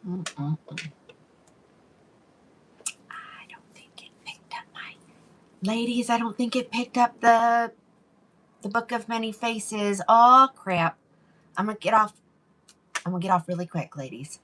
I don't think it picked up my... Ladies, I don't think it picked up the Book of Many Faces. Oh, crap. I'm going to get off. I'm going to get off really quick, ladies.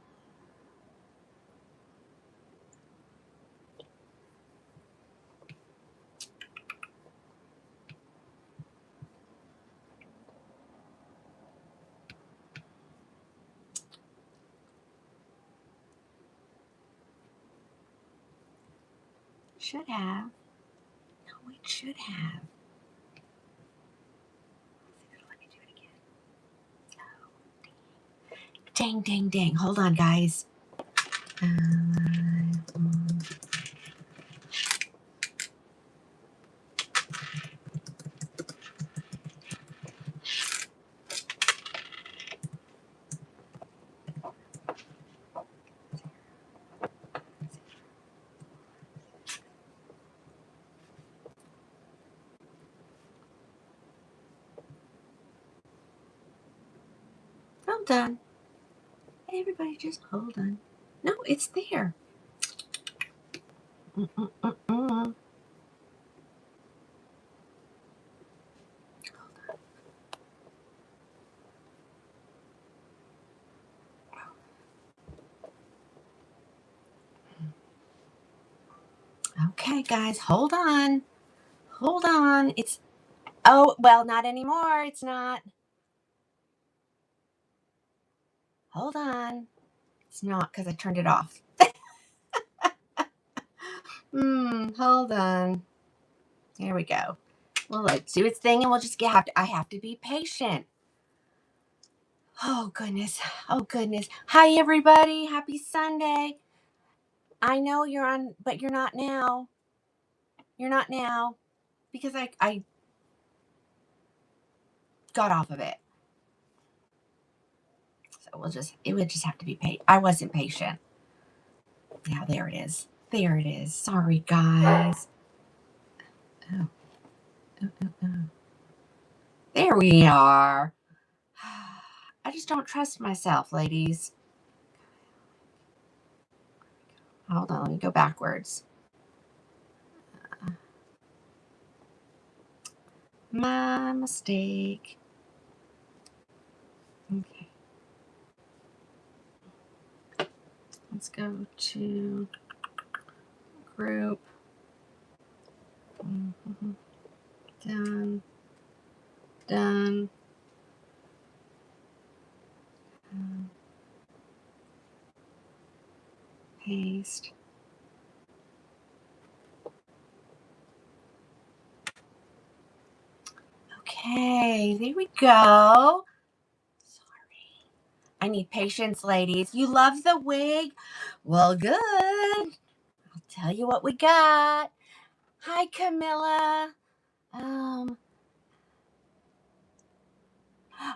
Should have. No, it should have. Let me do it again. Oh, dang, dang, dang. Hold on, guys. Hold on. Everybody just hold on. No, it's there. Hold on. Okay, guys, hold on. Hold on. It's... Oh, well, not anymore. It's not. Hold on. It's not because I turned it off. Hold on. There we go. Well, let's do its thing and we'll just I have to be patient. Oh, goodness. Oh, goodness. Hi, everybody. Happy Sunday. I know you're on, but you're not now. You're not now because I got off of it. So it would just have to be patient. I wasn't patient. Yeah, there it is. There it is. Sorry, guys. Oh. There we are. I just don't trust myself, ladies. Hold on, let me go backwards. My mistake. Okay. Let's go to group. Done. Done. Paste. Okay, there we go. Sorry. I need patience, ladies. You love the wig? Well, good. I'll tell you what we got. Hi, Camilla.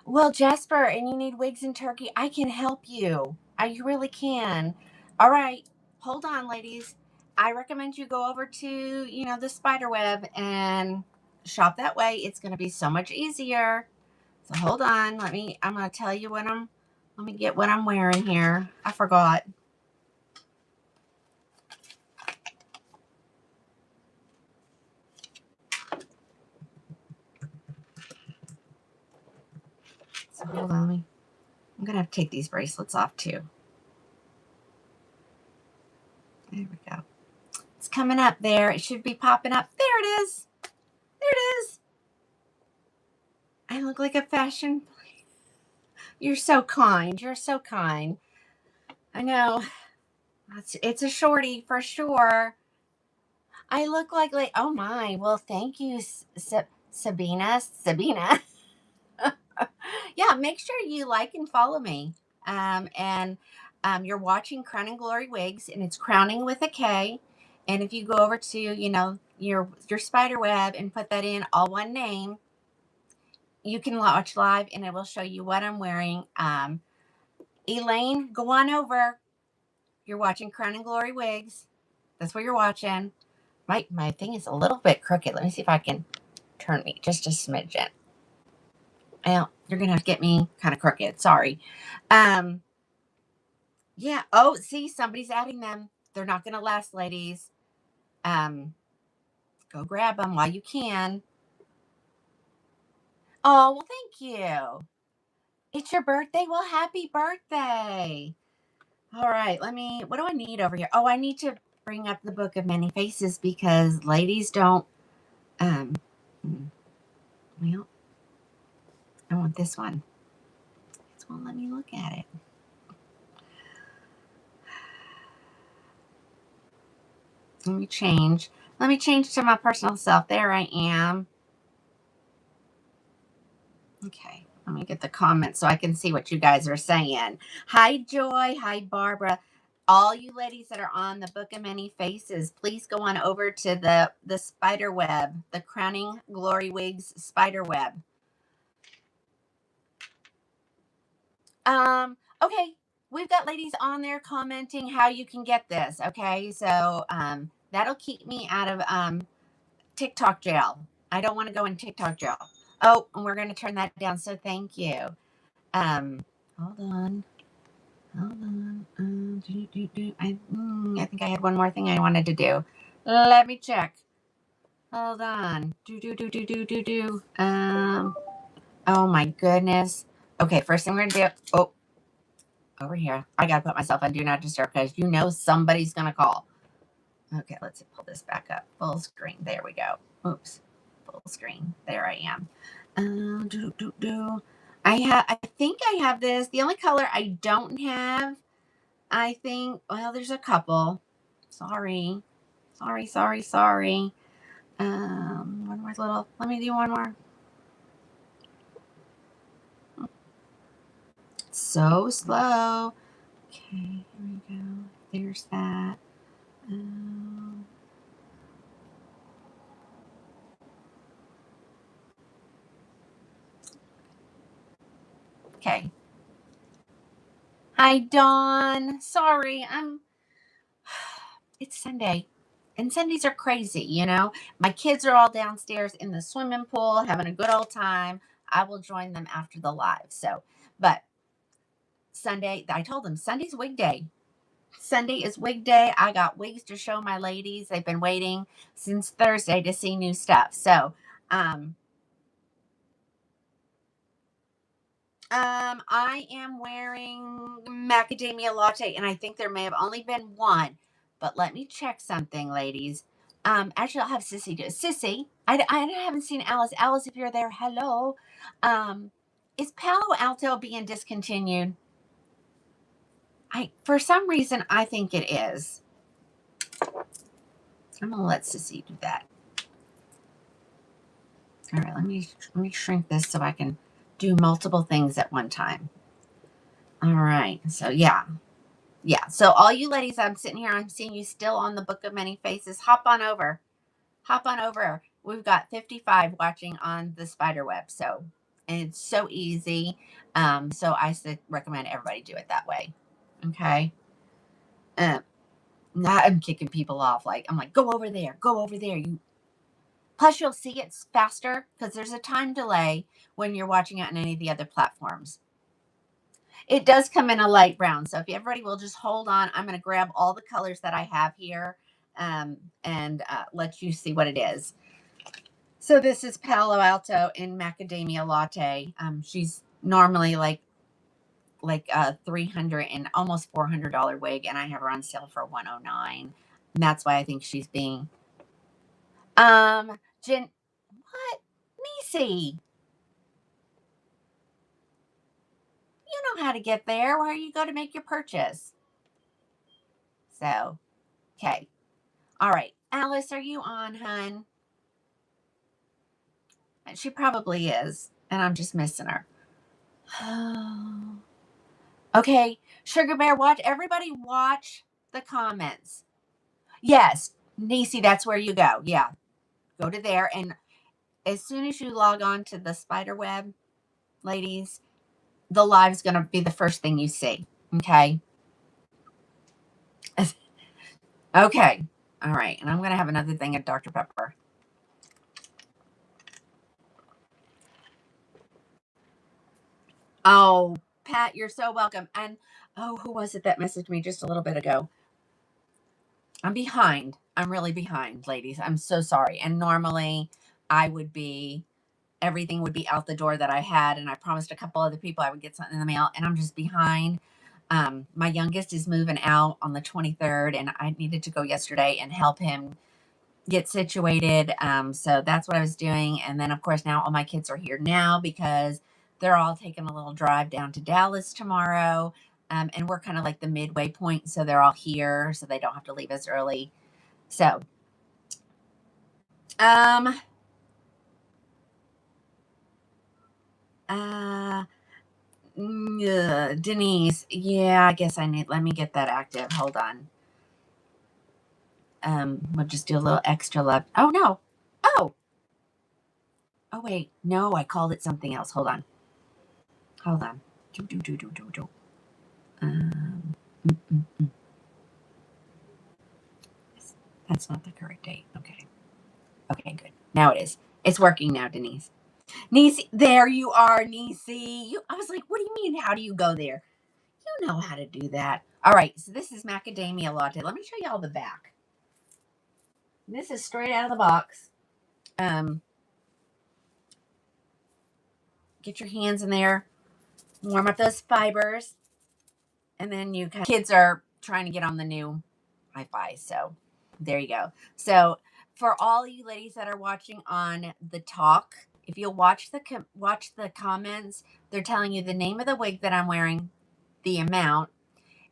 Well, Jasper, and you need wigs in Turkey, I can help you. I really can. All right. Hold on, ladies. I recommend you go over to, the spider web and shop that way. It's going to be so much easier. So hold on. I'm going to tell you let me get what I'm wearing here. I forgot. So hold on. I'm going to have to take these bracelets off too. There we go. It's coming up there. It should be popping up. There it is. There it is. I look like a fashion. You're so kind. You're so kind. I know. It's a shorty for sure. I look like oh my. Well, thank you, Sabina. Sabina. Yeah, make sure you like and follow me. And you're watching Crowning Glory Wigs, and it's crowning with a K. And if you go over to, your spider web and put that in all one name, you can watch live and it will show you what I'm wearing. Elaine, go on over. You're watching Krowning Glory Wigs. That's what you're watching. My thing is a little bit crooked. Let me see if I can turn me just a smidgen. Well, you're going to have to get me kind of crooked. Sorry. Yeah. Oh, see, somebody's adding them. They're not going to last, ladies. Um, Go grab them while you can. Oh, well, thank you. It's your birthday. Well, happy birthday. All right. What do I need over here? Oh, I need to bring up the Book of Many Faces because ladies don't, um, hmm, well, I want this one. This won't let me look at it. Let me change. Let me change to my personal self. There I am. Okay. Let me get the comments so I can see what you guys are saying. Hi, Joy. Hi, Barbara. All you ladies that are on the Book of Many Faces, please go on over to the spider web, the Crowning Glory Wigs spider web. Okay. We've got ladies on there commenting how you can get this. Okay. So that'll keep me out of TikTok jail. I don't want to go in TikTok jail. Oh, and we're gonna turn that down. So thank you. Hold on. Hold on. I think I had one more thing I wanted to do. Let me check. Hold on. Oh my goodness. Okay, first thing we're gonna do. Oh, over here. I gotta put myself on Do Not Disturb because you know somebody's gonna call. Okay, let's pull this back up. Full screen. There we go. Oops. Full screen. There I am. I think I have this. The only color I don't have, I think, well, there's a couple. Sorry. Sorry. One more little, let me do one more. So slow. Okay, here we go. There's that. Okay. Hi, Dawn. Sorry, it's Sunday. And Sundays are crazy, you know? My kids are all downstairs in the swimming pool having a good old time. I will join them after the live. So, but Sunday, I told them Sunday's wig day. Sunday is wig day. I got wigs to show my ladies. They've been waiting since Thursday to see new stuff. So, um, I am wearing macadamia latte, and I think there may have only been one. But let me check something, ladies. Actually, I'll have Sissy do it. Sissy, I haven't seen Alice. Alice, if you're there, hello. Is Palo Alto being discontinued? For some reason, I think it is. I'm gonna let Sissy do that. All right, let me shrink this so I can do multiple things at one time. All right, so yeah. So all you ladies, I'm sitting here, I'm seeing you still on the Book of Many Faces. Hop on over. Hop on over. We've got 55 watching on the spider web. So, and it's so easy. So I recommend everybody do it that way. Okay. I'm kicking people off. I'm like, go over there. Go over there. Plus, you'll see it's faster because there's a time delay when you're watching it on any of the other platforms. It does come in a light brown. So if everybody will just hold on, I'm going to grab all the colors that I have here and let you see what it is. So this is Palo Alto in Macadamia Latte. She's normally like a $300 and almost $400 wig, and I have her on sale for $109. And that's why I think she's being Jen. What? Nisi, you know how to get there where you go to make your purchase. So, okay. All right. Alice, are you on, hun? She probably is, and I'm just missing her. Okay. Sugar Bear, everybody watch the comments. Yes. Nisi, that's where you go. Yeah. Go to there. And as soon as you log on to the spider web, ladies, the live's going to be the first thing you see. Okay. Okay. All right. And I'm going to have another thing of Dr. Pepper. Oh, Pat, you're so welcome. And, oh, who was it that messaged me just a little bit ago? I'm behind. I'm really behind, ladies. I'm so sorry. And normally I would be, everything would be out the door that I had. And I promised a couple other people I would get something in the mail. And I'm just behind. My youngest is moving out on the 23rd. And I needed to go yesterday and help him get situated. So that's what I was doing. And then, of course, now all my kids are here now because they're all taking a little drive down to Dallas tomorrow. And we're kind of like the midway point. So they're all here so they don't have to leave us early. So, uh, Denise, yeah, I guess let me get that active. Hold on. We'll just do a little extra love. Oh, no. Oh, wait. No, I called it something else. Hold on. Do. Um, mm, mm, mm. That's not the correct date. Okay. Okay, good. Now it is. It's working now, Denise. Nisi, there you are, Nisi. I was like, what do you mean? How do you go there? You know how to do that. All right, so this is macadamia latte. Let me show y'all the back. This is straight out of the box. Get your hands in there, warm up those fibers, and then kids are trying to get on the new hi-fi, so there you go. So for all you ladies that are watching on the talk, if you'll watch the comments, they're telling you the name of the wig that I'm wearing, the amount,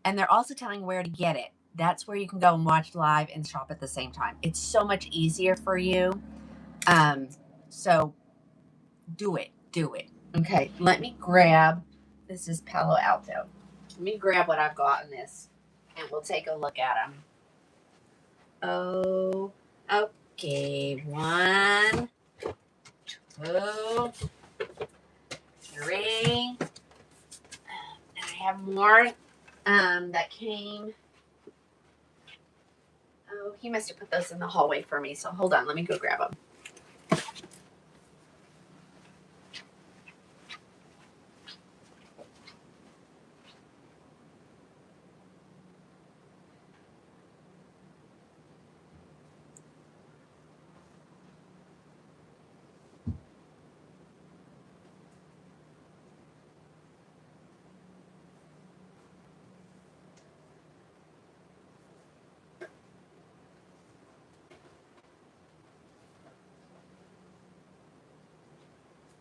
and they're also telling where to get it. That's where you can go and watch live and shop at the same time. It's so much easier for you. So do it. Okay, let me grab, this is Palo Alto. Let me grab what I've got in this and we'll take a look at them. Oh, okay. 1, 2, 3. And I have more that came. Oh, he must have put those in the hallway for me. So hold on, let me go grab them.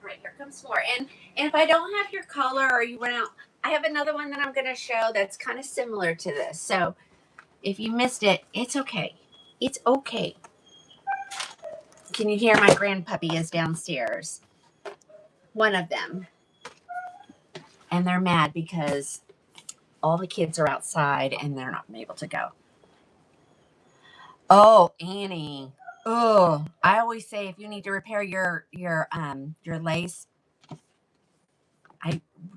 Right, here comes more. And if I don't have your color or you run out, I have another one that I'm going to show that's kind of similar to this. So if you missed it, it's okay. It's okay. Can you hear my grandpuppy is downstairs? One of them. And they're mad because all the kids are outside and they're not able to go. Oh, Annie. Oh, I always say if you need to repair your lace,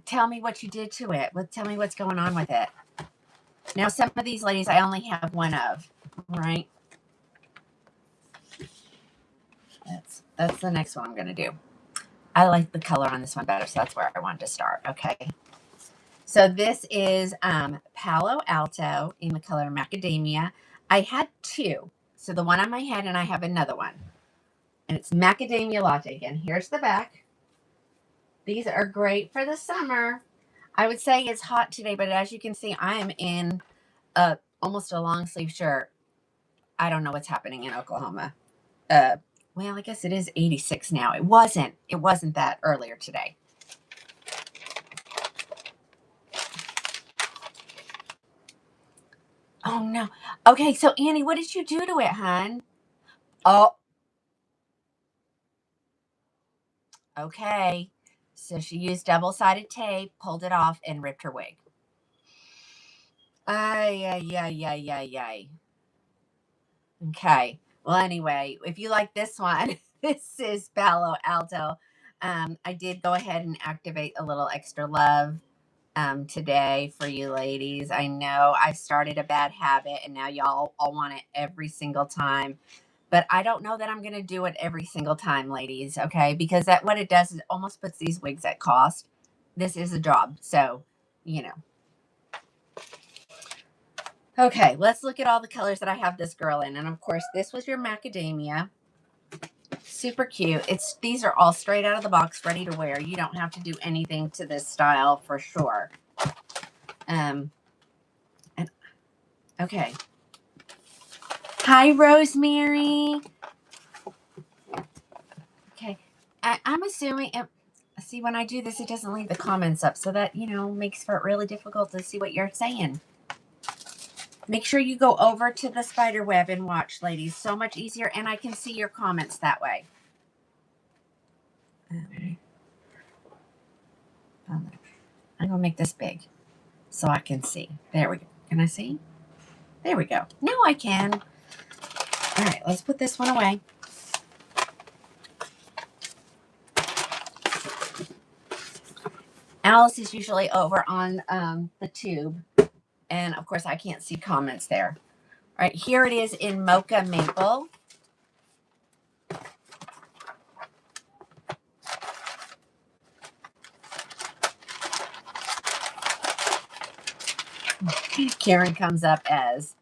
tell me what you did to it. Tell me what's going on with it. Now, some of these ladies I only have one of, right? That's the next one I'm going to do. I like the color on this one better, so that's where I wanted to start. Okay. So this is Palo Alto in the color Macadamia. I had 2. So the one on my head, and I have another one. And it's Macadamia Latte again. Here's the back. These are great for the summer. I would say it's hot today, but as you can see, I am in almost a long sleeve shirt. I don't know what's happening in Oklahoma. Well, I guess it is 86 now. It wasn't that earlier today. Oh no. Okay, so Annie, what did you do to it, hon? Oh. Okay. So she used double-sided tape, pulled it off, and ripped her wig. Ay. Okay. Well, anyway, if you like this one, this is Palo Alto. I did go ahead and activate a little extra love today for you ladies. I know I started a bad habit and now y'all all want it every single time. But I don't know that I'm going to do it every single time, ladies, okay? Because what it does is it almost puts these wigs at cost. this is a job. So, you know. Okay, let's look at all the colors that I have this girl in. And of course, this was your macadamia. Super cute. These are all straight out of the box, ready to wear. You don't have to do anything to this style for sure. And okay. Hi, Rosemary. Okay. I'm assuming, see, when I do this, it doesn't leave the comments up. So that, you know, makes for it really difficult to see what you're saying. Make sure you go over to the spider web and watch, ladies. So much easier. And I can see your comments that way. Okay. I'm going to make this big so I can see. There we go. Can I see? There we go. Now I can. All right, let's put this one away. Alice is usually over on the tube. And, of course, I can't see comments there. All right, here it is in Mocha Maple. Karen comes up as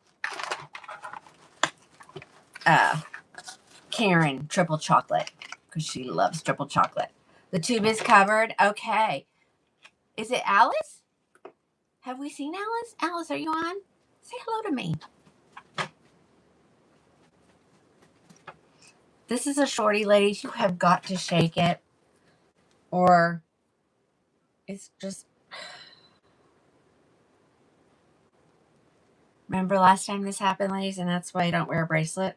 Karen Triple Chocolate because she loves triple chocolate. The tube is covered. Okay. Is it Alice? Have we seen Alice? Alice, are you on? Say hello to me. This is a shorty, ladies. You have got to shake it. Or it's just... Remember last time this happened, ladies? And that's why I don't wear a bracelet.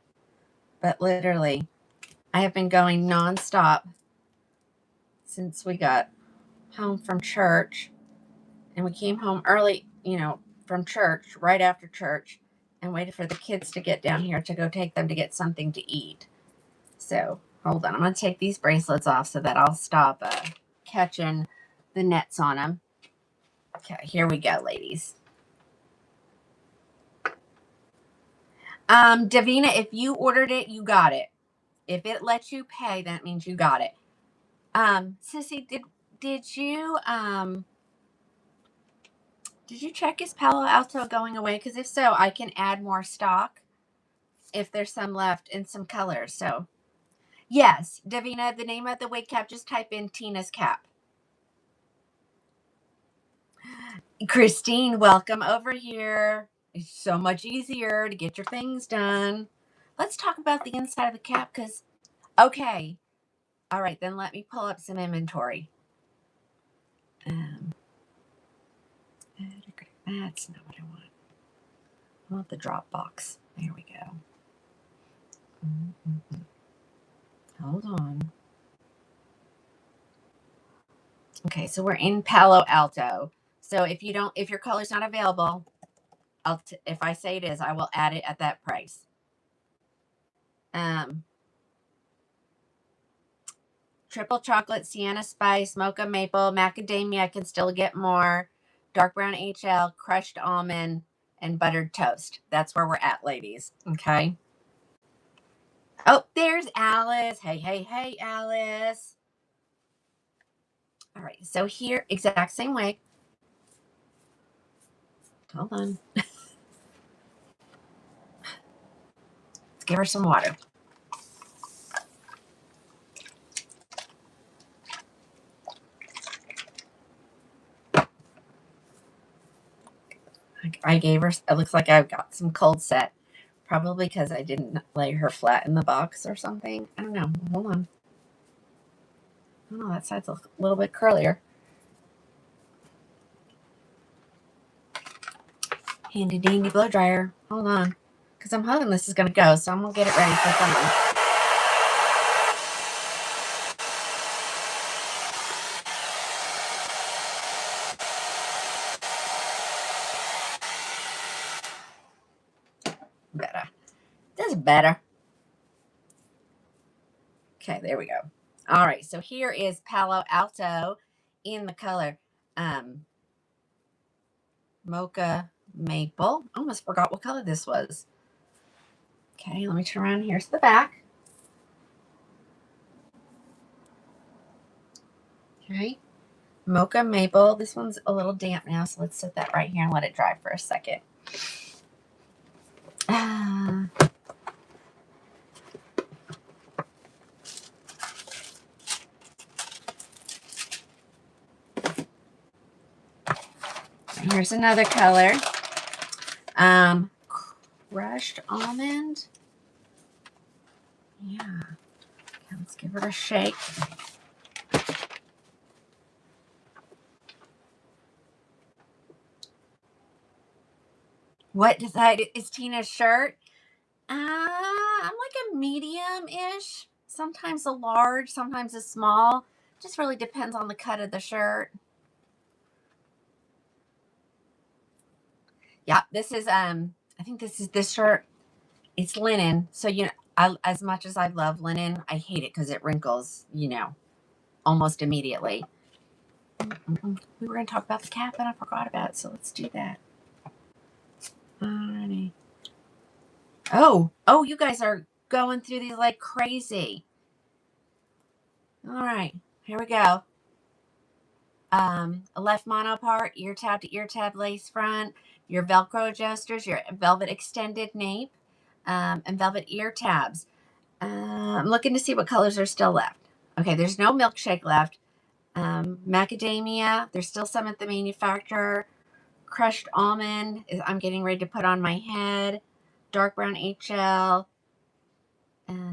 But literally, I have been going nonstop since we got home from church. And we came home early, you know, from church, right after church, and waited for the kids to get down here to go take them to get something to eat. So, hold on. I'm going to take these bracelets off so that I'll stop catching the nets on them. Okay, here we go, ladies. Davina, if you ordered it, you got it. If it lets you pay, that means you got it. Sissy, did you check is Palo Alto going away? Because if so, I can add more stock if there's some left in some colors. So, yes, Davina, the name of the wig cap, just type in Tina's cap. Christine, welcome over here. It's so much easier to get your things done. Let's talk about the inside of the cap because, okay. All right, then let me pull up some inventory. That's not what I want. I want the drop box. There we go. Hold on. Okay, so we're in Palo Alto. So if your color's not available, if I say it is, I will add it at that price. Triple chocolate, sienna spice, mocha maple, macadamia. I can still get more. Dark brown HL, crushed almond, and buttered toast. That's where we're at, ladies. Okay. Oh, there's Alice. Hey, hey, hey, Alice. All right. So here, exact same way. Hold on. Let's give her some water. I gave her, it looks like I've got some cold set. Probably because I didn't lay her flat in the box or something. I don't know. Hold on. Oh, that side's a little bit curlier. Handy dandy blow dryer. Hold on. Because I'm hoping this is going to go, so I'm going to get it ready for someone. Better. This is better. Okay, there we go. All right, so here is Palo Alto in the color Mocha Maple. Almost forgot what color this was. Okay, let me turn around. Here's the back. Okay, Mocha Maple. This one's a little damp now, so let's set that right here and let it dry for a second. Here's another color. Crushed almond. Yeah. Okay, let's give it a shake. What is Tina's shirt? I'm like a medium-ish. Sometimes a large, sometimes a small. Just really depends on the cut of the shirt. Yeah, this is I think this shirt. It's linen, so as much as I love linen, I hate it because it wrinkles, almost immediately. We were going to talk about the cap, and I forgot about it, so let's do that. Alrighty. Oh, you guys are going through these like crazy. All right, here we go. A left mono part, ear tab to ear tab lace front, your Velcro adjusters, your velvet extended nape, and velvet ear tabs. I'm looking to see what colors are still left. Okay, there's no milkshake left. Macadamia, there's still some at the manufacturer. Crushed almond is I'm getting ready to put on my head. Dark brown HL.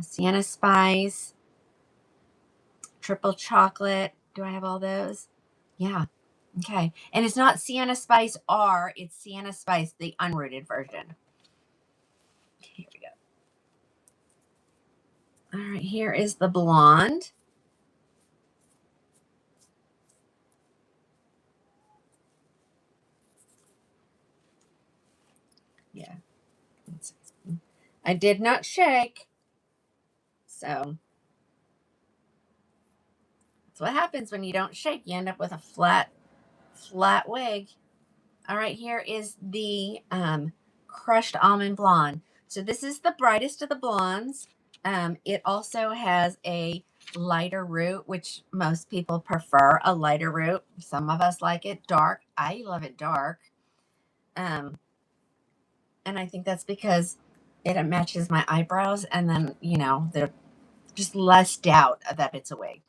Sienna spice. Triple chocolate. Do I have all those? Yeah. Okay. And it's not Sienna Spice R, it's Sienna Spice, the unrooted version. Here we go. All right, here is the blonde. Yeah. I did not shake. So that's what happens when you don't shake. You end up with a flat wig. All right, here is the crushed almond blonde. So this is the brightest of the blondes. It also has a lighter root, which most people prefer a lighter root. Some of us like it dark. I love it dark. And I think that's because it matches my eyebrows, and then, there's just less doubt that it's a wig,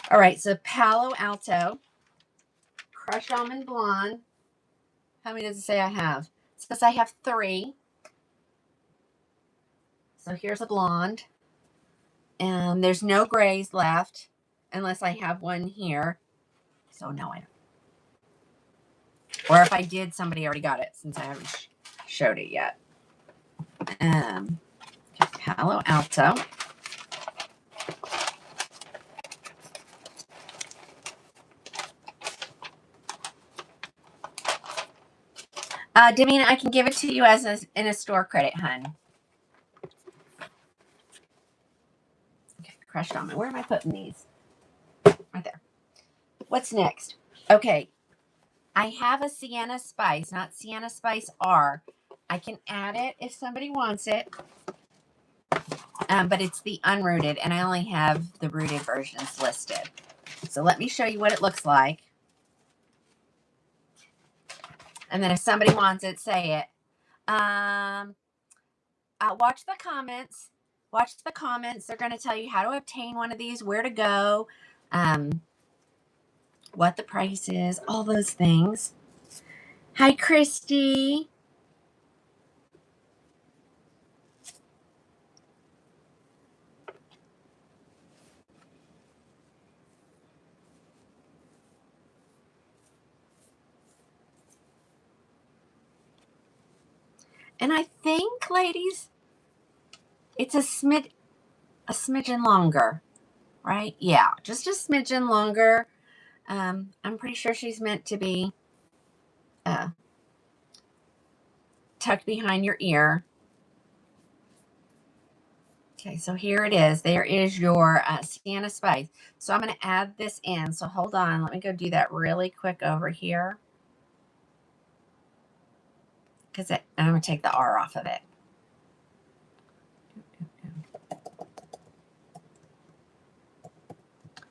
All right, so Palo Alto, crushed almond blonde. How many does it say I have? It says I have 3. So here's a blonde. And there's no grays left unless I have one here. So no, I don't. Or if I did, somebody already got it since I haven't showed it yet. Palo Alto. Davina, I can give it to you in a store credit, hun. Okay, crushed almond. Where am I putting these? Right there. What's next? Okay, I have a Sienna Spice, not Sienna Spice R. I can add it if somebody wants it. But it's the unrooted, and I only have the rooted versions listed. So let me show you what it looks like. And then if somebody wants it, say it. Watch the comments. Watch the comments. They're going to tell you how to obtain one of these, where to go, what the price is, all those things. Hi, Christy. And I think, ladies, it's a smidgen longer, right? Yeah, just a smidgen longer. I'm pretty sure she's meant to be tucked behind your ear. Okay, so here it is. There is your Sienna Spice. So I'm going to add this in. So hold on. Let me go do that really quick over here. Because I'm going to take the R off of it.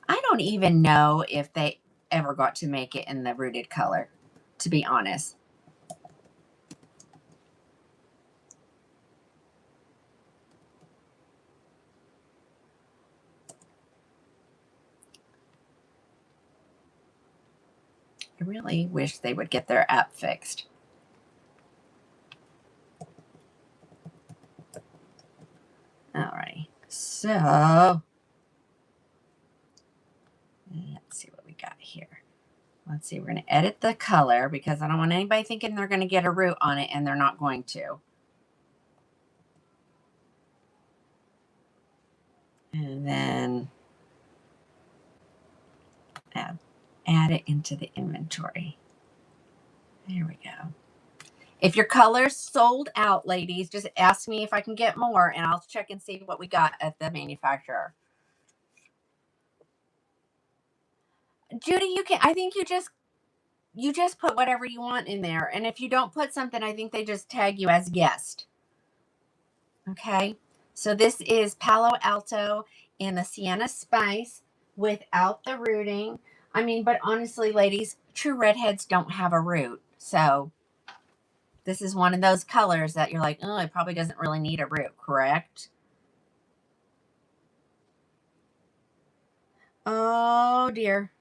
I don't even know if they ever got to make it in the rooted color, to be honest. I really wish they would get their app fixed. All right, so let's see what we got here. Let's see, we're going to edit the color because I don't want anybody thinking they're going to get a root on it and they're not going to. And then add it into the inventory. There we go. If your color's sold out, ladies, just ask me if I can get more and I'll check and see what we got at the manufacturer. Judy, you can, I think you just put whatever you want in there. And if you don't put something, I think they just tag you as guest. Okay. So this is Palo Alto and the Sienna Spice without the rooting. I mean, but honestly, ladies, true redheads don't have a root. So this is one of those colors that you're like, oh, it probably doesn't really need a root, correct? Oh, dear.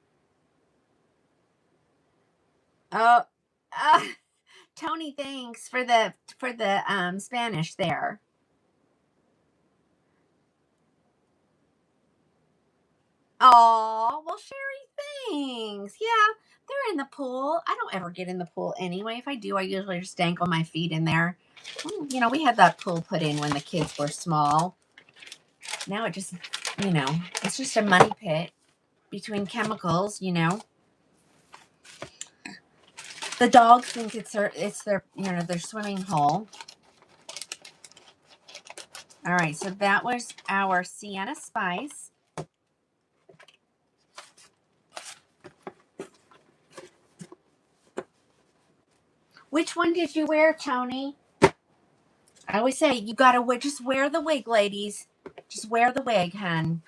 Oh, Tony, thanks for the Spanish there. Oh, well, Sherry, thanks. Yeah, they're in the pool. I don't ever get in the pool anyway. If I do, I usually just ankle my feet in there. You know, we had that pool put in when the kids were small. Now it just, you know, it's just a money pit between chemicals, you know. The dogs think it's their, you know, their swimming hole. All right, so that was our Sienna Spice. Which one did you wear, Tony? I always say you gotta just wear the wig, ladies. Just wear the wig, hun.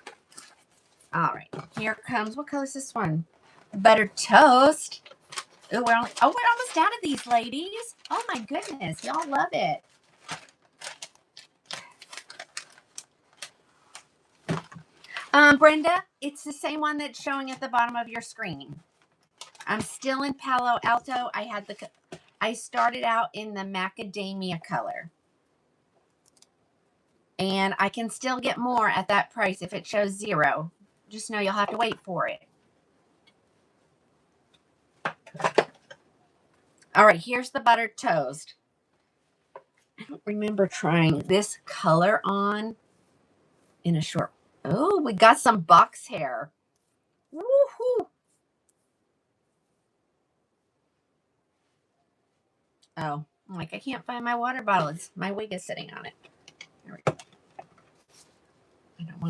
All right, here comes, what color is this one? Buttered toast. Ooh, we're almost out of these, ladies. Oh my goodness, y'all love it. Brenda, it's the same one that's showing at the bottom of your screen. I'm still in Palo Alto. I started out in the macadamia color. And I can still get more at that price if it shows 0. Just know you'll have to wait for it. All right, here's the buttered toast. I don't remember trying this color on in a short. Oh, we got some box hair. Woohoo! Oh, I'm like, I can't find my water bottle. My wig is sitting on it. There we go. I don't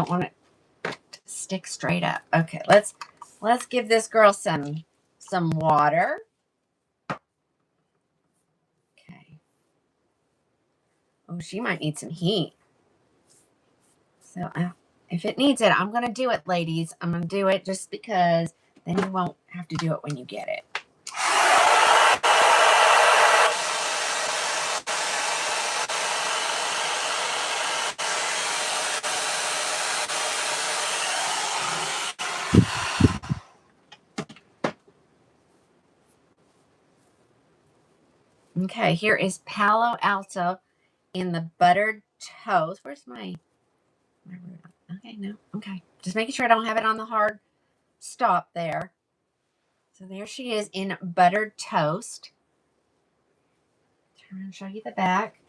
want it to stick straight up. Okay, let's give this girl some water. Okay. Oh, she might need some heat. So if it needs it, I'm going to do it, ladies. I'm going to do it just because then you won't have to do it when you get it. Okay, here is Palo Alto in the buttered toast. Where's my root? Okay, no. Okay. Just making sure I don't have it on the hard stop there. So there she is in buttered toast. Turn and show you the back.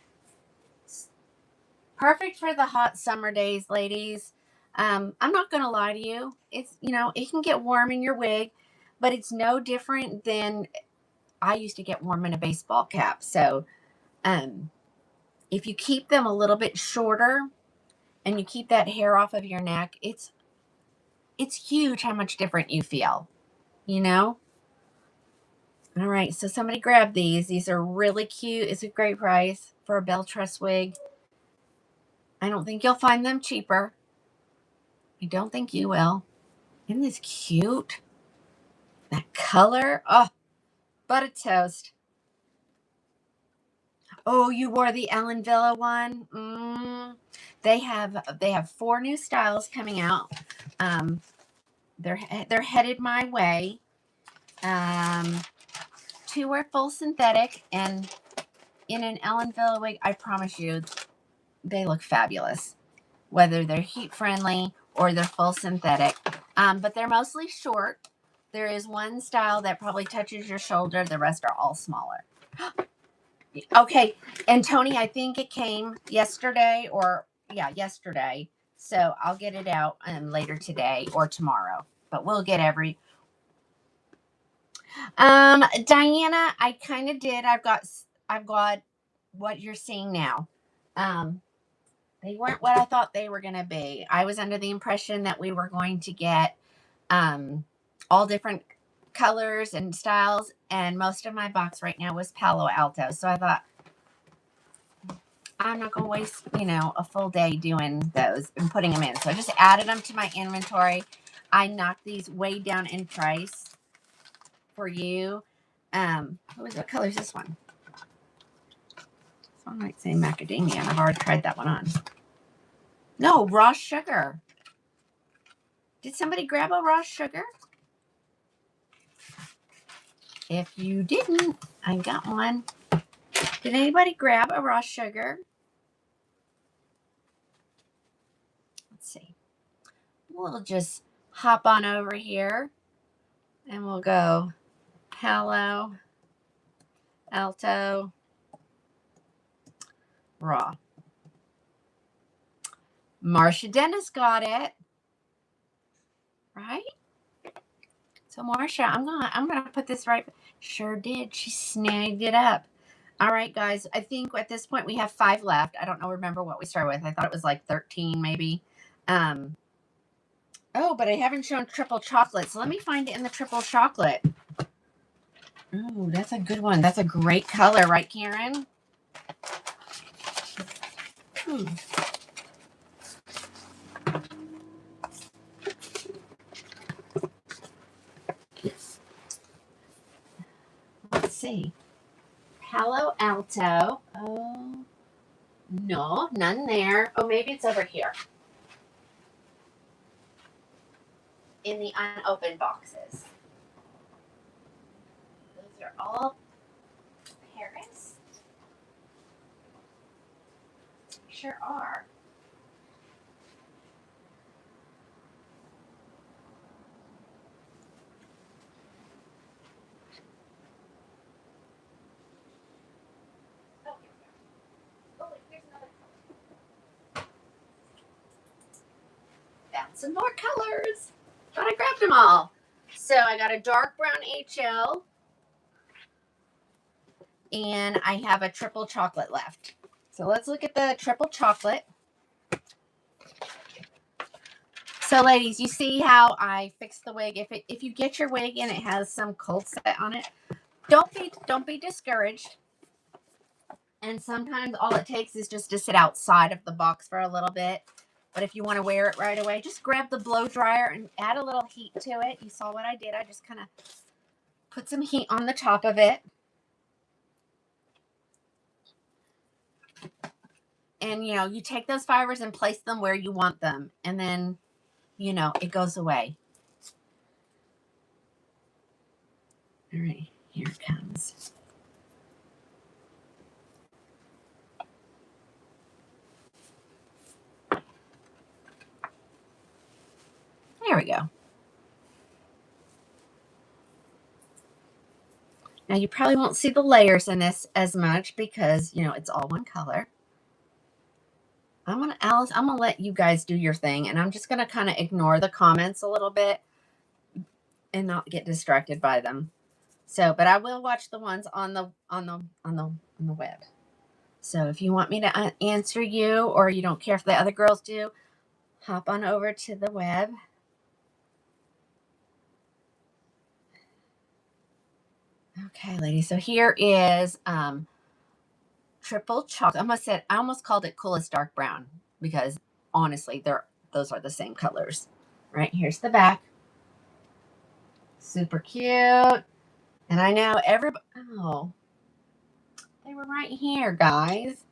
Perfect for the hot summer days, ladies. I'm not going to lie to you. It's, you know, it can get warm in your wig, but it's no different than I used to get warm in a baseball cap. So, if you keep them a little bit shorter and you keep that hair off of your neck, it's huge how much different you feel, you know? All right, so somebody grab these. These are really cute. It's a great price for a Belle Tress wig. I don't think you'll find them cheaper. I don't think you will. Isn't this cute? That color. Oh, butter toast. Oh, you wore the Ellen Villa one. They have 4 new styles coming out. They're headed my way. 2 are full synthetic, and in an Ellen Villa wig, I promise you, they look fabulous. Whether they're heat friendly or they're full synthetic, but they're mostly short. There is one style that probably touches your shoulder. The rest are all smaller. Okay, and Tony, I think it came yesterday, or yeah, yesterday. So I'll get it out later today or tomorrow. But we'll get every. Diana, I kind of did. I've got what you're seeing now. They weren't what I thought they were going to be. I was under the impression that we were going to get all different colors and styles, and most of my box right now was Palo Alto. So I thought, I'm not going to waste, a full day doing those and putting them in. So I just added them to my inventory. I knocked these way down in price for you. What color is this one? This one might say macadamia, and I've already tried that one on. No, raw sugar. Did somebody grab a raw sugar? If you didn't, I got one. Did anybody grab a raw sugar? Let's see. We'll just hop on over here and we'll go Palo Alto Raw. Marcia Dennis got it. Right? So Marcia, I'm gonna put this right. Sure did. She snagged it up. All right, guys. I think at this point we have 5 left. I don't remember what we started with. I thought it was like 13 maybe. Oh, but I haven't shown triple chocolate. So let me find it in the triple chocolate. Oh, that's a good one. That's a great color, right, Karen? Let's see. Palo Alto. Oh, no, none there. Oh, maybe it's over here. In the unopened boxes. Those are all Paris. Sure are. Oh, here's another color. Found some more colors. Thought I grabbed them all. So I got a dark brown HL. And I have a triple chocolate left. So let's look at the triple chocolate. So ladies, you see how I fixed the wig? If you get your wig and it has some cold set on it, don't be discouraged. And sometimes all it takes is just to sit outside of the box for a little bit. But if you want to wear it right away, just grab the blow dryer and add a little heat to it. You saw what I did. I just kind of put some heat on the top of it. And, you take those fibers and place them where you want them. And then, it goes away. All right, here it comes. There we go. Now you probably won't see the layers in this as much because, it's all one color. Alice, I'm going to let you guys do your thing, and I'm just going to kind of ignore the comments a little bit and not get distracted by them. So, but I will watch the ones on the web. So if you want me to answer you, or you don't care if the other girls do, hop on over to the web. Okay, ladies. So here is triple chocolate. I almost called it coolest dark brown because honestly, those are the same colors. Right, here's the back. Super cute. And I know everybody, oh, they were right here, guys.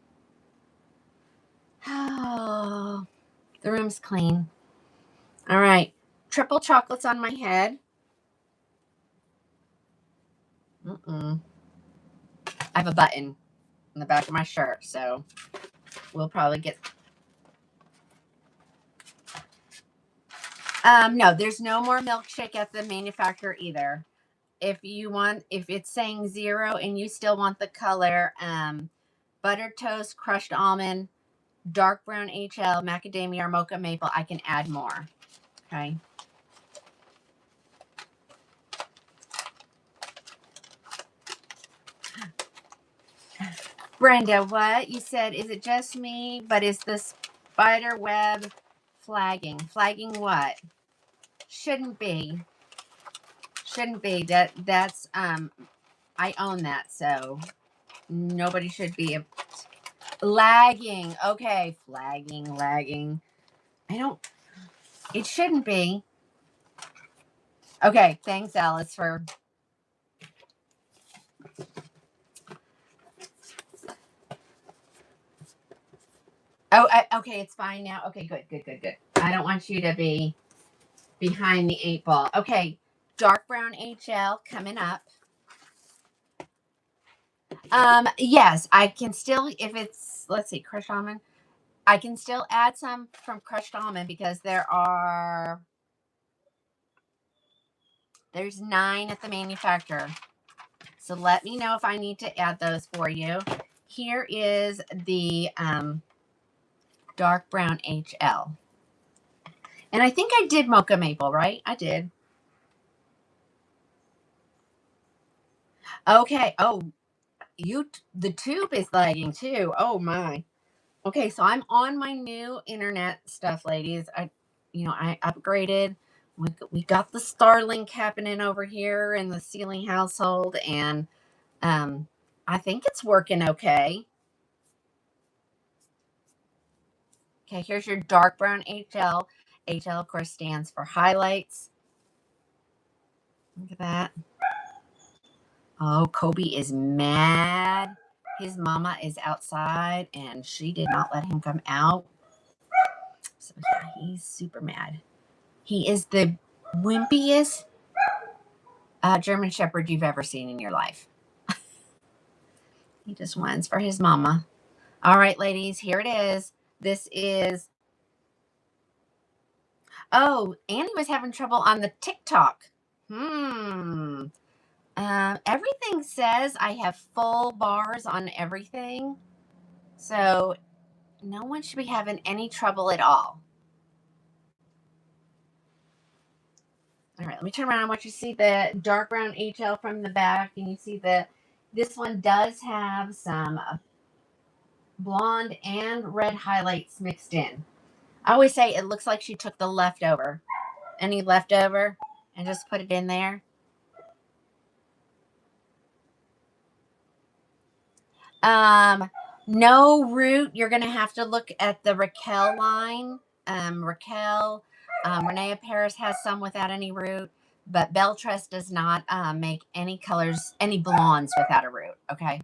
Oh, the room's clean. All right, triple chocolates on my head. I have a button in the back of my shirt, so we'll probably get. No, there's no more milkshake at the manufacturer either. If you want, if it's saying 0 and you still want the color, buttered toast, crushed almond, dark brown HL, macadamia, or mocha maple, I can add more. Okay. Brenda, what? You said, is it just me? But is the spider web flagging? Flagging what? Shouldn't be. Shouldn't be. That's I own that, so nobody should be lagging. Okay, flagging, lagging. I don't. It shouldn't be. Okay, thanks, Alice, for. Oh, okay, it's fine now. Okay, good, good, good, good. I don't want you to be behind the 8 ball. Okay, dark brown HL coming up. Yes, I can still, if it's, let's see, crushed almond. I can still add some from crushed almond because there's 9 at the manufacturer. So let me know if I need to add those for you. Here is the dark brown HL. And I think I did mocha maple, right? I did. Okay. Oh, the tube is lagging too. Oh my. Okay, so I'm on my new internet stuff, ladies. I upgraded. We got the Starlink happening over here in the Ceiling household, and I think it's working okay. Okay, here's your dark brown HL. HL, of course, stands for highlights. Look at that. Oh, Kobe is mad. His mama is outside, and she did not let him come out. So, yeah, he's super mad. He is the wimpiest German Shepherd you've ever seen in your life. He just wants for his mama. All right, ladies, here it is. This is. Oh, Annie was having trouble on the TikTok. Everything says I have full bars on everything. So no one should be having any trouble at all. All right, let me turn around. I want you to see the dark brown HL from the back. And you see that this one does have some blonde and red highlights mixed in. I always say it looks like she took the leftover. Any leftover and just put it in there. No root. You're going to have to look at the Raquel line. Raquel, Renee Paris has some without any root, but Beltress does not make any colors, any blondes without a root. Okay.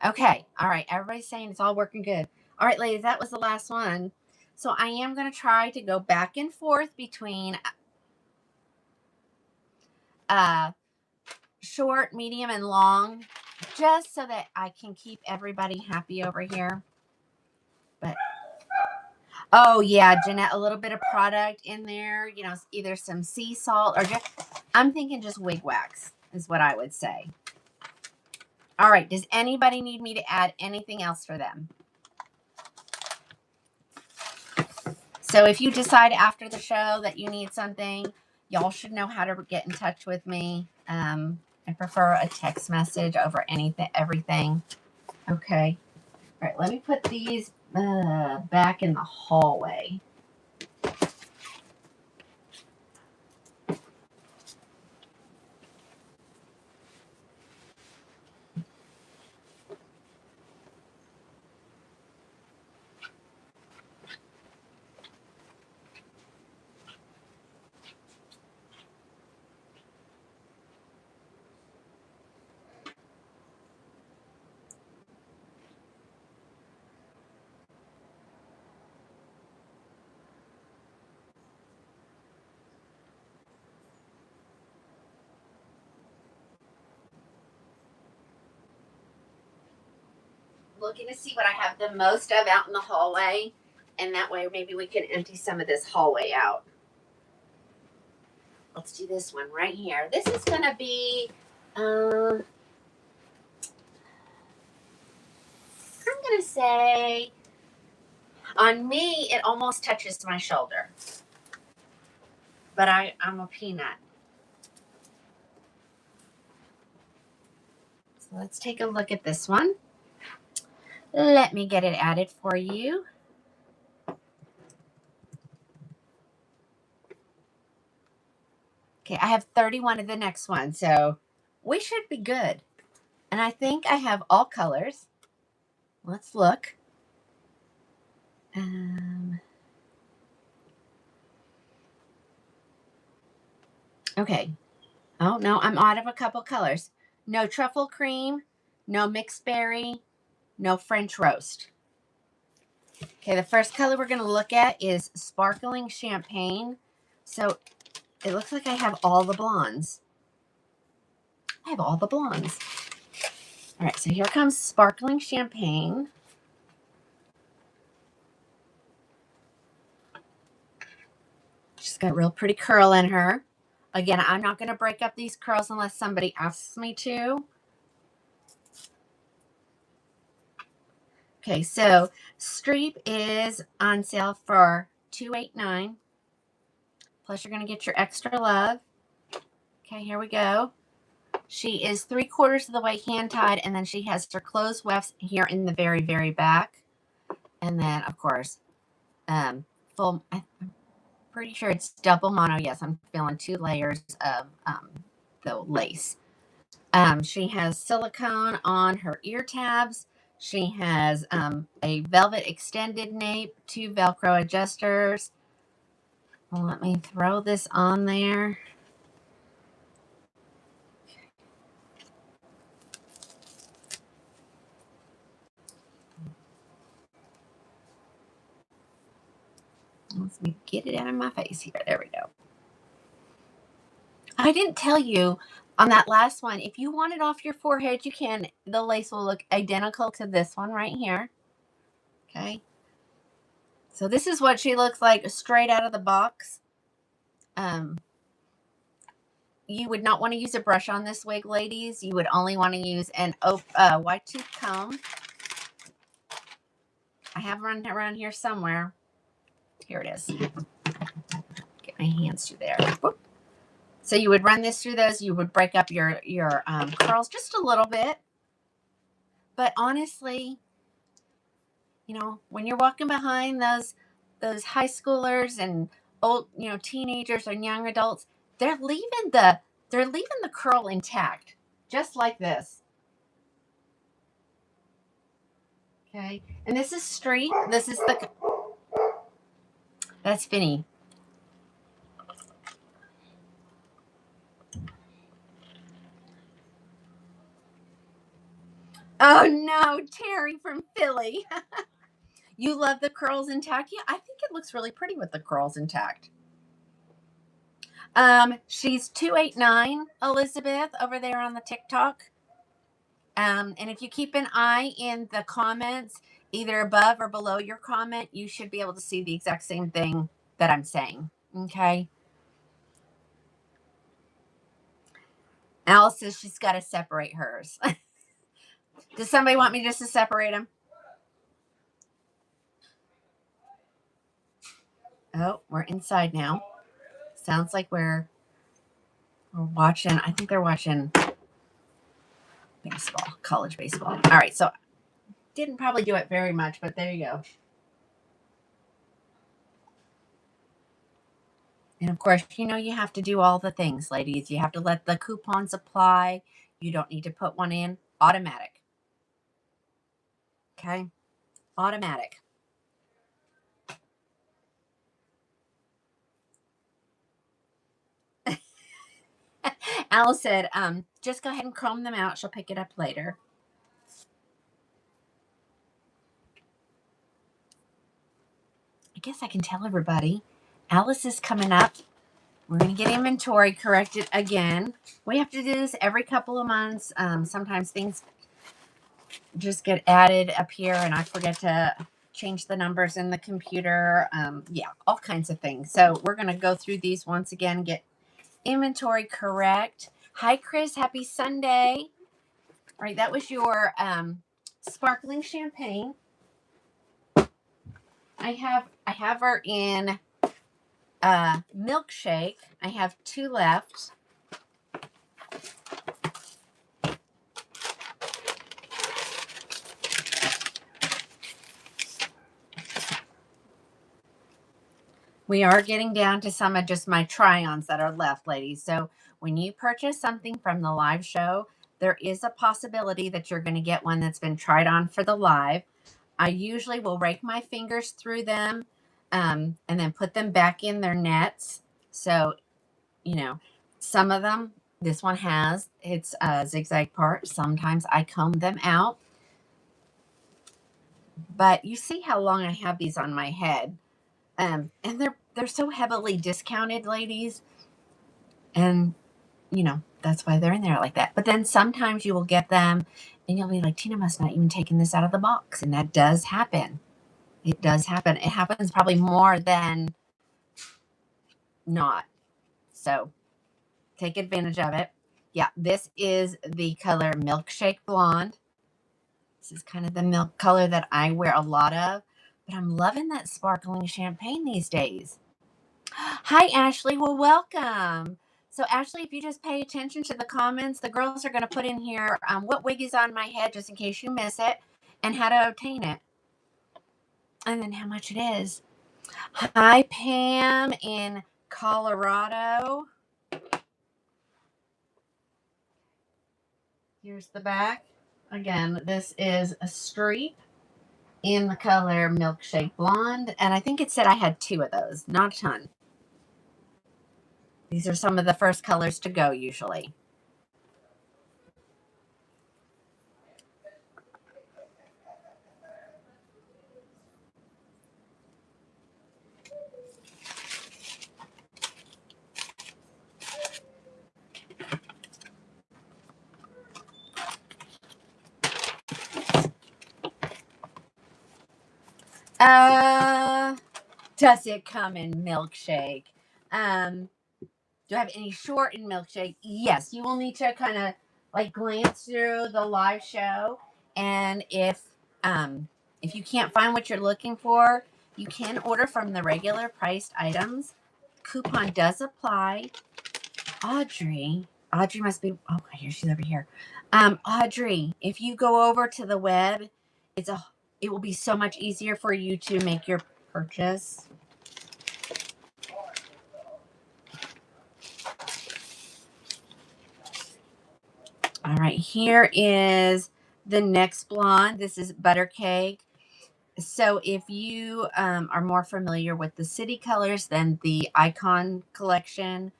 Okay. All right. Everybody's saying it's all working good. All right, ladies, that was the last one. So I am going to try to go back and forth between short, medium, and long, just so that I can keep everybody happy over here. But oh yeah, Jeanette, a little bit of product in there, either some sea salt or just, I'm thinking just wig wax is what I would say. All right, does anybody need me to add anything else for them? So if you decide after the show that you need something, y'all should know how to get in touch with me. I prefer a text message over everything. Okay. All right, let me put these back in the hallway. looking to see what I have the most of out in the hallway. And that way maybe we can empty some of this hallway out. Let's do this one right here. This is going to be, I'm going to say, on me, it almost touches my shoulder. But I'm a peanut. So let's take a look at this one. Let me get it added for you. Okay, I have 31 of the next one, so we should be good. And I think I have all colors. Let's look. Okay. Oh, no, I'm out of a couple colors. No truffle cream, no mixed berry, no French roast. Okay, the first color we're going to look at is Sparkling Champagne. So it looks like I have all the blondes. I have all the blondes. All right, so here comes Sparkling Champagne. She's got a real pretty curl in her. Again, I'm not going to break up these curls unless somebody asks me to. Okay, so Streep is on sale for $289. Plus, you're going to get your extra love. Okay, here we go. She is 3/4 of the way hand-tied, and then she has her closed wefts here in the very, very back. And then, of course, full, I'm pretty sure it's double mono. Yes, I'm feeling 2 layers of the lace. She has silicone on her ear tabs. She has a velvet extended nape, 2 Velcro adjusters. Well, let me throw this on there. Let me get it out of my face here. There we go. I didn't tell you on that last one, if you want it off your forehead, you can. The lace will look identical to this one right here. Okay. So this is what she looks like straight out of the box. You would not want to use a brush on this wig, ladies. You would only want to use an white tooth comb. I have one around here somewhere. Here it is. Get my hands through there. Whoop. So you would run this through those. You would break up your curls just a little bit. But honestly, you know, when you're walking behind those high schoolers and old, you know, teenagers and young adults, they're leaving the curl intact, just like this. Okay, and this is Streep. This is that's Finny. Oh no, Terry from Philly. You love the curls intact? Yeah, I think it looks really pretty with the curls intact. She's 289, Elizabeth, over there on the TikTok. And if you keep an eye in the comments, either above or below your comment, you should be able to see the exact same thing that I'm saying. Okay. Alice says she's got to separate hers. Does somebody want me just to separate them? Oh, we're inside now. Sounds like we're watching. I think they're watching baseball, college baseball. All right, so didn't probably do it very much, but there you go. And of course, you know, you have to do all the things, ladies. You have to let the coupons apply. You don't need to put one in. Automatic. Okay? Automatic. Alice said, just go ahead and comb them out. She'll pick it up later. I guess I can tell everybody. Alice is coming up. We're going to get inventory corrected again. We have to do this every couple of months. Sometimes things just get added up here, and I forget to change the numbers in the computer. Yeah, all kinds of things. So we're going to go through these once again, get inventory correct. Hi, Chris. Happy Sunday. All right, that was your sparkling champagne. I have her in milkshake. I have 2 left. We are getting down to some of just my try-ons that are left, ladies. So when you purchase something from the live show, there is a possibility that you're going to get one that's been tried on for the live. I usually will rake my fingers through them and then put them back in their nets. So, you know, some of them, this one has its zigzag part. Sometimes I comb them out. But you see how long I have these on my head. And they're so heavily discounted, ladies. And, that's why they're in there like that. But then sometimes you will get them and you'll be like, Tina must not even taken this out of the box. And that does happen. It does happen. It happens probably more than not. So take advantage of it. Yeah, this is the color Milkshake Blonde. This is kind of the milk color that I wear a lot of. But I'm loving that sparkling champagne these days. Hi, Ashley. Well, welcome. So, Ashley, if you just pay attention to the comments, the girls are going to put in here what wig is on my head, just in case you miss it, and how to obtain it, and then how much it is. Hi, Pam in Colorado. Here's the back. Again, this is a streep in the color Milkshake Blonde, and I think it said I had 2 of those, not a ton. These are some of the first colors to go usually. Does it come in milkshake? Do I have any short in milkshake? Yes, you will need to kind of like glance through the live show, and if you can't find what you're looking for, you can order from the regular priced items. Coupon does apply. Audrey must be. Oh, here she's over here. Audrey, if you go over to the web, it will be so much easier for you to make your purchase. All right, here is the next blonde. This is Butter Cake. So if you are more familiar with the city colors than the Icon collection,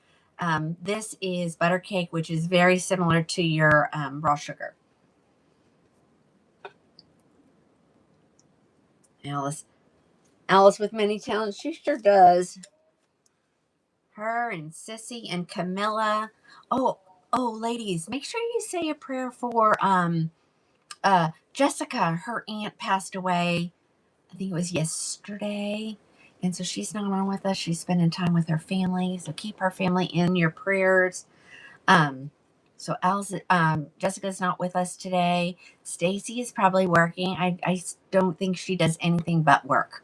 this is Butter Cake, which is very similar to your raw sugar. Alice with many talents. She sure does. Her and Sissy and Camilla. Oh, ladies, make sure you say a prayer for Jessica. Her aunt passed away. I think it was yesterday. And so she's not on with us. She's spending time with her family. So keep her family in your prayers. So Jessica's not with us today. Stacy is probably working. I don't think she does anything but work.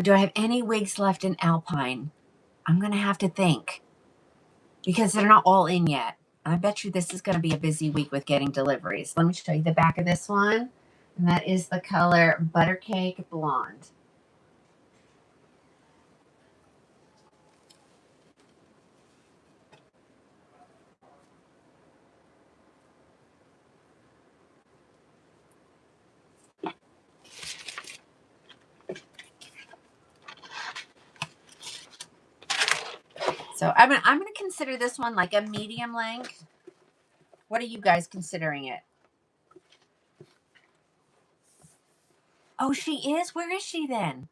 Do I have any wigs left in Alpine? I'm going to have to think because they're not all in yet. I bet you this is going to be a busy week with getting deliveries. Let me show you the back of this one. And that is the color Butter Cake Blonde. So I'm going to consider this one like a medium length. What are you guys considering it? Oh, she is? Where is she then?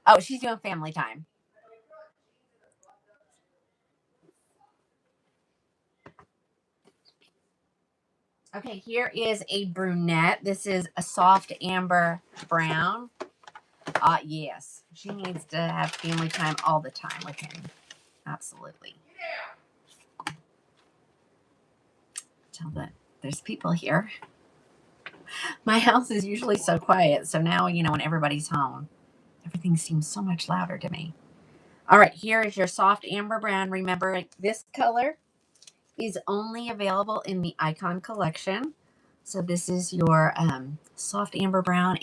Oh, she's doing family time. Okay, here is a brunette. This is a soft amber brown. Yes, she needs to have family time all the time with him. Absolutely. Tell that there's people here. My house is usually so quiet, so now, when everybody's home, everything seems so much louder to me. All right, here is your soft amber brown. Remember, this color is only available in the Icon collection. So this is your soft amber brown.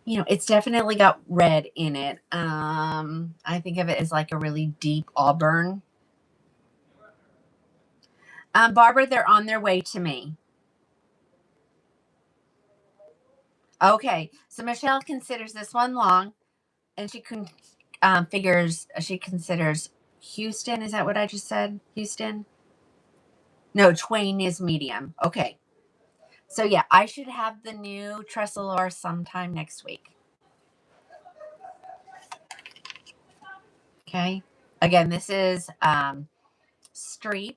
It's definitely got red in it. I think of it as like a really deep auburn. Barbara, they're on their way to me. Okay, so Michelle considers this one long, and she considers Houston. Is that what I just said? Houston? No, Twain is medium. Okay. So yeah, I should have the new Tressalor sometime next week. Okay. Again, this is Streep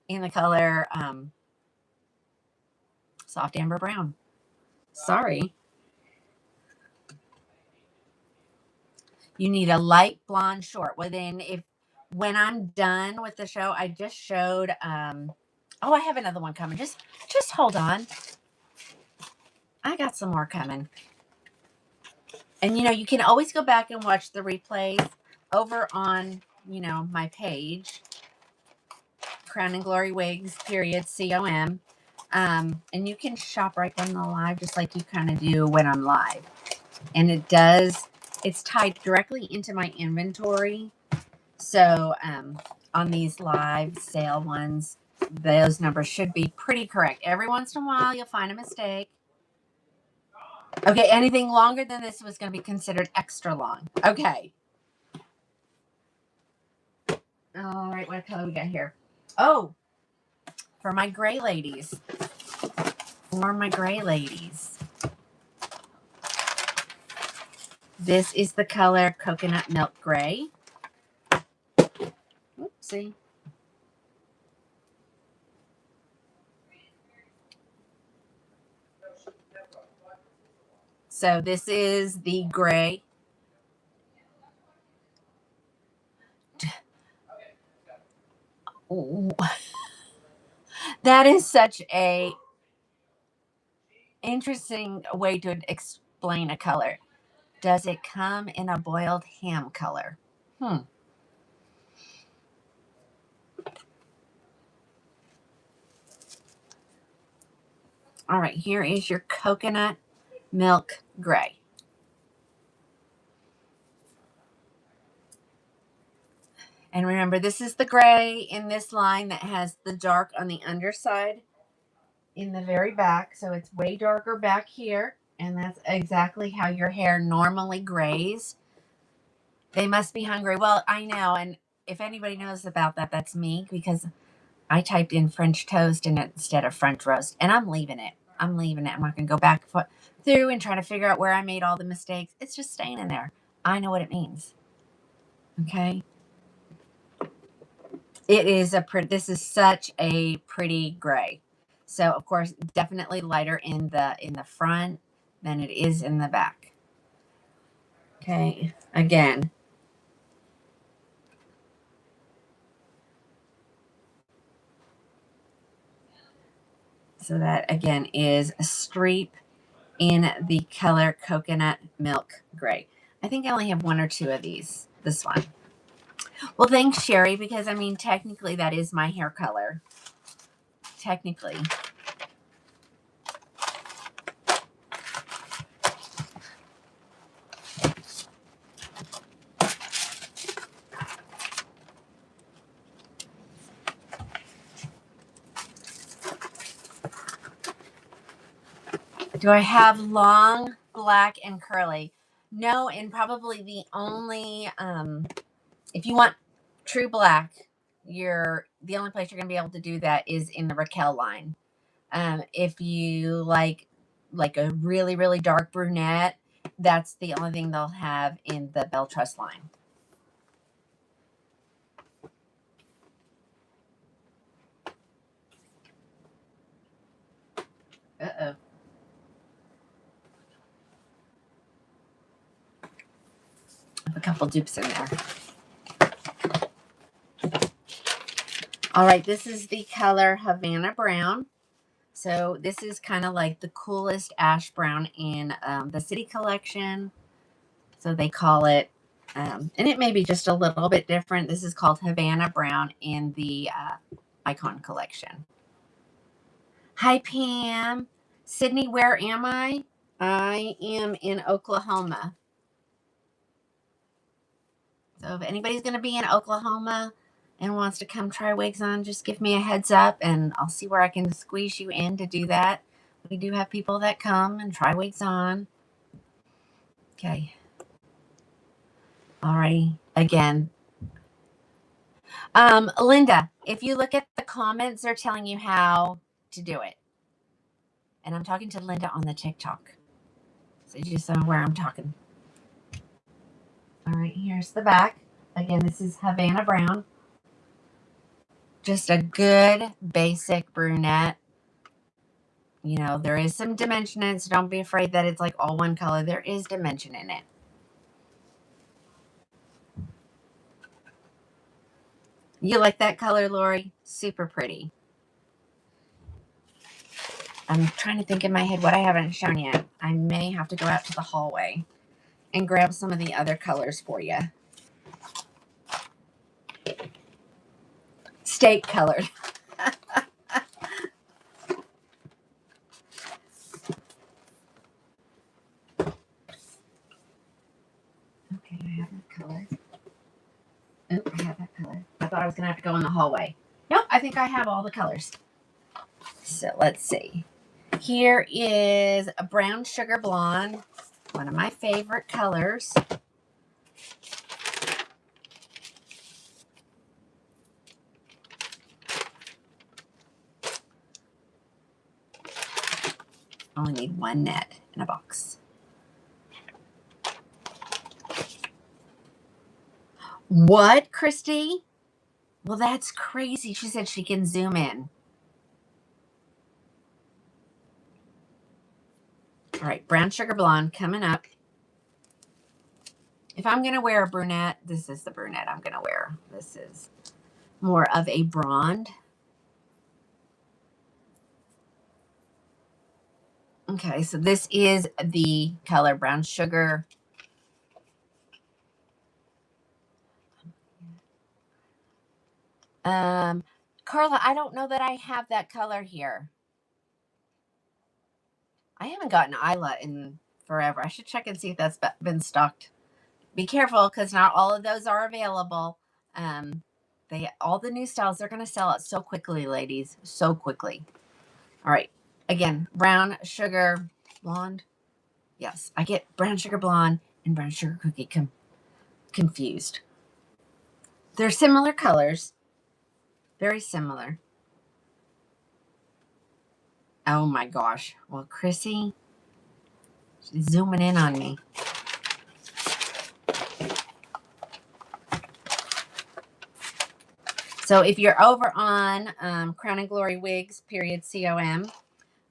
in the color soft amber brown. Sorry. You need a light blonde short. Well, then when I'm done with the show, I just showed oh, I have another one coming. Just hold on. I got some more coming. And you can always go back and watch the replays over on, my page, Krowning Glory Wigs, _COM. And you can shop right on the live just like you kind of do when I'm live. And it's tied directly into my inventory. So on these live sale ones, those numbers should be pretty correct. Every once in a while, you'll find a mistake. Okay, anything longer than this was going to be considered extra long. Okay. All right, what color we got here? Oh, for my gray ladies. This is the color Coconut Milk Gray. Oopsie. So this is the gray. Ooh. That is such a interesting way to explain a color. Does it come in a boiled ham color? All right, here is your Coconut Milk Gray. And remember, this is the gray in this line that has the dark on the underside in the very back. So it's way darker back here. And that's exactly how your hair normally grays. They must be hungry. Well, I know. And if anybody knows about that, that's me, because I typed in French toast instead of French roast. And I'm leaving it. I'm not going to go back through and try to figure out where I made all the mistakes. It's just staying in there. I know what it means. Okay. It is this is such a pretty gray. So of course, definitely lighter in the front than it is in the back. Okay, again. So that again is a Streep in the color Coconut Milk Gray. I think I only have one or two of these. This one. Well, thanks, Sherry, because I mean, technically that is my hair color. Technically. Do I have long, black, and curly? No, and probably the only, if you want true black, the only place you're going to be able to do that is in the Raquel line. If you like a really, really dark brunette, that's the only thing they'll have in the Belle Trust line. couple dupes in there. All right, this is the color Havana Brown. So this is kind of like the coolest ash brown in the City Collection. So they call it, and it may be just a little bit different. This is called Havana Brown in the Icon Collection. Hi, Pam. Sydney, where am I? I am in Oklahoma. So if anybody's going to be in Oklahoma and wants to come try wigs on, just give me a heads up and I'll see where I can squeeze you in to do that. We do have people that come and try wigs on. Okay. All right. Again. Linda, if you look at the comments, they're telling you how to do it. And I'm talking to Linda on the TikTok. So you just know where I'm talking. All right. Here's the back. Again, this is Havana Brown. Just a good basic brunette. You know, there is some dimension in it, so don't be afraid that it's like all one color. There is dimension in it. You like that color, Lori? Super pretty. I'm trying to think in my head what I haven't shown yet. I may have to go out to the hallway and grab some of the other colors for you. Steak colored. Okay, I have that color. Oh, I have that color. I thought I was going to have to go in the hallway. Nope, I think I have all the colors. So let's see. Here is a brown sugar blonde, one of my favorite colors. Only need one net in a box. What, Christy? Well, that's crazy. She said she can zoom in. All right, brown sugar blonde coming up. If I'm going to wear a brunette, this is the brunette I'm going to wear. This is more of a blonde. Okay, so this is the color brown sugar. Carla, I don't know that I have that color here. I haven't gotten Isla in forever. I should check and see if that's been stocked. Be careful because not all of those are available. All the new styles, they're going to sell out so quickly, ladies. So quickly. All right. Again, brown sugar blonde. Yes, I get brown sugar blonde and brown sugar cookie confused. They're similar colors. Very similar. Oh my gosh. Well, Chrissy, she's zooming in on me. So if you're over on Krowning Glory Wigs, .com,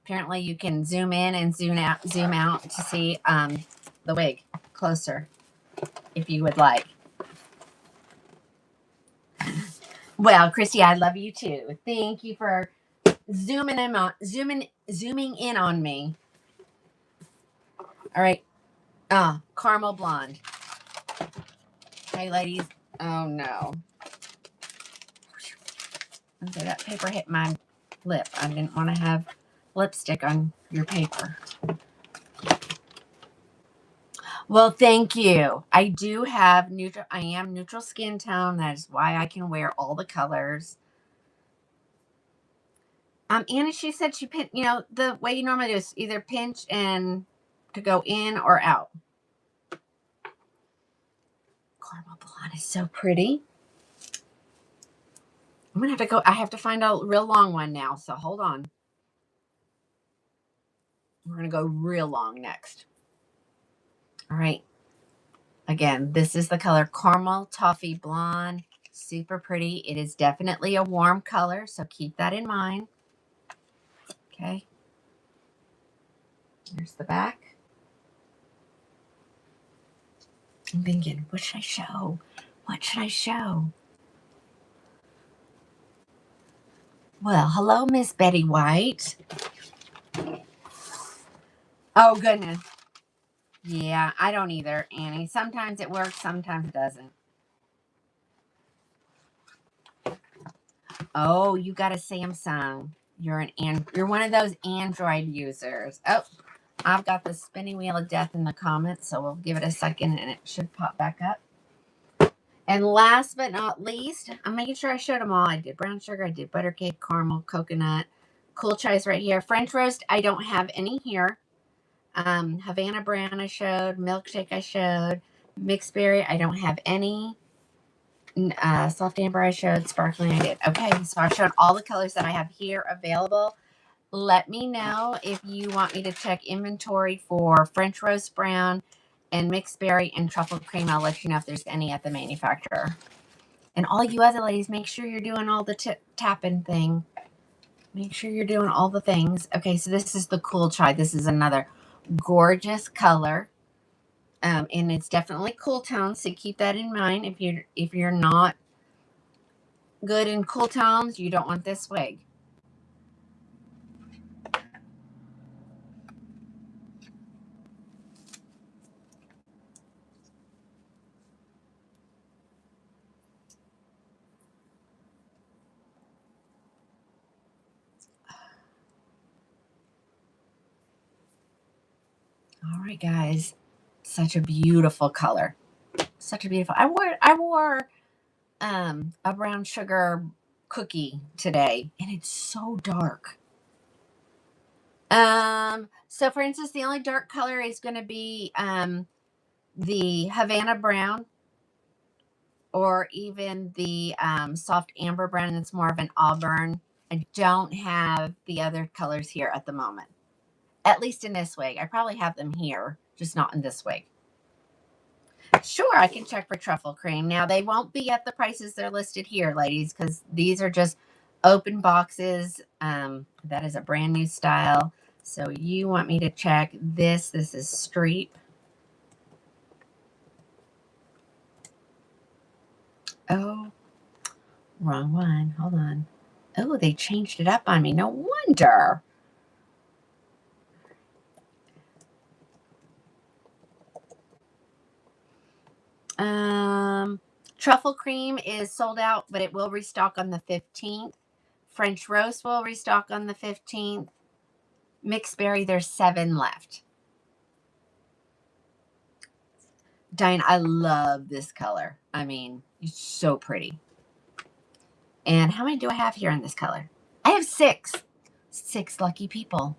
apparently you can zoom in and zoom out to see the wig closer if you would like. Well, Christy, I love you too. Thank you for zooming in on me. All right. Caramel blonde. Hey, ladies. Oh no. Okay, that paper hit my lip. I didn't want to have lipstick on your paper. Well, thank you. I do have neutral. I am neutral skin tone. That is why I can wear all the colors. Anna, she said she pinned, the way you normally do is either pinch and to go in or out. Caramel blonde is so pretty. I'm going to have to go. I have to find a real long one now. So hold on. We're going to go real long next. All right. Again, this is the color Caramel Toffee Blonde. Super pretty. It is definitely a warm color, so keep that in mind. Okay. Here's the back. I'm thinking, what should I show? What should I show? Well, hello, Miss Betty White. Oh, goodness. Yeah, I don't either, Annie. Sometimes it works, sometimes it doesn't. Oh, you got a Samsung. You're one of those Android users. Oh, I've got the spinning wheel of death in the comments, so we'll give it a second and it should pop back up. And last but not least, I'm making sure I showed them all. I did brown sugar, I did butter cake, caramel, coconut, cool chai's right here. French roast, I don't have any here. Havana brown I showed, milkshake I showed, mixed berry I don't have any. Soft amber I showed, sparkling I did. Okay, so I've shown all the colors that I have here available. Let me know if you want me to check inventory for French roast brown and mixed berry and truffle cream. I'll let you know if there's any at the manufacturer. And all you other ladies, make sure you're doing all the tapping thing. Make sure you're doing all the things. Okay, so this is the cool chai. This is another gorgeous color. And it's definitely cool tones, so keep that in mind. If you're not good in cool tones, you don't want this wig. All right, guys. Such a beautiful color. Such a beautiful. I wore a brown sugar cookie today, and it's so dark. So for instance, the only dark color is going to be the Havana brown, or even the soft amber brown, and it's more of an auburn. I don't have the other colors here at the moment, at least in this wig. I probably have them here, just not in this wig. Sure, I can check for truffle cream. Now, they won't be at the prices they're listed here, ladies, because these are just open boxes. That is a brand new style. So you want me to check this. This is Streep. Oh, wrong one. Hold on. Oh, they changed it up on me. No wonder. Truffle cream is sold out, but it will restock on the 15th. French roast will restock on the 15th. Mixed berry, there's 7 left. Diane, I love this color. I mean, it's so pretty. And how many do I have here in this color? I have 6. 6 lucky people.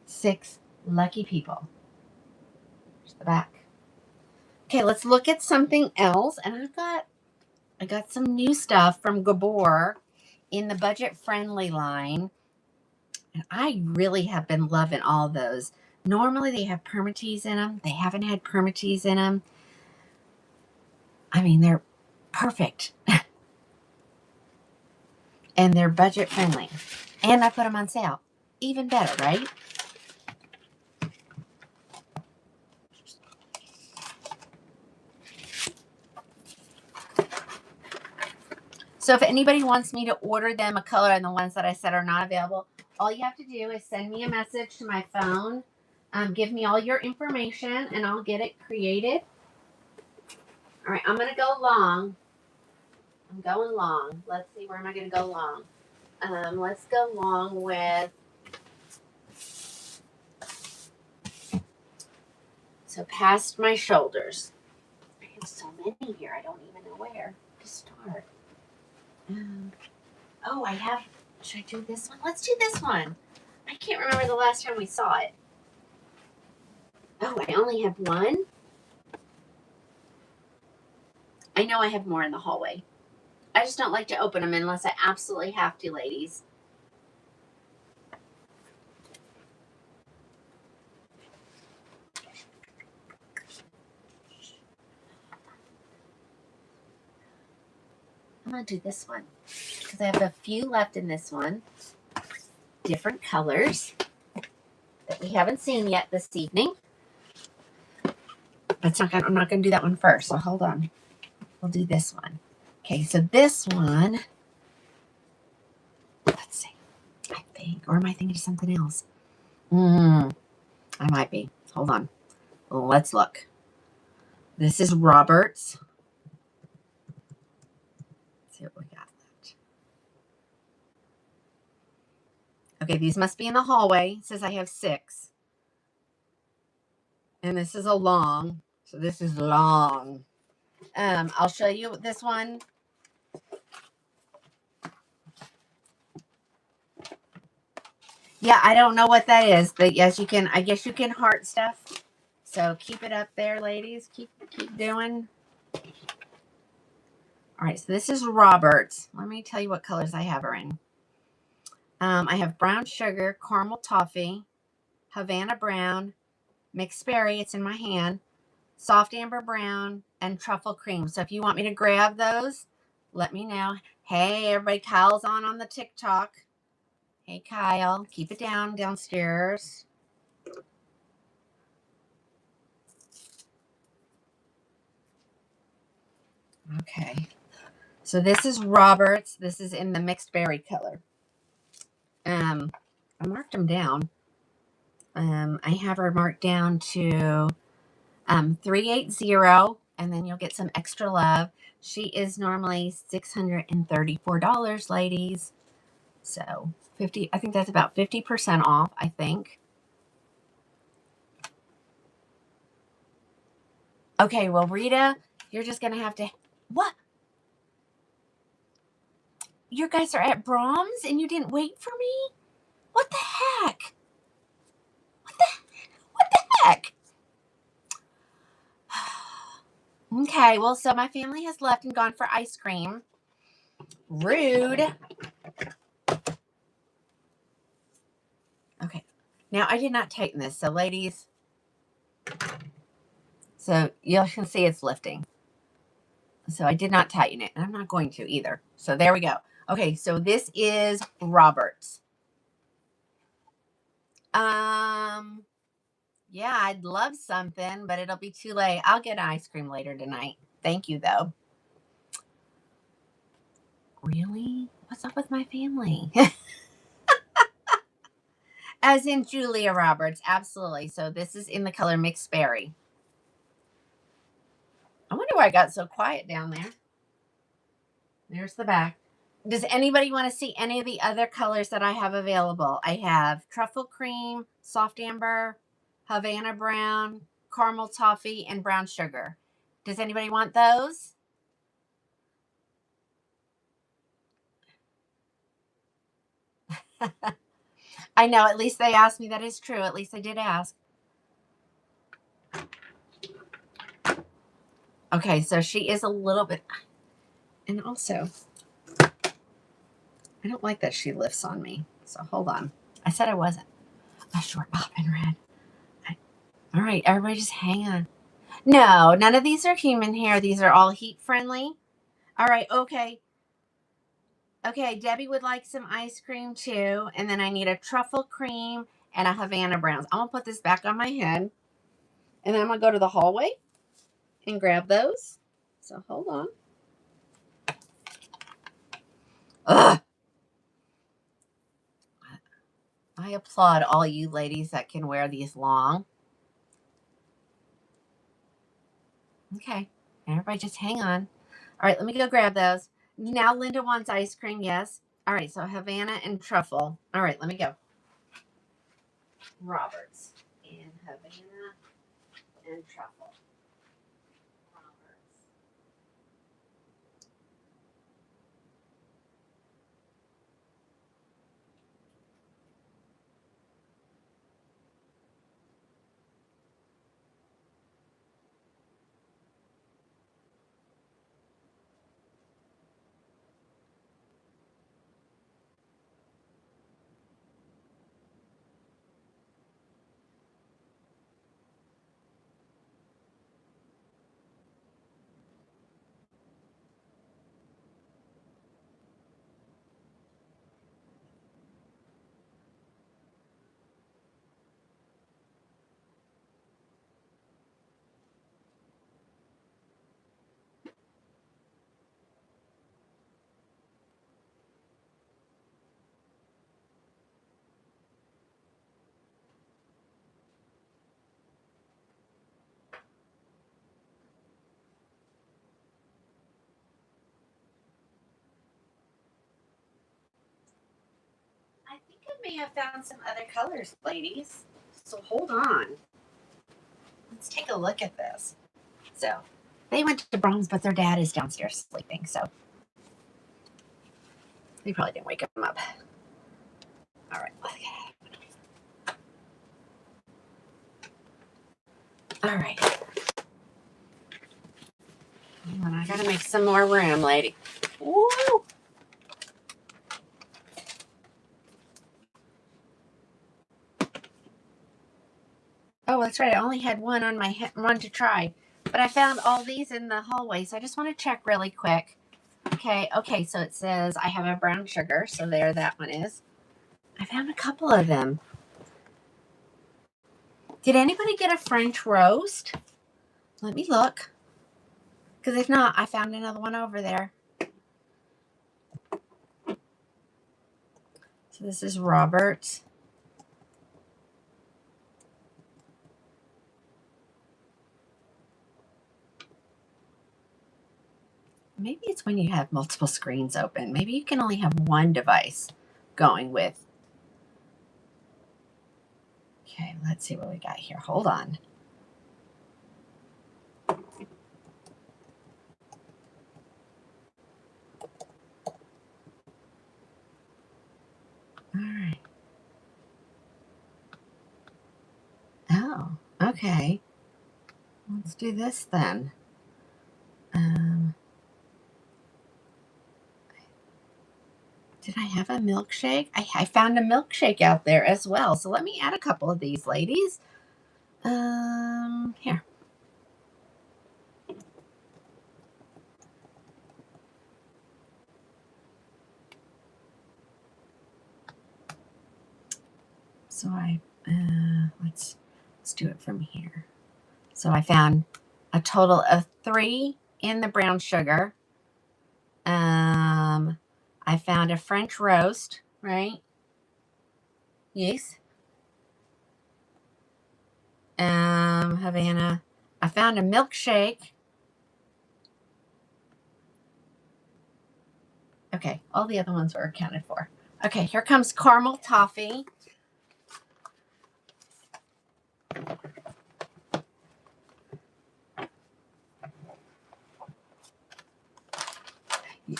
6 lucky people. There's the back. Okay, let's look at something else. And I got some new stuff from Gabor in the budget-friendly line. And I really have been loving all those. Normally, they have permatease in them. They haven't had permatease in them. I mean, they're perfect. And they're budget-friendly. And I put them on sale. Even better, right? So if anybody wants me to order them a color and the ones that I said are not available, all you have to do is send me a message to my phone. Give me all your information and I'll get it created. All right, I'm going to go long. I'm going long. Let's see, where am I going to go long? Let's go long with... So past my shoulders. I have so many here, I don't even know where to start. Oh, I have... Should I do this one? Let's do this one. I can't remember the last time we saw it. Oh, I only have one? I know I have more in the hallway. I just don't like to open them unless I absolutely have to, ladies. I'm going to do this one because I have a few left in this one. Different colors that we haven't seen yet this evening. But I'm not going to do that one first. So hold on. We'll do this one. Okay, so this one, let's see. I think, or am I thinking of something else? I might be. Hold on. Let's look. This is Robert's. Let's see what we got left. Okay, these must be in the hallway. It says I have 6. And this is a long. So this is long. I'll show you this one. Yeah, I don't know what that is, but yes, you can. I guess you can heart stuff. So keep it up there, ladies. Keep doing. All right, so this is Robert's. Let me tell you what colors I have her in. I have brown sugar, caramel toffee, Havana brown, mixed berry. It's in my hand. Soft amber brown, and truffle cream. So if you want me to grab those, let me know. Hey, everybody, Kyle's on the TikTok. Hey, Kyle, keep it downstairs. Okay. So this is Robert's. This is in the mixed berry color. I marked them down. I have her marked down to 380, and then you'll get some extra love. She is normally $634, ladies. So 50, I think that's about 50% off, I think. Okay, well, Rita, you're just going to have to, what? You guys are at Brahms and you didn't wait for me? What the heck? What the heck? Okay, well, so my family has left and gone for ice cream. Rude. Okay, now I did not tighten this. So, ladies, so you can see it's lifting. So I did not tighten it, and I'm not going to either. So there we go. Okay, so this is Robert's. Yeah, I'd love something, but it'll be too late. I'll get ice cream later tonight. Thank you, though. Really? What's up with my family? As in Julia Roberts, absolutely. So this is in the color mixed berry. I wonder why I got so quiet down there. There's the back. Does anybody want to see any of the other colors that I have available? I have truffle cream, soft amber, Havana brown, caramel toffee, and brown sugar. Does anybody want those? I know, at least they asked me. That is true. At least I did ask. Okay, so she is a little bit, and also, I don't like that she lifts on me. So hold on. I said I wasn't. A short pop in red. All right, everybody just hang on. No, none of these are human hair. These are all heat friendly. All right, okay. Okay, Debbie would like some ice cream too. And then I need a truffle cream and a Havana Browns. I'm going to put this back on my head. And then I'm going to go to the hallway and grab those. So hold on. Ugh. I applaud all you ladies that can wear these long. Okay, everybody just hang on. All right, let me go grab those. Now Linda wants ice cream, yes. All right, so Havana and truffle. All right, let me go. Roberts and Havana and truffle. Roberts. think I may have found some other colors, ladies. So hold on. Let's take a look at this. So they went to Brahms, but their dad is downstairs sleeping, so they probably didn't wake him up. All right, let's get it. All right. And I gotta make some more room, lady. Woo! Oh, that's right. I only had one on my one to try, but I found all these in the hallway, so I just want to check really quick. Okay, so it says I have a brown sugar, so there that one is. I found a couple of them. Did anybody get a French roast? Let me look. Because if not, I found another one over there. So this is Robert's. Maybe it's when you have multiple screens open. Maybe you can only have one device going with. Okay, let's see what we got here. Hold on. All right. Oh, okay. Let's do this then. Did I have a milkshake? I found a milkshake out there as well. So let me add a couple of these, ladies. Here. So let's do it from here. So I found a total of 3 in the brown sugar. I found a French roast, right? Yes. Havana. I found a milkshake. Okay, all the other ones were accounted for. Okay, here comes caramel toffee.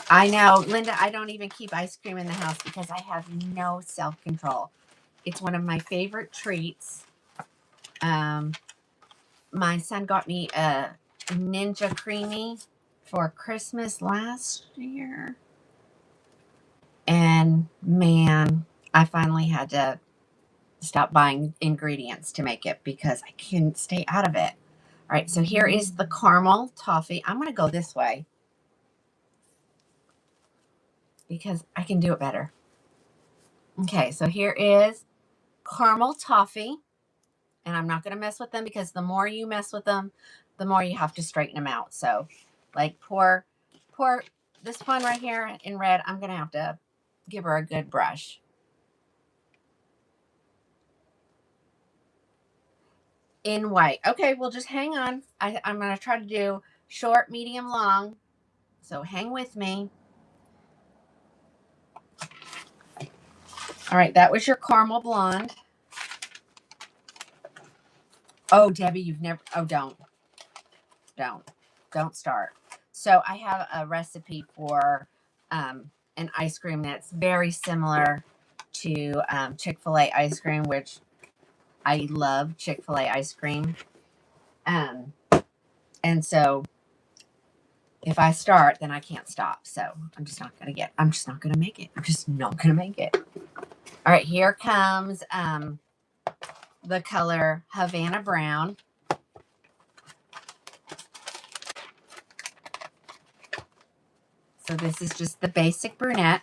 I know, Linda, I don't even keep ice cream in the house because I have no self-control. It's one of my favorite treats. My son got me a Ninja Creamy for Christmas last year. And man, I finally had to stop buying ingredients to make it because I couldn't stay out of it. All right, so here is the caramel toffee. I'm going to go this way because I can do it better. Okay, so here is caramel toffee. And I'm not going to mess with them because the more you mess with them, the more you have to straighten them out. So, like, pour this one right here in red. I'm going to have to give her a good brush. In white. Okay, well, just hang on. I'm going to try to do short, medium, long. So hang with me. All right, that was your caramel blonde. Oh, Debbie, you've never, oh, don't start. So I have a recipe for an ice cream that's very similar to Chick-fil-A ice cream, which I love Chick-fil-A ice cream. And so if I start, then I can't stop. So I'm just not going to make it. I'm just not going to make it. All right, here comes the color Havana Brown. So this is just the basic brunette.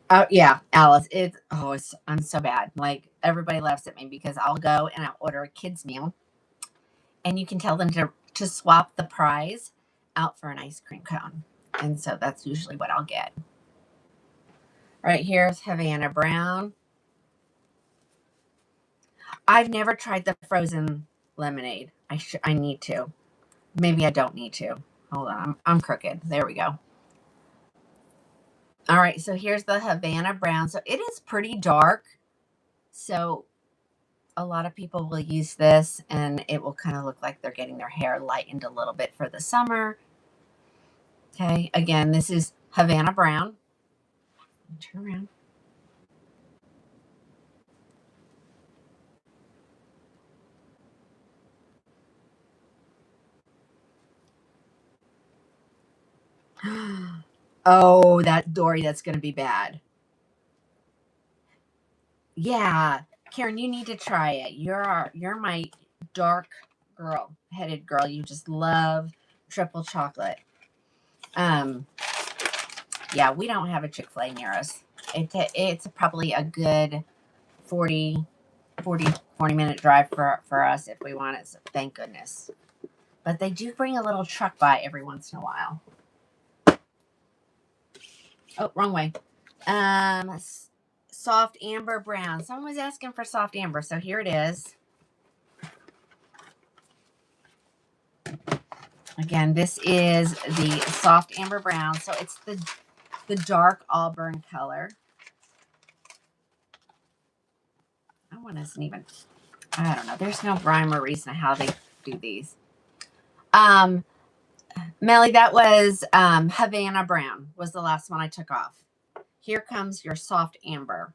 Oh yeah, Alice. I'm so bad. Like everybody laughs at me because I'll go and I'll order a kid's meal, and you can tell them to swap the prize out for an ice cream cone, and so that's usually what I'll get. Right here's Havana Brown. I've never tried the frozen lemonade. I need to. Maybe I don't need to. Hold on. I'm crooked. There we go. All right. So here's the Havana Brown. So it is pretty dark. So a lot of people will use this and it will kind of look like they're getting their hair lightened a little bit for the summer. Okay. Again, this is Havana Brown. Turn around. Oh, that Dory, that's going to be bad. Yeah, Karen, you need to try it. You're my dark headed girl. You just love triple chocolate. Yeah, we don't have a Chick-fil-A near us. It's probably a good 40 40 minute drive for us if we want it. So thank goodness. But they do bring a little truck by every once in a while. Oh, wrong way. Soft amber brown. Someone was asking for soft amber, so here it is. Again, this is the soft amber brown, so it's the dark auburn color. That one isn't even. I don't know. There's no rhyme or reason how they do these. Melly, that was Havana Brown was the last one I took off. Here comes your soft amber.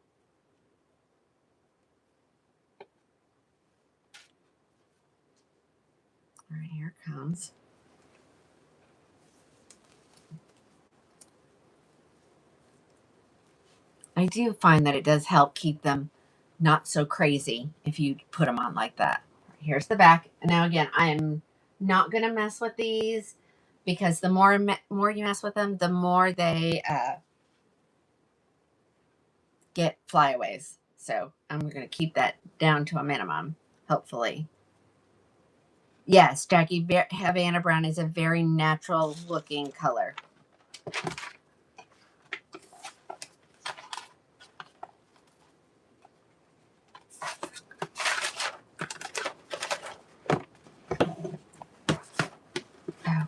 All right, here it comes. I do find that it does help keep them not so crazy if you put them on like that. Here's the back. Now, again, I'm not going to mess with these because the more you mess with them, the more they get flyaways. So I'm going to keep that down to a minimum, hopefully. Yes, Jackie, Havana Brown is a very natural looking color.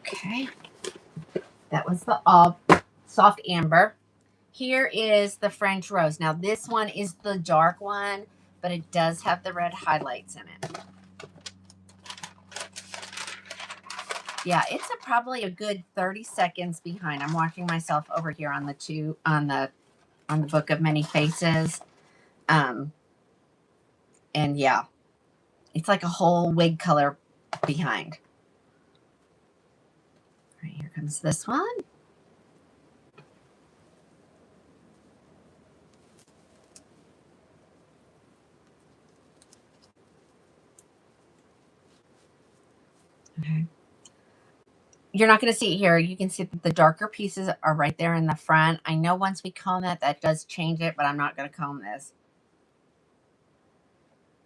Okay. That was the soft amber. Here is the French rose. Now this one is the dark one, but it does have the red highlights in it. Yeah, it's probably a good 30 seconds behind. I'm watching myself over here on the Book of Many Faces. And yeah, it's like a whole wig color behind. All right, here comes this one. Okay. You're not going to see it here. You can see that the darker pieces are right there in the front. I know once we comb that does change it, but I'm not going to comb this.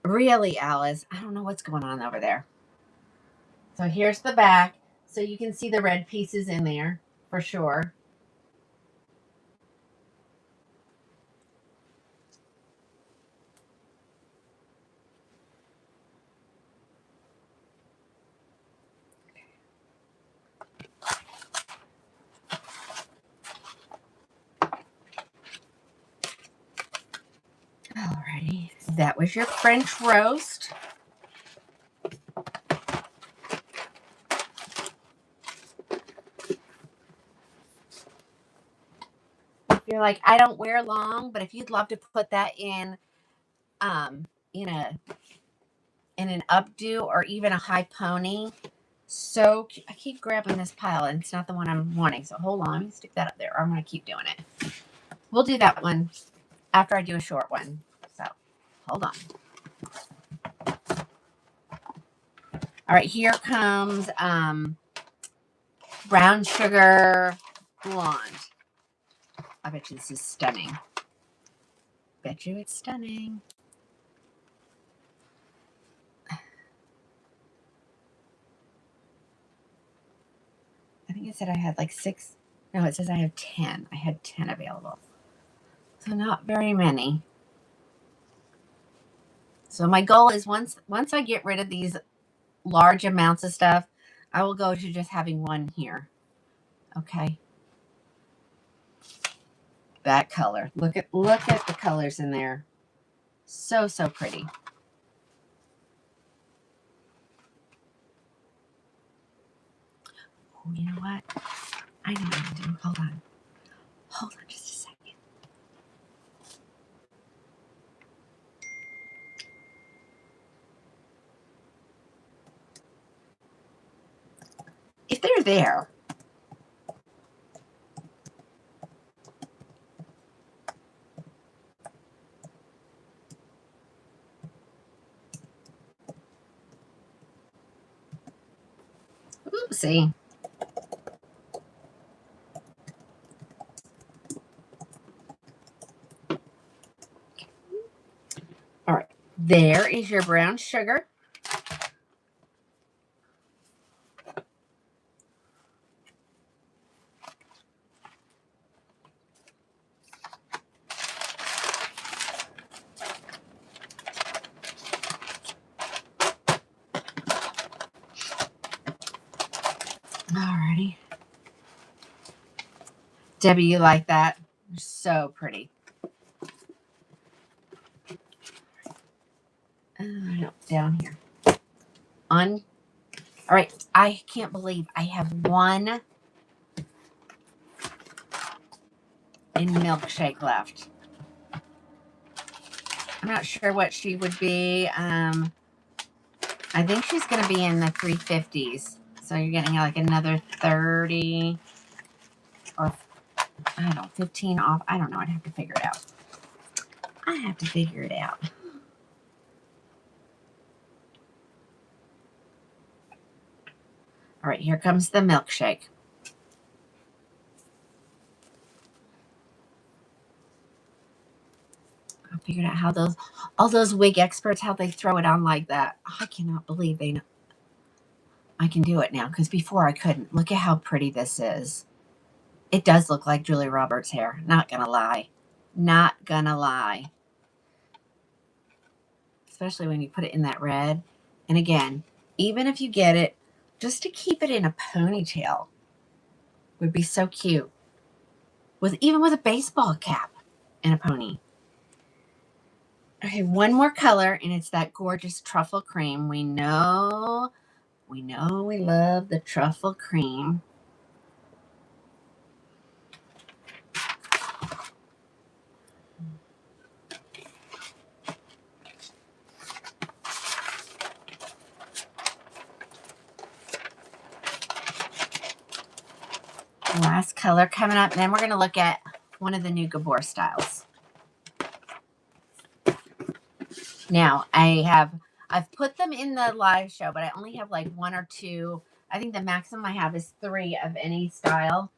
Really, Alice? I don't know what's going on over there. So here's the back. So you can see the red pieces in there for sure. Alrighty. That was your French roast. If you're like, I don't wear long, but if you'd love to put that in in an updo or even a high pony. So I keep grabbing this pile and it's not the one I'm wanting. So hold on, let me stick that up there. Or I'm going to keep doing it. We'll do that one after I do a short one. So hold on. All right, here comes Brown Sugar Blonde. I bet you this is stunning. Bet you it's stunning. I think it said I had like 6. No, it says I have 10. I had 10 available. So not very many. So my goal is once I get rid of these large amounts of stuff, I will go to just having one here. Okay. That color. Look at the colors in there. So pretty. Oh, you know what? I know what I'm doing. Hold on. Hold on just a second. If they're there, oopsie. All right. There is your brown sugar. Alrighty. Debbie, you like that? So pretty. No, down here. All right. I can't believe I have one in milkshake left. I'm not sure what she would be. I think she's going to be in the 350s. So you're getting like another 30 or I don't know, 15 off. I don't know. I'd have to figure it out. All right, here comes the milkshake. I figured out how all those wig experts, how they throw it on like that. I cannot believe they know. I can do it now because before I couldn't. Look at how pretty this is. It does look like Julia Roberts' hair. Not gonna lie. Not gonna lie. Especially when you put it in that red. And again, even if you get it, just to keep it in a ponytail would be so cute. Even with a baseball cap and a pony. Okay, one more color, and it's that gorgeous truffle cream. We know we love the truffle cream. Last color coming up, and then we're going to look at one of the new Gabor styles. Now, I've put them in the live show, but I only have like one or two. I think the maximum I have is 3 of any style.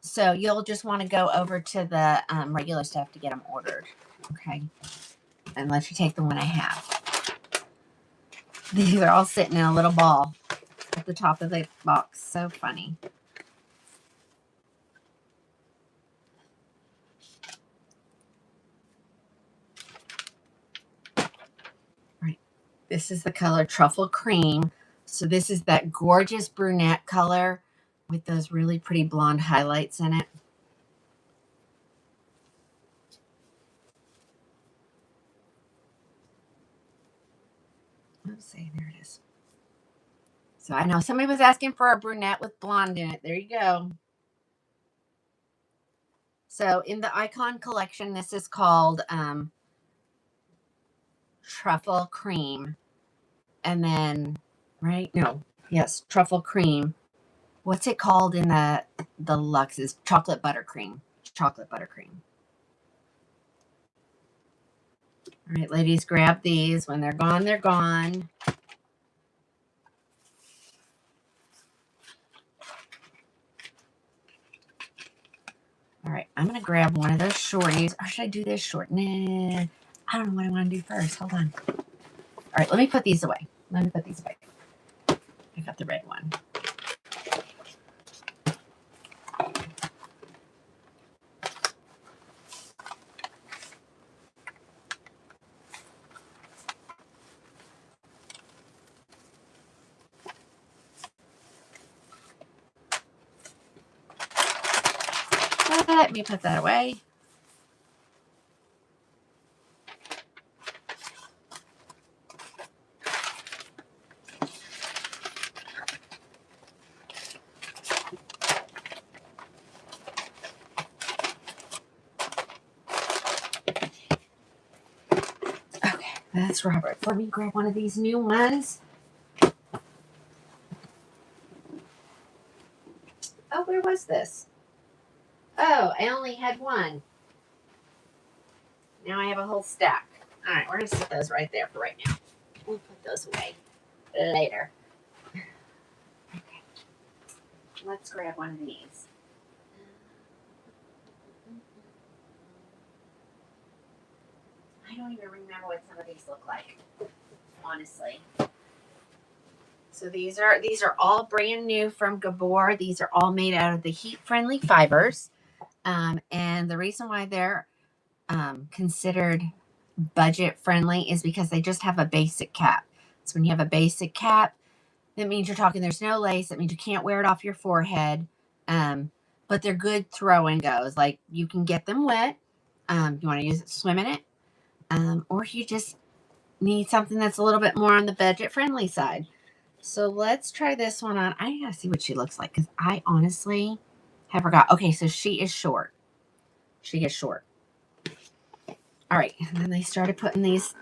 So you'll just want to go over to the regular stuff to get them ordered. Okay. Unless you take the one I have. These are all sitting in a little ball at the top of the box. So funny. Right. This is the color Truffle Cream. So this is that gorgeous brunette color with those really pretty blonde highlights in it. Let's see, there it is. So I know somebody was asking for a brunette with blonde in it. There you go. So in the Icon collection, this is called Truffle Cream. And then, right? No, yes, Truffle Cream. What's it called in the Luxe is Chocolate Buttercream. Chocolate Buttercream. All right, ladies, grab these. When they're gone, they're gone. All right, I'm going to grab one of those shorties. Or should I do this short? Nah, I don't know what I want to do first. Hold on. All right, let me put these away. I got the red one. me put that away. Okay, that's Robert. Let me grab one of these new ones. Oh, where was this? Oh, I only had one. Now I have a whole stack. All right, we're going to set those right there for right now. We'll put those away later. Okay. Let's grab one of these. I don't even remember what some of these look like, honestly. So these are all brand new from Gabor. These are all made out of the heat-friendly fibers. And the reason why they're considered budget-friendly is because they just have a basic cap. So when you have a basic cap, that means you're talking there's no lace. That means you can't wear it off your forehead. But they're good throw and goes. Like, you can get them wet. You want to use it to swim in it. Or you just need something that's a little bit more on the budget-friendly side. So let's try this one on. I gotta see what she looks like because I honestly have forgot. Okay, so she is short. She is short. All right, and then they started putting these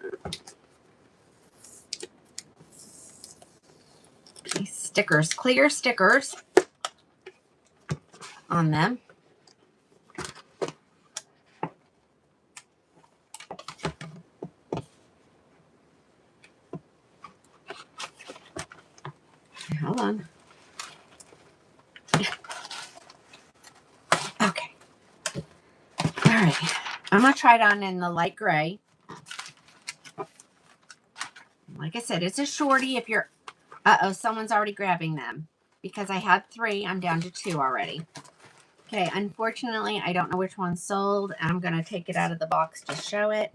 stickers, clear stickers on them. Hold on. Okay. All right. I'm going to try it on in the light gray. Like I said, it's a shorty if you're... Uh-oh, someone's already grabbing them. Because I had 3, I'm down to 2 already. Okay, unfortunately, I don't know which one sold. I'm going to take it out of the box to show it.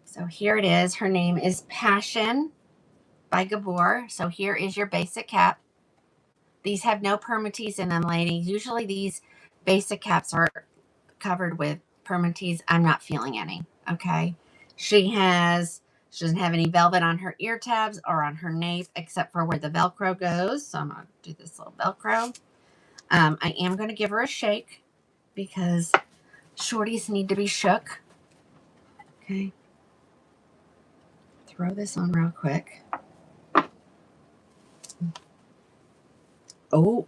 So here it is. Her name is Passion by Gabor. So here is your basic cap. These have no permatease in them, ladies. Usually these basic caps are covered with permatease. I'm not feeling any. Okay. She doesn't have any velvet on her ear tabs or on her nape except for where the Velcro goes. So I'm going to do this little Velcro. I am going to give her a shake because shorties need to be shook. Okay. Throw this on real quick. Oh,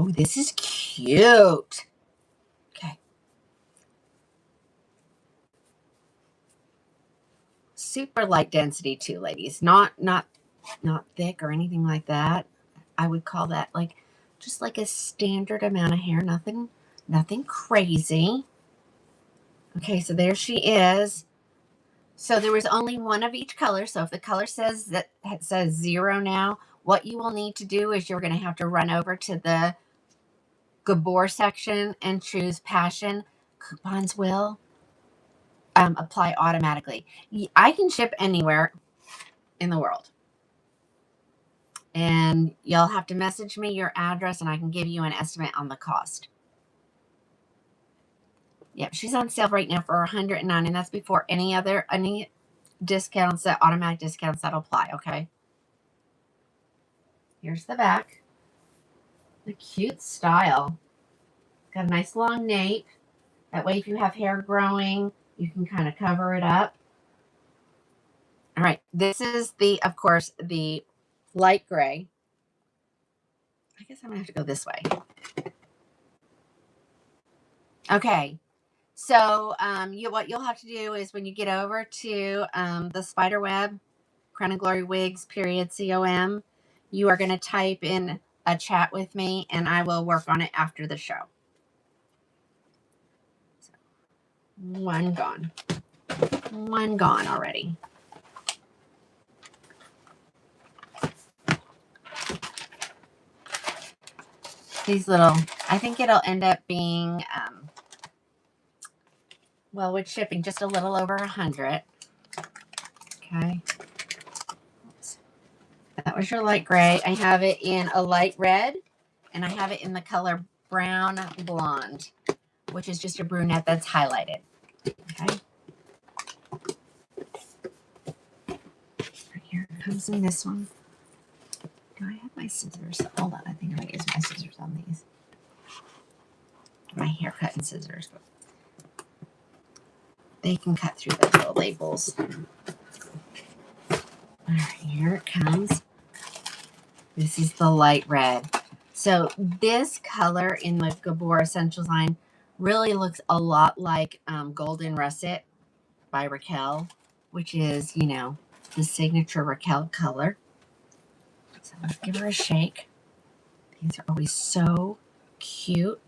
this is cute. Okay. Super light density too, ladies. Not thick or anything like that. I would call that like just like a standard amount of hair. Nothing crazy. Okay, so there she is. So there was only one of each color. So if the color says 0 now, what you will need to do is you're going to have to run over to the Gabor section and choose Passion. Coupons will apply automatically. I can ship anywhere in the world. And you'll have to message me your address and I can give you an estimate on the cost. Yep, she's on sale right now for $109, and that's before any discounts, that automatic discounts that apply, okay? Here's the back. A cute style. Got a nice long nape. That way if you have hair growing, you can kind of cover it up. All right, this is of course, the light gray. I guess I'm going to have to go this way. Okay. So what you'll have to do is when you get over to the spider web, Krowning Glory Wigs, .com, you are going to type in a chat with me and I will work on it after the show. So, one gone. One gone already. These little, I think it'll end up being, well, with shipping, just a little over 100. Okay. Oops. That was your light gray. I have it in a light red, and I have it in the color brown blonde. which is just a brunette that's highlighted. Okay. Right here it comes in this one. Do I have my scissors? Hold on, I think I might use my scissors on these. My hair cutting scissors. They can cut through the little labels. All right, here it comes. This is the light red. So this color in the Gabor Essentials line really looks a lot like Golden Russet by Raquel, which is, you know, the signature Raquel color. So let's give her a shake. These are always so cute.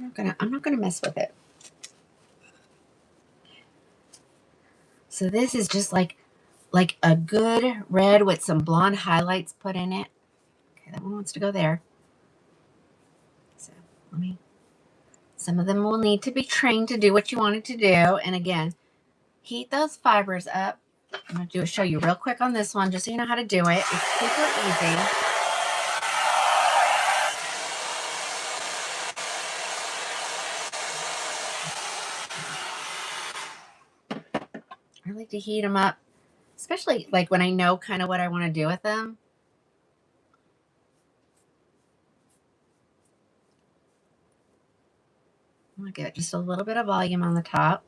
I'm not gonna mess with it. So this is just like a good red with some blonde highlights put in it. Okay, that one wants to go there. So some of them will need to be trained to do what you want it to do. And again, heat those fibers up. I'm going to show you real quick on this one, just so you know how to do it. It's super easy. I like to heat them up, especially like when I know kind of what I want to do with them. I'm going to get just a little bit of volume on the top.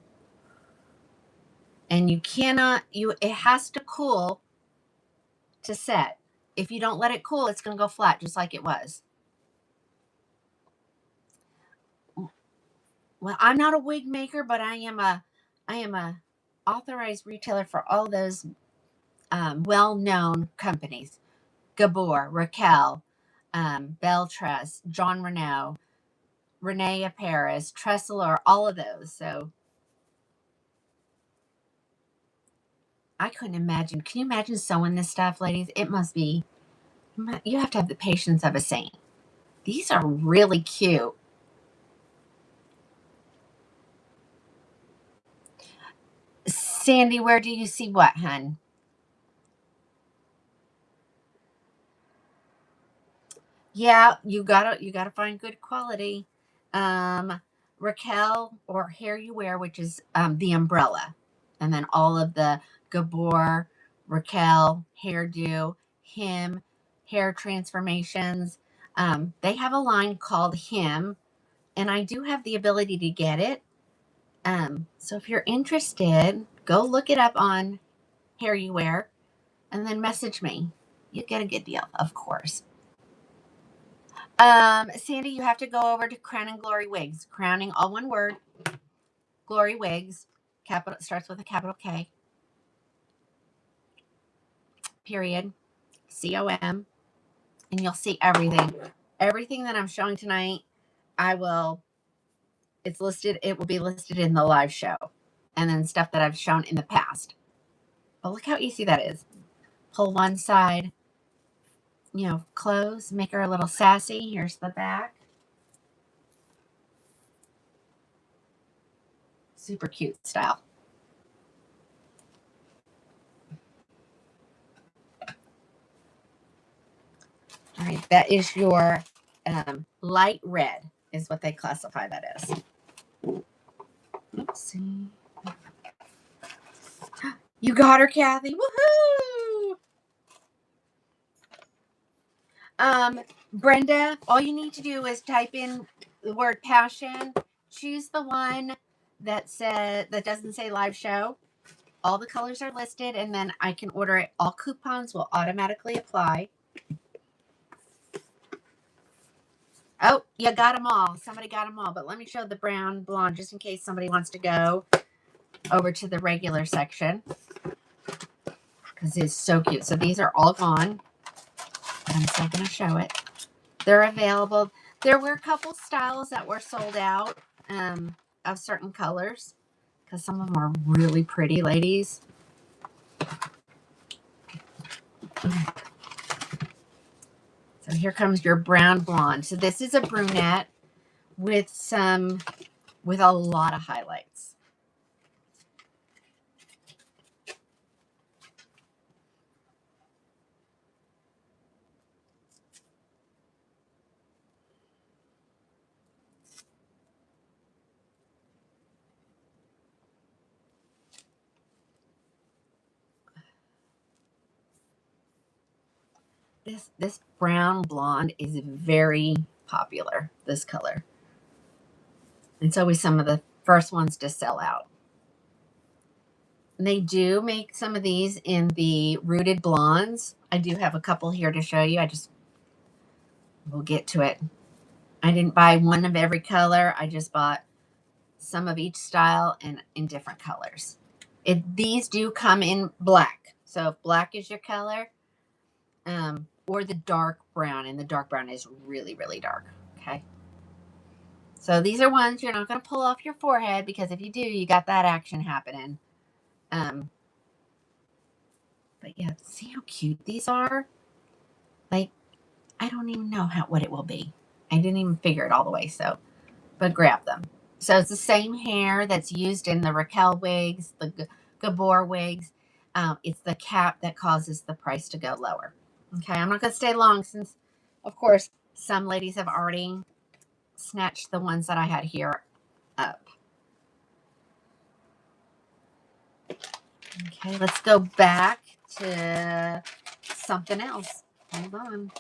And you cannot, it has to cool to set. If you don't let it cool, it's going to go flat just like it was. Well, I'm not a wig maker, but I am a authorized retailer for all those well-known companies. Gabor, Raquel, Beltress, John Renault, Renee Paris, Tresselor, all of those. So I couldn't imagine. Can you imagine sewing this stuff, ladies? It must be, you have to have the patience of a saint. These are really cute. Sandy, where do you see what, hun? Yeah, you gotta find good quality. Raquel or Hair You Wear, which is the umbrella, and then all of the Gabor, Raquel, Hairdo, Him, Hair Transformations. They have a line called Him, and I do have the ability to get it. So if you're interested, go look it up on Hair You Wear, and then message me. You get a good deal, of course. Sandy, you have to go over to Krowning Glory Wigs. Krowning, all one word. Glory Wigs. Capital starts with a capital K. Period. COM. And you'll see everything. Everything that I'm showing tonight, it's listed, it will be listed in the live show. And then stuff that I've shown in the past. But look how easy that is. Pull one side, close, make her a little sassy. Here's the back. Super cute style. All right, that is your light red is what they classify that as. Let's see. You got her, Kathy. Woohoo! Brenda, all you need to do is type in the word passion. Choose the one that doesn't say live show. All the colors are listed, and then I can order it. All coupons will automatically apply. Oh, you got them all. Somebody got them all. But let me show the brown blonde just in case somebody wants to go over to the regular section. Because it's so cute. So these are all gone. I'm still going to show it. They're available. There were a couple styles that were sold out of certain colors. Because some of them are really pretty, ladies. So here comes your brown blonde. So this is a brunette with a lot of highlights. This brown blonde is very popular, this color. It's always some of the first ones to sell out. And they do make some of these in the rooted blondes. I do have a couple here to show you. We'll get to it. I didn't buy one of every color. I just bought some of each style and in different colors. These do come in black. So if black is your color, or the dark brown, and the dark brown is really, really dark. Okay. So these are ones you're not going to pull off your forehead, because if you do, you got that action happening. But yeah, see how cute these are? Like, I don't even know what it will be. I didn't even figure it all the way, so, but grab them. So it's the same hair that's used in the Raquel wigs, the Gabor wigs. It's the cap that causes the price to go lower. Okay, I'm not going to stay long since, of course, some ladies have already snatched the ones that I had here up. Okay, let's go back to something else. Hold on.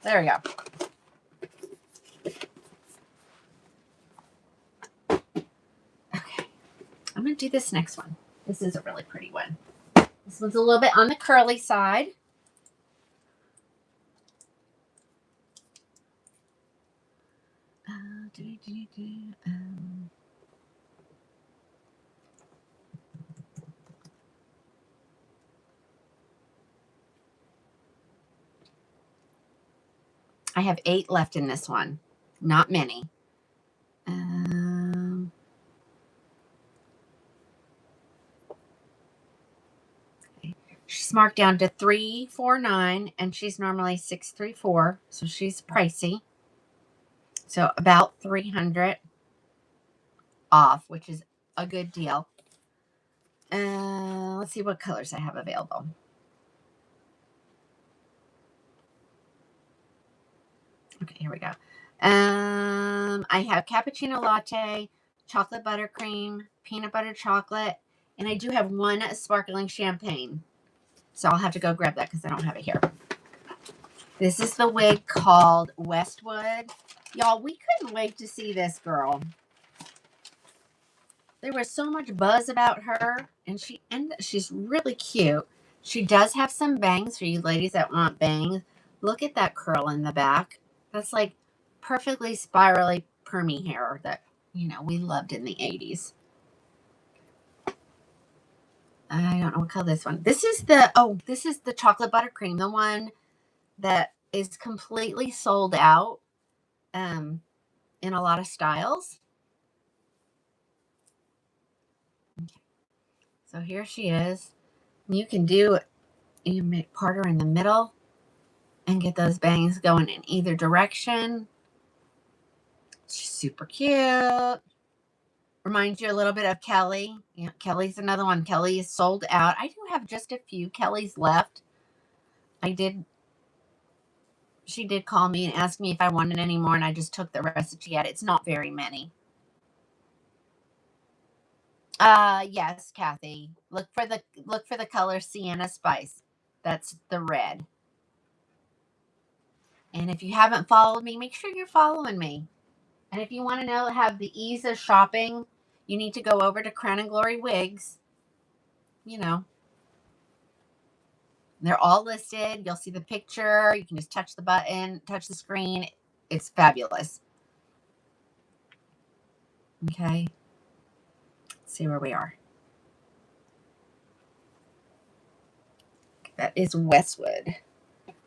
There we go. Okay, I'm going to do this next one. This is a really pretty one. This one's a little bit on the curly side. I have 8 left in this one. Not many. Okay. She's marked down to $349, and she's normally $634, so she's pricey. So about $300 off, which is a good deal. Let's see what colors I have available. Okay, here we go. I have cappuccino latte, chocolate buttercream, peanut butter chocolate, and I do have one sparkling champagne. So I'll have to go grab that because I don't have it here. This is the wig called Westwood. Y'all, we couldn't wait to see this girl. There was so much buzz about her, and she's really cute. She does have some bangs for you ladies that want bangs. Look at that curl in the back. That's like perfectly spirally permy hair that, we loved in the 80s. I don't know what color this one. This is the chocolate buttercream, the one that is completely sold out in a lot of styles. Okay. So here she is. You can do it. You part her in the middle and get those bangs going in either direction. She's super cute. Reminds you a little bit of Kelly. Yeah, Kelly's another one. Kelly is sold out. I do have just a few Kellys left. She did call me and ask me if I wanted any more, and I just took the rest that she had. It's not very many. Yes, Kathy. Look for the color Sienna Spice. That's the red. And if you haven't followed me, make sure you're following me. And if you want to have the ease of shopping, you need to go over to Krowning Glory Wigs. They're all listed. You'll see the picture. You can just touch the button, touch the screen. It's fabulous. Okay. Let's see where we are. That is Westwood.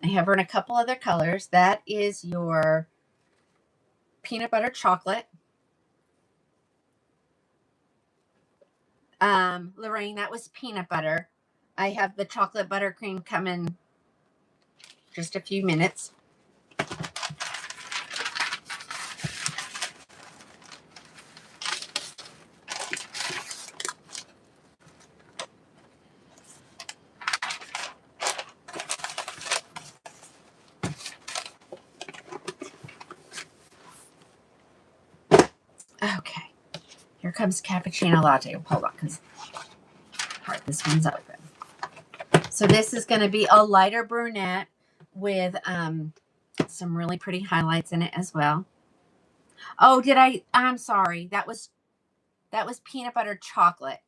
I have her in a couple other colors. That is your peanut butter chocolate. Lorraine, that was peanut butter. I have the chocolate buttercream coming just a few minutes. Okay. Here comes cappuccino latte. Hold on, because this one's open. So this is going to be a lighter brunette with some really pretty highlights in it as well. Oh, I'm sorry. That was peanut butter chocolate.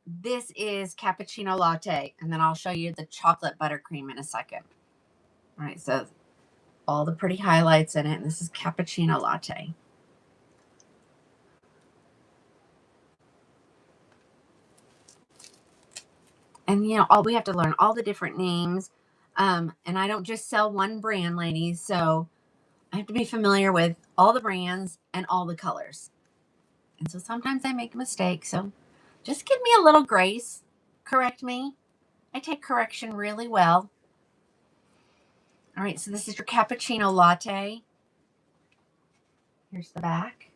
This is cappuccino latte, and then I'll show you the chocolate buttercream in a second. All right, so all the pretty highlights in it, and this is cappuccino latte. And, you know, we have to learn all the different names. And I don't just sell one brand, ladies, so I have to be familiar with all the brands and all the colors. And so sometimes I make a mistake, so just give me a little grace. Correct me. I take correction really well. All right, so this is your cappuccino latte. Here's the back.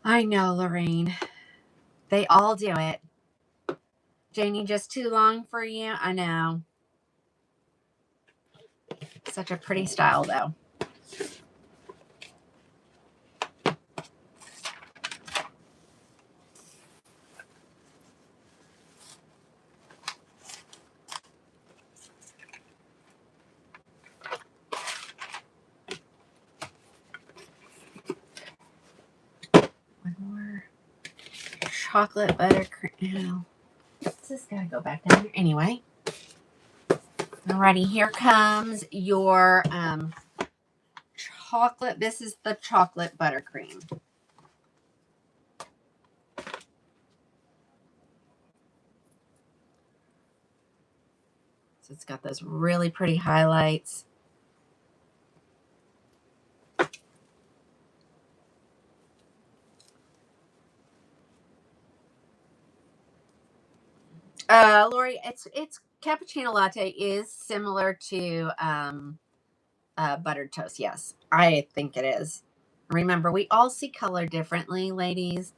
I know, Lorraine. They all do it. Janie, just too long for you? I know. Such a pretty style, though. One more chocolate buttercream. This gotta go back down here anyway. Alrighty, here comes your chocolate. This is the chocolate buttercream. So it's got those really pretty highlights. Lori, it's cappuccino latte is similar to buttered toast. Yes, I think it is. Remember, we all see color differently, ladies.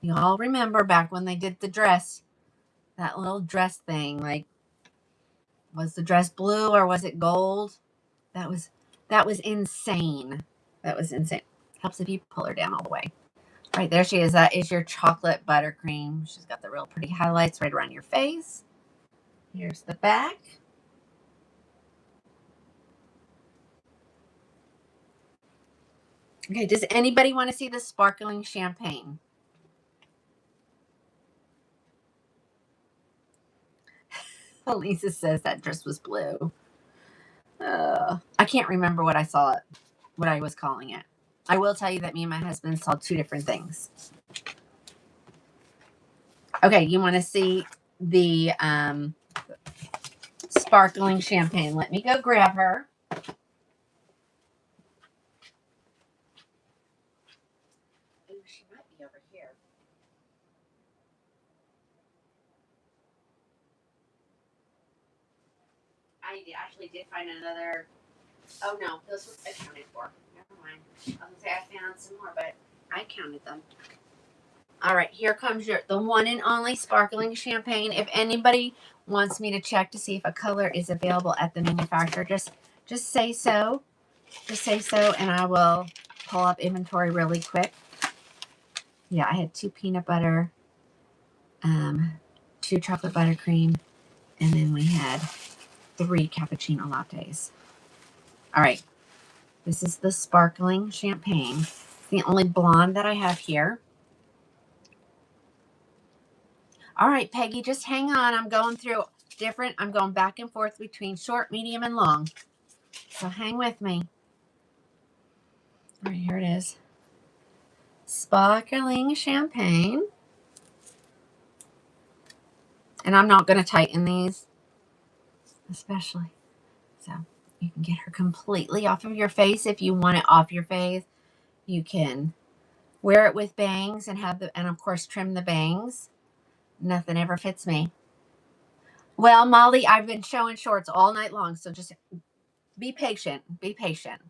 You all remember back when they did the dress, that little dress thing. Like, was the dress blue or was it gold? That was insane. That was insane. Helps if you pull her down all the way. Right there she is. That is your chocolate buttercream. She's got the real pretty highlights right around your face. Here's the back. Okay, does anybody want to see the sparkling champagne? Lisa says that dress was blue. I can't remember what I was calling it. I will tell you that me and my husband saw two different things. Okay, you want to see the sparkling champagne. Let me go grab her. Ooh, she might be over here. I actually did find another. Oh no, those were accounted for. Never mind. I was gonna say I found some more, but I counted them. All right, here comes the one and only sparkling champagne. If anybody wants me to check to see if a color is available at the manufacturer, just say so. Just say so, and I will pull up inventory really quick. Yeah, I had 2 peanut butter, 2 chocolate buttercream, and then we had 3 cappuccino lattes. All right, this is the sparkling champagne. It's the only blonde that I have here. All right, Peggy, just hang on. I'm going through I'm going back and forth between short, medium, and long. So hang with me. All right, here it is. Sparkling champagne. And I'm not going to tighten these, especially. So you can get her completely off of your face. If you want it off your face, you can wear it with bangs and and of course trim the bangs. Nothing ever fits me. Well, Molly, I've been showing shorts all night long, so just be patient. Be patient.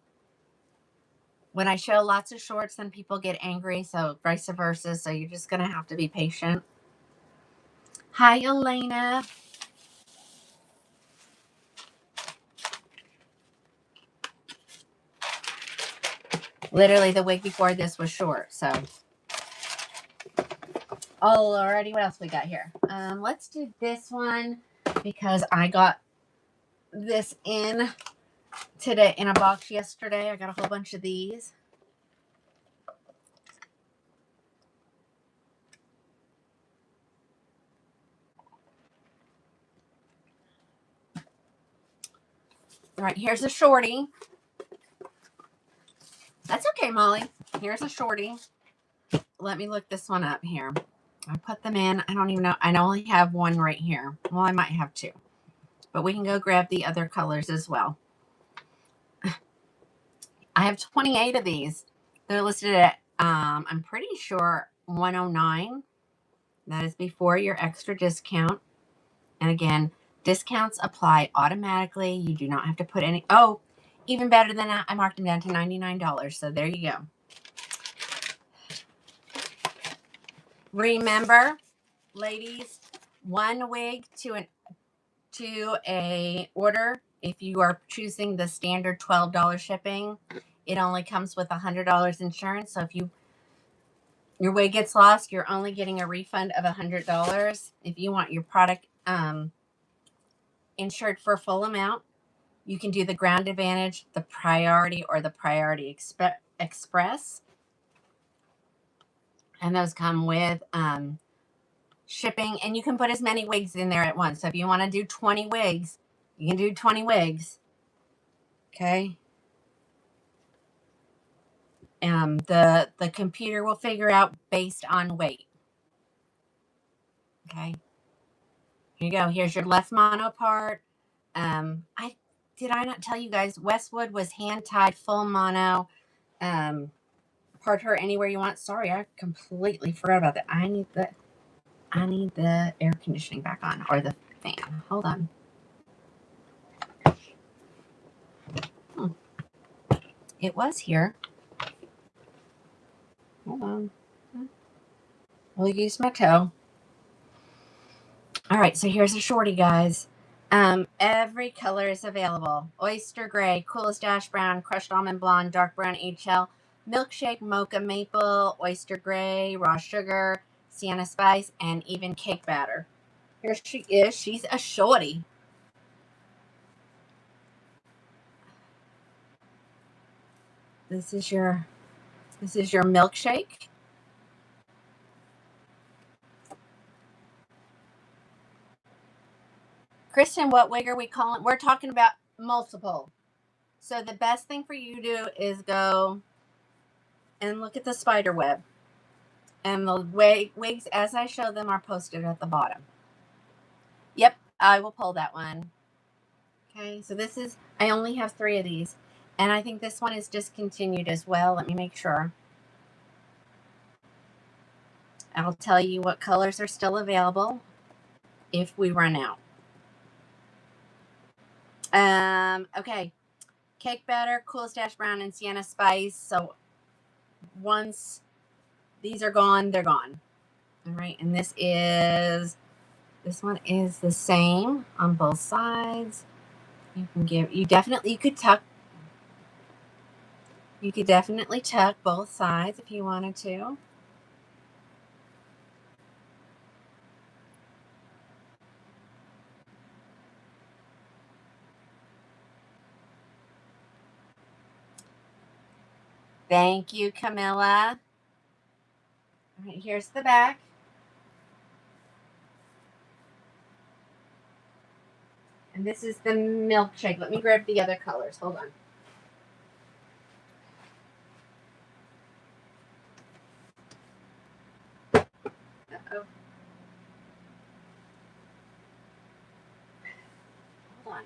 When I show lots of shorts, then people get angry, so vice versa. So you're just going to have to be patient. Hi, Elena. Literally, the wig before this was short, so. Alrighty, what else we got here? Let's do this one because I got this in today in a box yesterday. I got a whole bunch of these. All right, here's a shorty. That's okay, Molly. Here's a shorty. Let me look this one up here. I put them in. I don't even know. I only have one right here. Well, I might have two. But we can go grab the other colors as well. I have 28 of these. They're listed at, I'm pretty sure, $109. That is before your extra discount. And again, discounts apply automatically. You do not have to put any. Oh, even better than that, I marked them down to $99. So there you go. Remember, ladies, one wig to a order. If you are choosing the standard $12 shipping, it only comes with $100 insurance. So if your wig gets lost, you're only getting a refund of $100. If you want your product insured for full amount, you can do the Ground Advantage, the Priority, or the Priority Express. And those come with shipping, and you can put as many wigs in there at once. So if you want to do 20 wigs, you can do 20 wigs. Okay. The computer will figure out based on weight. Okay. Here you go. Here's your left mono part. Did I not tell you guys Westwood was hand tied full mono. Part her anywhere you want. Sorry, I completely forgot about that. I need the air conditioning back on, or the fan. Hold on. It was here. Hold on. We'll use my toe. All right, so here's a shorty, guys. Every color is available. Oyster gray, coolest ash brown, crushed almond blonde, dark brown HL, milkshake, mocha maple, oyster gray, raw sugar, sienna spice, and even cake batter. Here she is. She's a shorty. This is your milkshake. Kristen, what wig are we calling? We're talking about multiple. So the best thing for you to do is go and look at the spider web. And the wigs, as I show them, are posted at the bottom. Yep, I will pull that one. Okay, so this is, I only have 3 of these. And I think this one is discontinued as well. Let me make sure. I'll tell you what colors are still available if we run out. Okay. Cake batter, coolest ash brown, and sienna spice. So once these are gone, they're gone. All right, and this one is the same on both sides. You could definitely tuck both sides if you wanted to. Thank you, Camilla. All right, here's the back. And this is the milkshake. Let me grab the other colors. Hold on. Uh-oh. Hold on.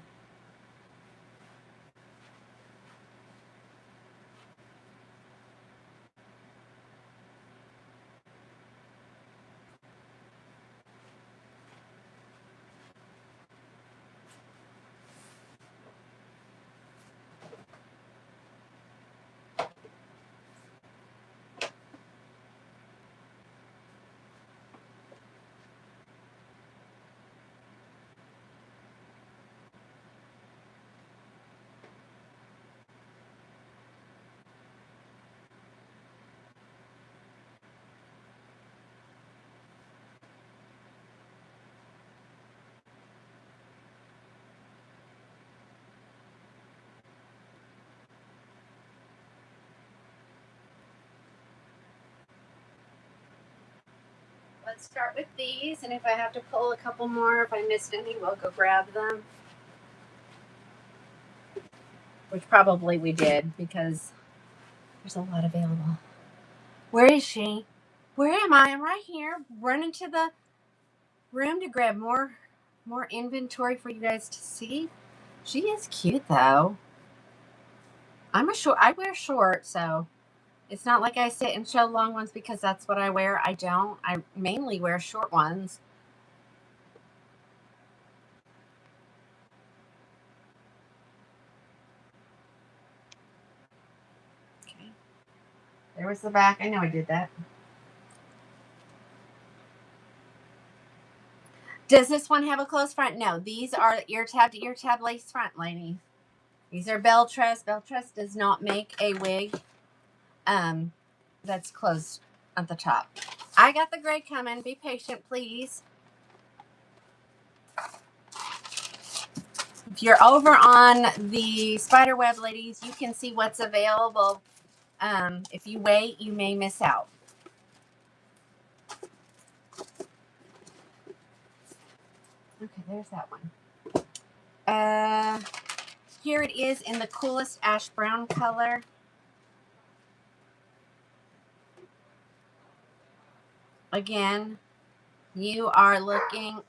let's start with these, and if I have to pull a couple more, if I missed any, we'll go grab them. Which probably we did, because there's a lot available. Where is she? Where am I? I'm right here, running to the room to grab more inventory for you guys to see. She is cute though. I wear short, so it's not like I sit and show long ones because that's what I wear. I don't. I mainly wear short ones. Okay. There was the back. I know I did that. Does this one have a closed front? No. These are ear tab to ear tab lace front, ladies. These are Belle Tress. Belle Tress does not make a wig that's closed at the top. I got the gray coming. Be patient, please. If you're over on the Spiderweb, ladies, you can see what's available. If you wait, you may miss out. Okay, there's that one. Here it is in the coolest ash brown color. Again, you are looking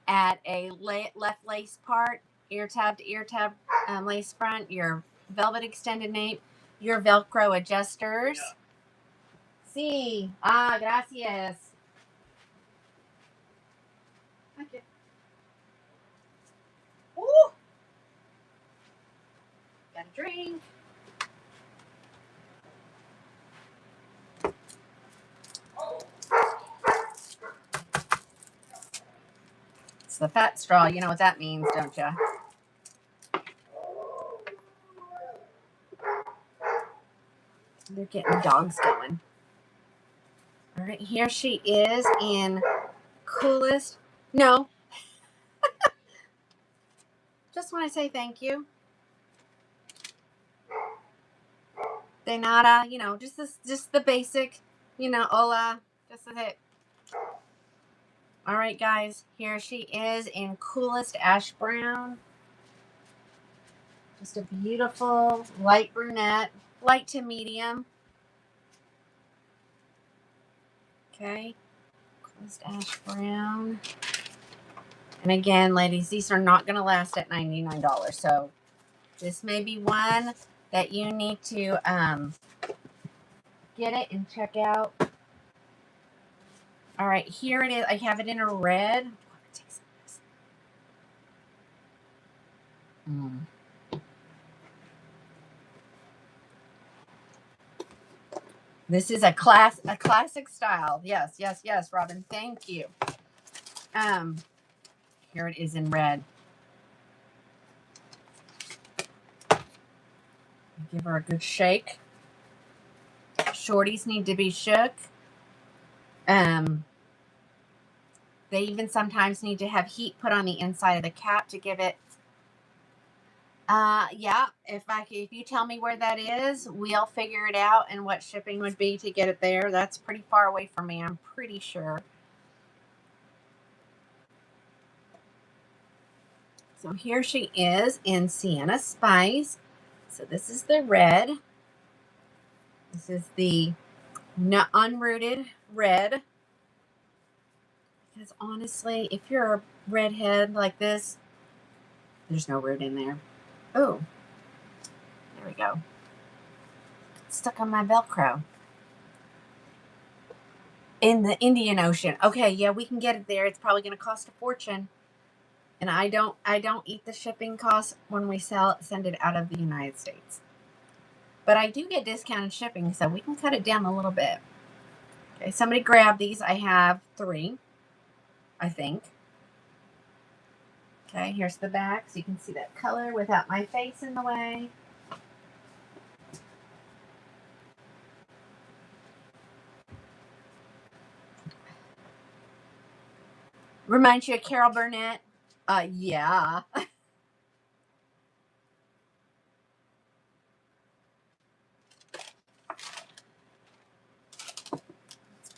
at a left lace part, ear tab to ear tab lace front, your velvet extended nape, your Velcro adjusters. Sí. Ah, gracias. Okay. Ooh. Got a drink. It's the fat straw. You know what that means, don't you? They're getting dogs going. All right, here she is in coolest. No. Just want to say thank you. De nada, you know, just the basic, you know, hola, just it. All right, guys, here she is in coolest ash brown. Just a beautiful light brunette, light to medium. Okay, coolest ash brown. And again, ladies, these are not going to last at $99. So this may be one that you need to get it and check out. All right, here it is. I have it in a red. This is a classic style. Yes, yes, yes, Robin. Thank you. Here it is in red. Give her a good shake. Shorties need to be shook. They even sometimes need to have heat put on the inside of the cap to give it. Yeah. If you tell me where that is, we'll figure it out and what shipping would be to get it there. That's pretty far away from me. I'm pretty sure. So here she is in Sienna Spice. So this is the red. This is the unrooted red. Because honestly, if you're a redhead like this, there's no root in there. Oh, there we go. It's stuck on my Velcro. In the Indian Ocean. Okay, yeah, we can get it there. It's probably going to cost a fortune. And I don't eat the shipping costs when we send it out of the United States. But I do get discounted shipping, so we can cut it down a little bit. Okay, somebody grab these. I have 3, I think. Okay, here's the back, so you can see that color without my face in the way. Reminds you of Carol Burnett? Yeah.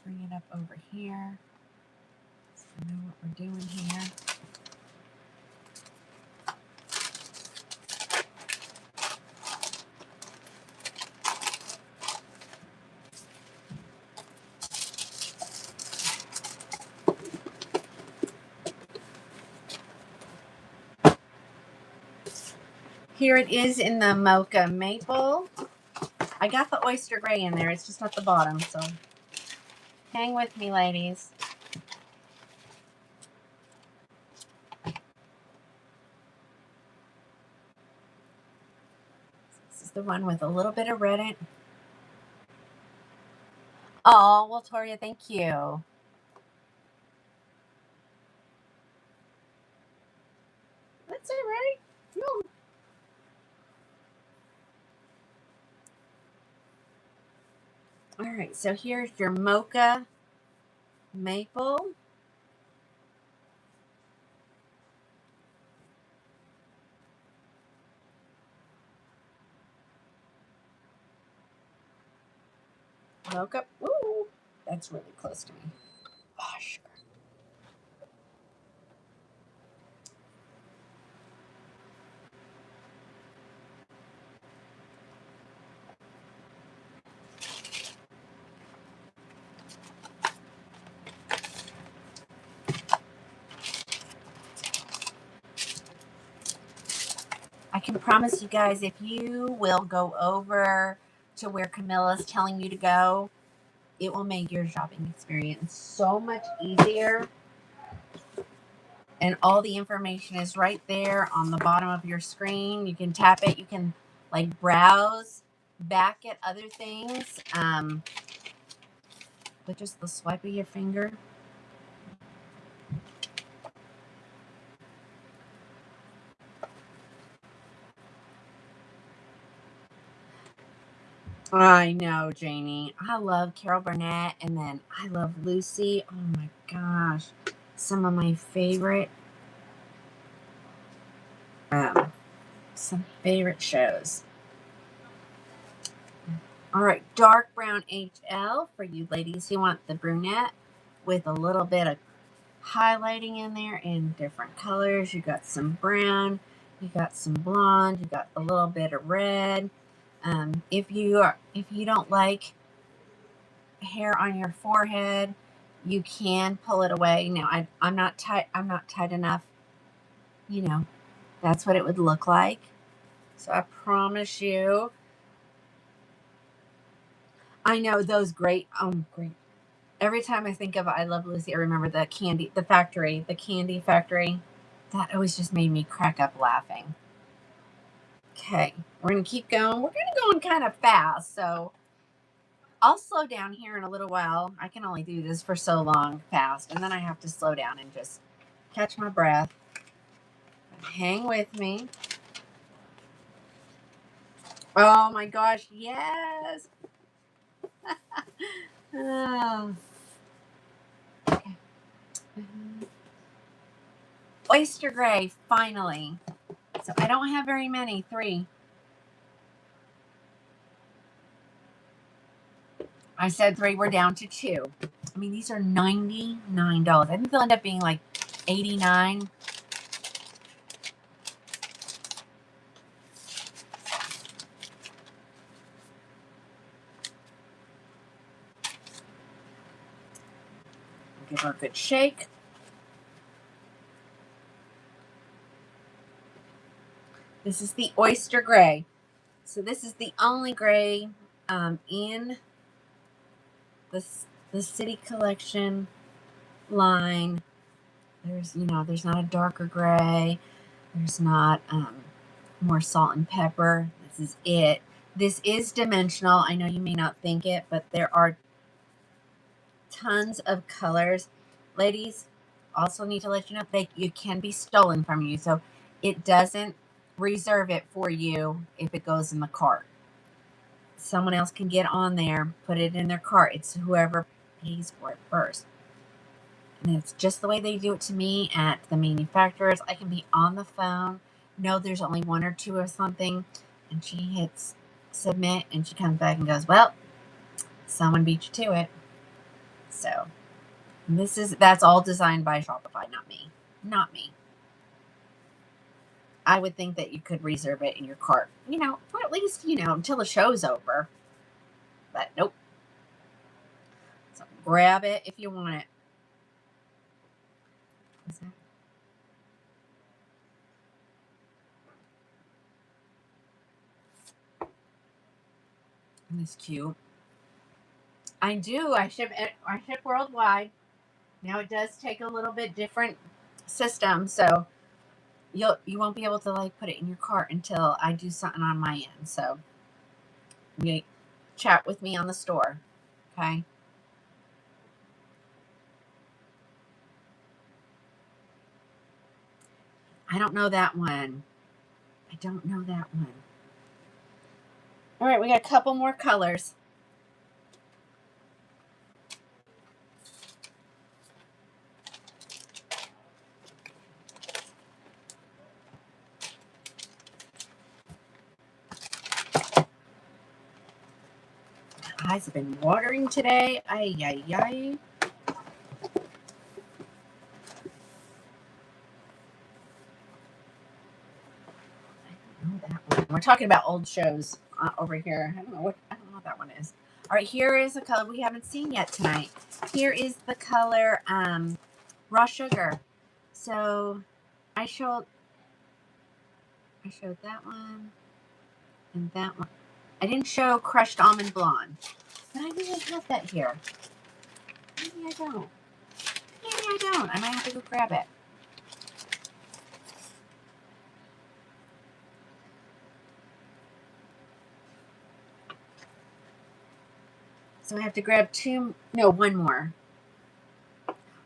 bring it up over here so we know what we're doing here. Here it is in the Mocha Maple. I got the Oyster Gray in there. It's just at the bottom, so hang with me, ladies. This is the one with a little bit of red in it. Oh, well, Toria, thank you. That's all right. No. All right, so here's your Mocha Maple. Mocha. Ooh, that's really close to me. Gosh. I can promise you guys, if you will go over to where Camilla's telling you to go, it will make your shopping experience so much easier. And all the information is right there on the bottom of your screen. You can tap it. You can like browse back at other things with just the swipe of your finger. I know, Janie. I love Carol Burnett, and then I love Lucy. Oh my gosh. Some of my favorite shows. All right, dark brown HL for you ladies who want the brunette with a little bit of highlighting in there in different colors. You got some brown, you got some blonde, you got a little bit of red. If you don't like hair on your forehead, you can pull it away. Now I'm not tight enough. You know, that's what it would look like. So I promise you. I know those great. Great. Every time I think of I Love Lucy, I remember the candy factory. That always just made me crack up laughing. Okay, we're going to keep going. We're going to go in kind of fast, so I'll slow down here in a little while. I can only do this for so long fast, and then I have to slow down and just catch my breath. Hang with me. Oh my gosh, yes. Oh. Okay. Oyster Gray, finally. So I don't have very many, 3. I said 3, we're down to 2. I mean, these are $99. I think they'll end up being like $89. Give her a good shake. This is the Oyster Gray. So this is the only gray in the City Collection line. There's not a darker gray. There's not more salt and pepper. This is it. This is dimensional. I know you may not think it, but there are tons of colors. Ladies, also need to let you know it can be stolen from you. So it doesn't reserve it for you if it goes in the cart. Someone else can get on there, put it in their cart. It's whoever pays for it first. And it's just the way they do it to me at the manufacturers. I can be on the phone, know there's only 1 or 2 or something, and she hits submit, and she comes back and goes, well, someone beat you to it. So that's all designed by Shopify, not me. Not me. I would think that you could reserve it in your cart, or at least, until the show's over. But nope. So grab it if you want it. What's that? Isn't this cute? I do. I ship worldwide. Now it does take a little bit different system, so you won't be able to like put it in your cart until I do something on my end. So you chat with me on the store, okay? I don't know that one. I don't know that one. All right, we got a couple more colors. My eyes have been watering today. Ay, ay, ay. That one. We're talking about old shows over here. I don't know what that one is. All right, here is a color we haven't seen yet tonight. Here is the color raw sugar. So I showed that one and that one. I didn't show crushed almond blonde, but I think I have that here. Maybe I don't. Maybe I don't. I might have to go grab it. So I have to grab one more.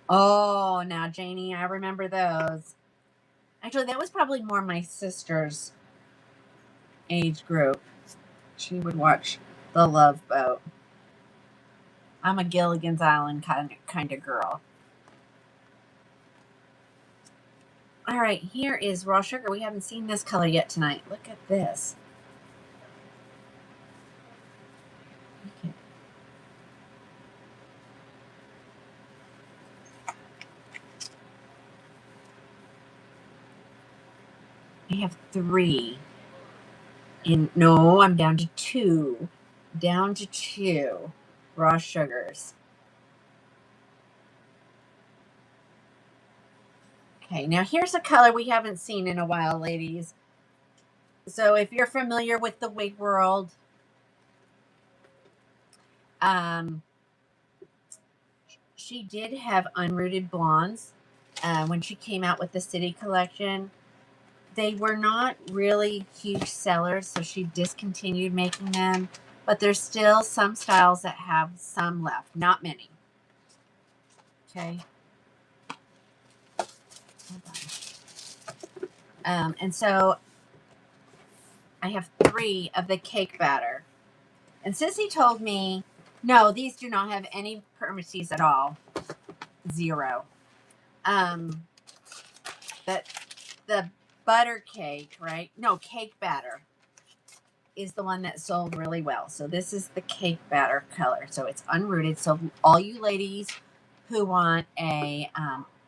Oh, now Janie, I remember those. Actually, that was probably more my sister's age group. She would watch The Love Boat. I'm a Gilligan's Island kind of girl. All right, here is raw sugar. We haven't seen this color yet tonight. Look at this. Okay. I have 3. No, I'm down to 2. Down to 2 raw sugars. Okay, now here's a color we haven't seen in a while, ladies. So if you're familiar with the wig world, she did have unrooted blondes when she came out with the City collection. They were not really huge sellers, so she discontinued making them. But there's still some styles that have some left. Not many. Okay. And so I have 3 of the cake batter. And Sissy told me, no, these do not have any permatease at all. 0. But the butter cake, right? No, cake batter is the one that sold really well. So this is the cake batter color. So it's unrooted. So all you ladies who want a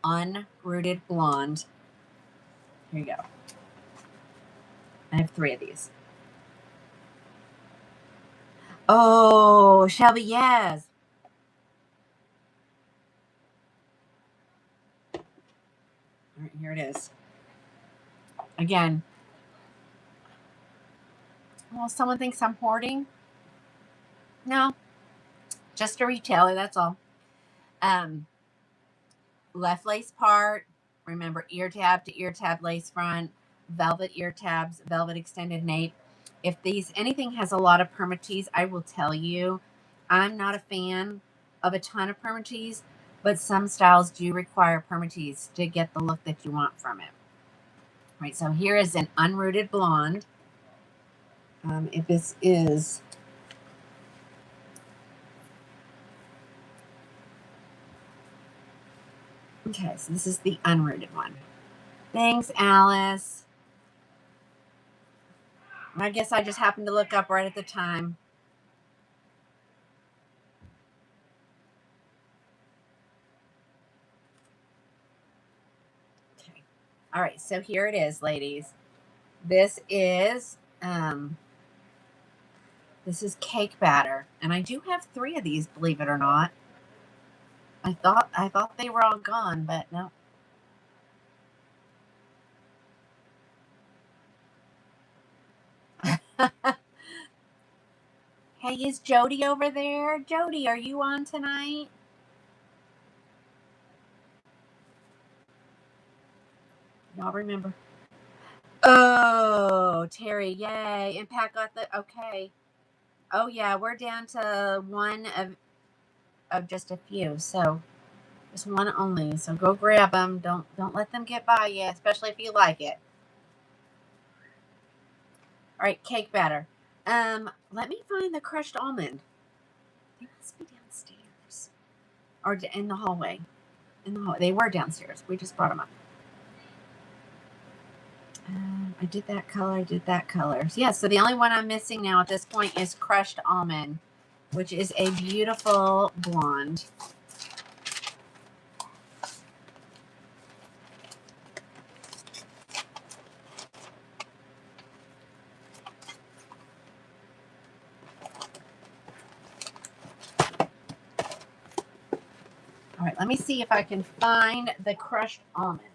unrooted blonde, here you go. I have 3 of these. Oh, Shelby, yes. All right, here it is. Again. Well, someone thinks I'm hoarding. No, just a retailer, that's all. Left lace part. Remember, ear tab to ear tab lace front, velvet ear tabs, velvet extended nape. If anything has a lot of permatease, I will tell you, I'm not a fan of a ton of permatease, but some styles do require permatease to get the look that you want from it. All right, so here is an unrooted blonde. If this is okay, so this is the unrooted one. Thanks, Alice. I guess I just happened to look up right at the time. All right, so here it is, ladies. This is cake batter, and I do have 3 of these, believe it or not. I thought they were all gone, but no. Hey, is Jody over there? Jody, are you on tonight? Y'all remember? Oh, Terry, yay. Impact got the, okay. Oh, yeah, we're down to one of just a few, so just one only. So go grab them. Don't let them get by you, especially if you like it. All right, cake batter. Let me find the crushed almond. They must be downstairs or in the hallway. In the hallway, they were downstairs. We just brought them up. I did that color. I did that color. So, yeah. So the only one I'm missing now at this point is crushed almond, which is a beautiful blonde. All right, let me see if I can find the crushed almond.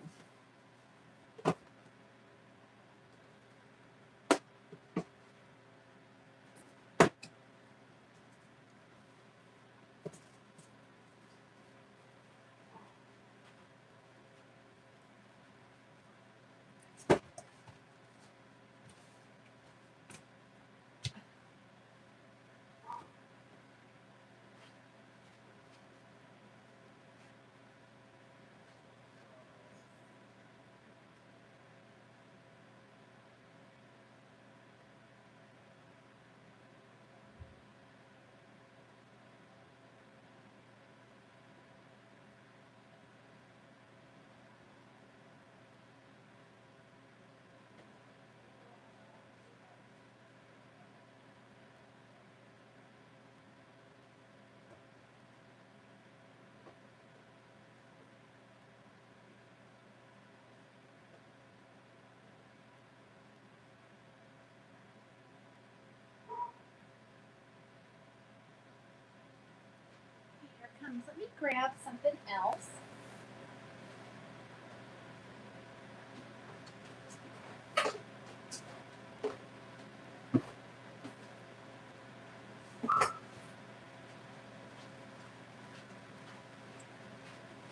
Here it comes. Let me grab something else.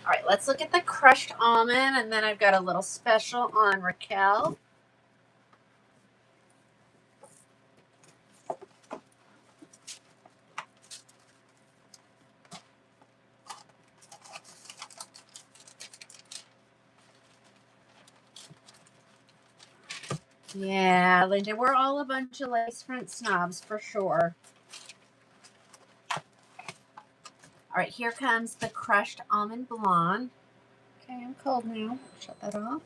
All right, let's look at the crushed almond, and then I've got a little special on Raquel. Yeah, Linda, we're all a bunch of lace front snobs for sure. All right, here comes the crushed almond blonde. Okay, I'm cold now. Shut that off.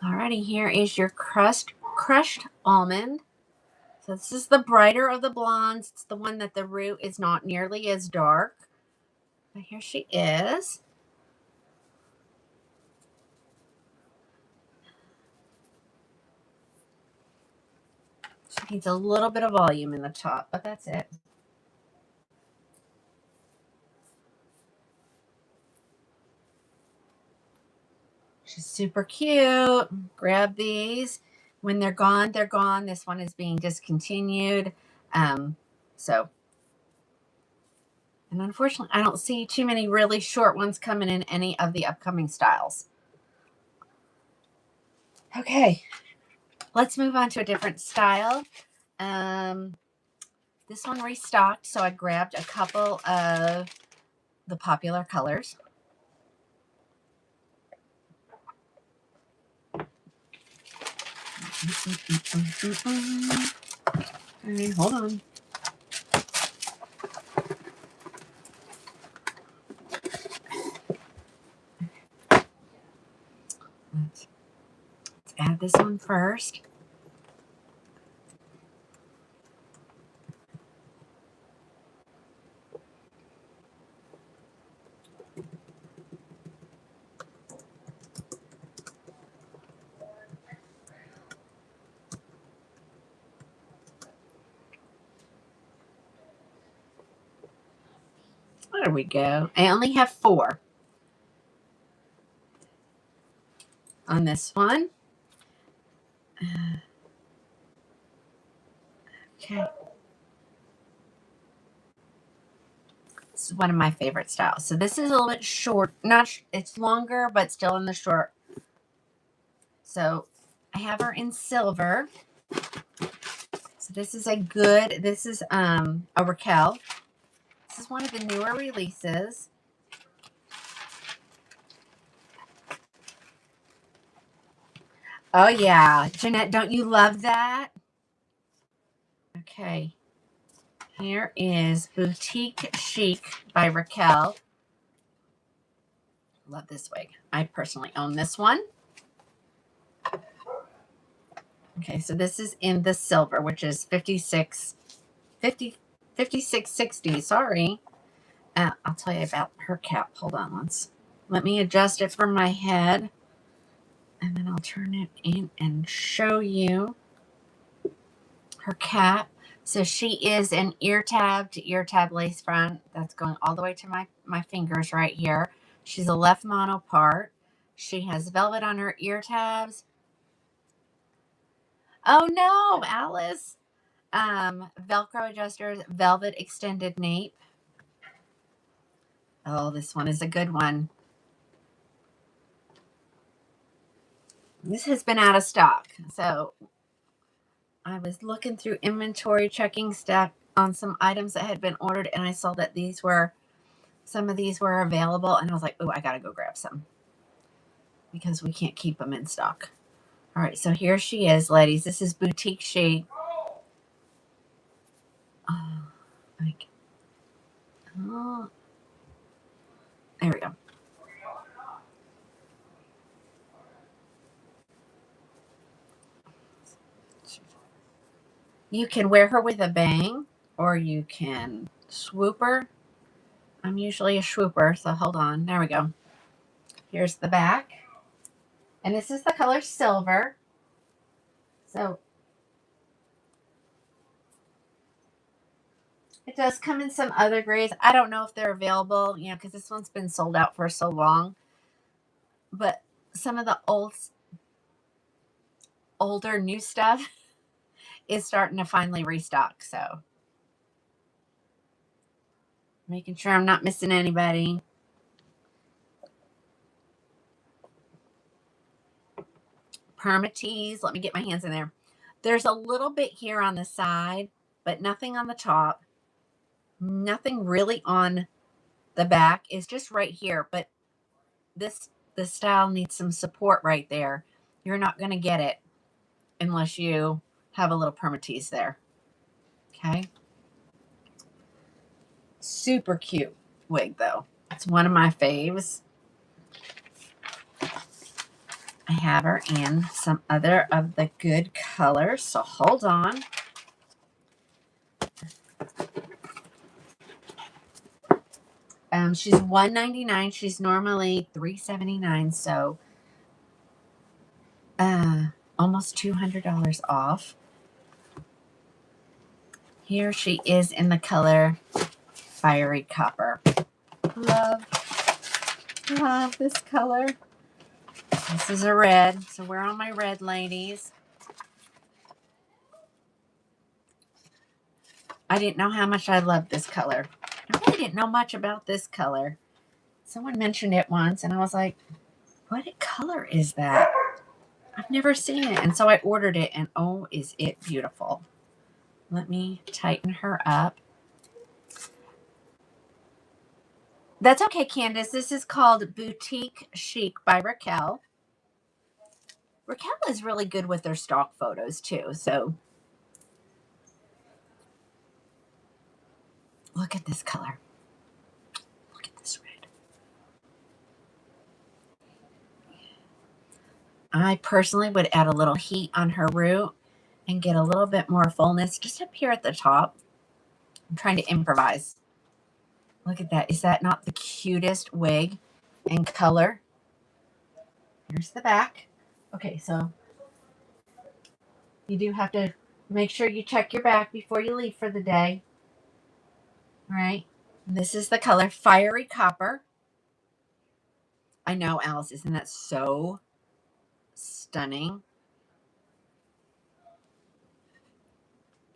Alrighty, here is your crushed almond. So this is the brighter of the blondes. It's the one that the root is not nearly as dark. But here she is. She needs a little bit of volume in the top, but that's it. She's super cute. Grab these. When they're gone, they're gone. This one is being discontinued. So, and unfortunately, I don't see too many really short ones coming in any of the upcoming styles. Okay, let's move on to a different style. This one restocked, so I grabbed a couple of the popular colors. Okay, hold on. Let's this one first. There we go. I only have 4 on this one. Okay. This is one of my favorite styles. So this is a little bit short. It's longer, but still in the short. So I have her in silver. So this is a Raquel. This is one of the newer releases. Oh yeah, Jeanette, don't you love that? Okay. Here is Boutique Chic by Raquel. Love this wig. I personally own this one. Okay, so this is in the silver, which is 5660. Sorry. I'll tell you about her cap. Hold on once. Let me adjust it for my head. And then I'll turn it in and show you her cap. So she is an ear tab to ear tab lace front. That's going all the way to my fingers right here. She's a left mono part. She has velvet on her ear tabs. Oh no, Alice. Velcro adjusters, velvet extended nape. Oh, this one is a good one. This has been out of stock. So I was looking through inventory, checking stuff on some items that had been ordered, and I saw that some of these were available, and I was like, oh, I gotta go grab some because we can't keep them in stock. All right, so here she is, ladies. This is Boutique Chic. Oh, there we go. You can wear her with a bang, or you can swoop her. I'm usually a swooper, so hold on. There we go. Here's the back. And this is the color silver. So it does come in some other grays. I don't know if they're available, because this one's been sold out for so long. But some of the older new stuff is starting to finally restock. So making sure I'm not missing anybody. Permatease. Let me get my hands in there. There's a little bit here on the side, but nothing on the top. Nothing really on the back. Is just right here. But the style needs some support right there. You're not going to get it unless you have a little permatease there. Okay. Super cute wig though. It's one of my faves. I have her in some other of the good colors, so hold on. She's $199. She's normally $379, so almost $200 off. Here she is in the color Fiery Copper. Love this color. This is a red, so we're on my red, ladies. I didn't know how much I loved this color. I really didn't know much about this color. Someone mentioned it once, and I was like, what color is that? I've never seen it. And so I ordered it, and oh, is it beautiful. Let me tighten her up. That's okay, Candace. This is called Boutique Chic by Raquel. Raquel is really good with their stock photos, too. So look at this color. Look at this red. I personally would add a little heat on her root and get a little bit more fullness just up here at the top. I'm trying to improvise. Look at that. Is that not the cutest wig in color? Here's the back. Okay, so you do have to make sure you check your back before you leave for the day. All right. This is the color Fiery Copper. I know, Alice, isn't that so stunning?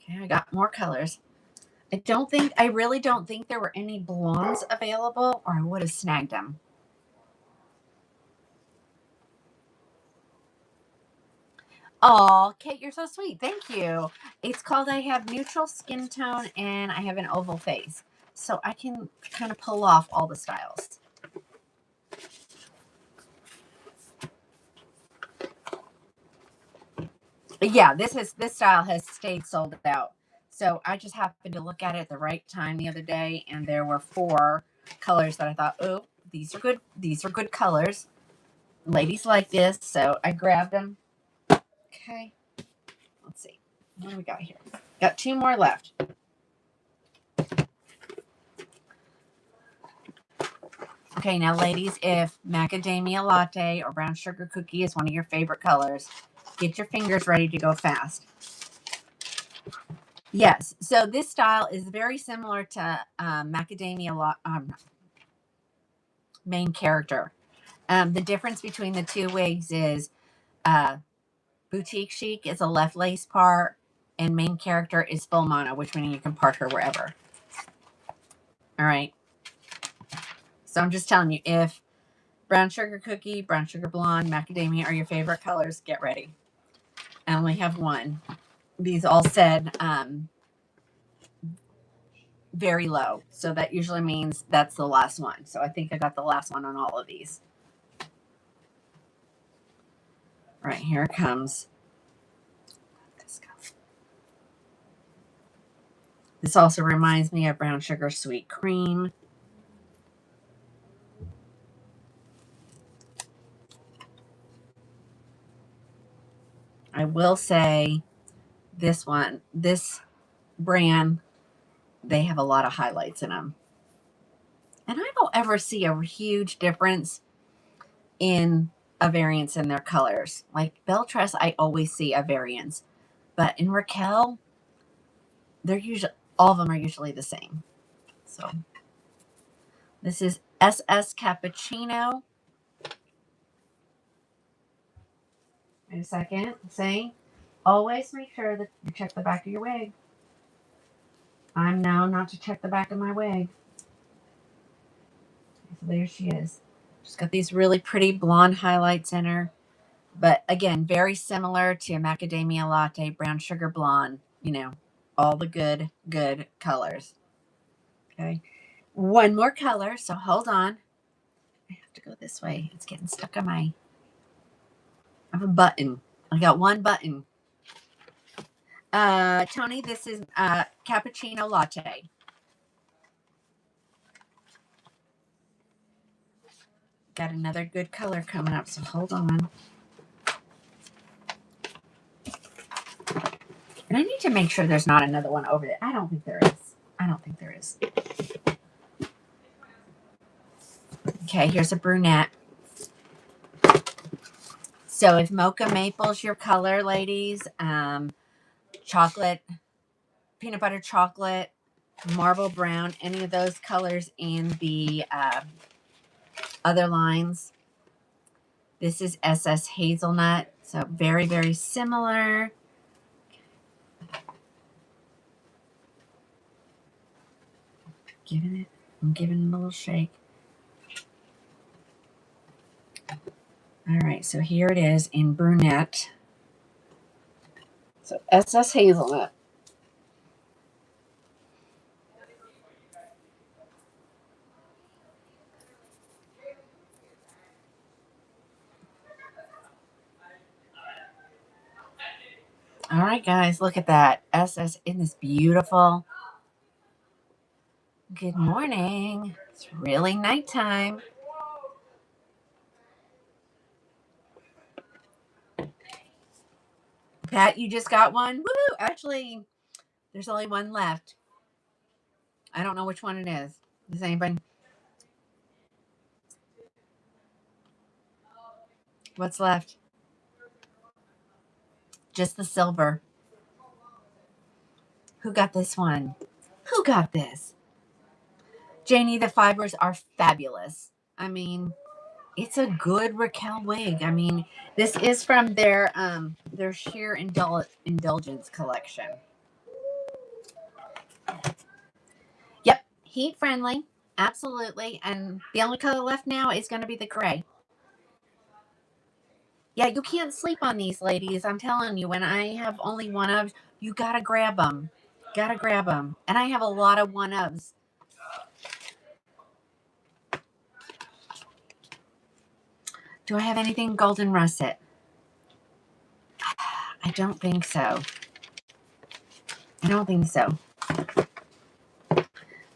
Okay, I got more colors. I really don't think there were any blondes available, or I would have snagged them. Oh, Kate, you're so sweet. Thank you. It's called I have neutral skin tone and I have an oval face. So I can kind of pull off all the styles. Yeah, this style has stayed sold out. So I just happened to look at it at the right time the other day, and there were 4 colors that I thought, oh, these are good. These are good colors. Ladies like this, so I grabbed them. Okay, let's see. What do we got here? Got 2 more left. Okay, now ladies, if macadamia latte or brown sugar cookie is one of your favorite colors, get your fingers ready to go fast. Yes, so this style is very similar to macadamia main character. The difference between the 2 wigs is boutique chic is a left lace part, and main character is full mono, which means you can part her wherever. All right. So I'm just telling you, if brown sugar cookie, brown sugar blonde, macadamia are your favorite colors, get ready. I only have 1. These all said very low. So that usually means that's the last one. So I think I got the last one on all of these. All right, here it comes. This also reminds me of brown sugar sweet cream. I will say this brand, they have a lot of highlights in them. And I don't ever see a huge difference in a variance in their colors. Like Beltress, I always see a variance. But in Raquel, they're usually, all of them are usually the same. So this is SS Cappuccino. Wait a second. Saying, always make sure that you check the back of your wig. I'm known not to check the back of my wig. So there she is. She's got these really pretty blonde highlights in her. But again, very similar to macadamia latte, brown sugar blonde, you know, all the good colors. Okay. 1 more color, so hold on. I have to go this way. It's getting stuck on I have a button. I got 1 button. Tony, this is cappuccino latte. Got another good color coming up, so hold on. And I need to make sure there's not another one over there. I don't think there is. I don't think there is. Okay, here's a brunette. So if mocha maple's your color, ladies, chocolate, peanut butter chocolate, marble brown, any of those colors in the other lines. This is SS Hazelnut. So very, very similar. I'm giving it a little shake. All right, so here it is in brunette. So SS Hazelnut. All right, guys, look at that. SS in this beautiful. Good morning. It's really nighttime. Pat, you just got one? Woo! Actually, there's only one left. I don't know which one it is. Does anybody? What's left? Just the silver. Who got this one? Who got this? Janie, the fibers are fabulous. I mean, it's a good Raquel wig. I mean, this is from their sheer indulgence collection. Yep, heat friendly, absolutely. And the only color left now is going to be the gray. Yeah, you can't sleep on these, ladies. I'm telling you, when I have only one of, you gotta grab them. Gotta grab them. And I have a lot of one ofs. Do I have anything golden russet? I don't think so. I don't think so.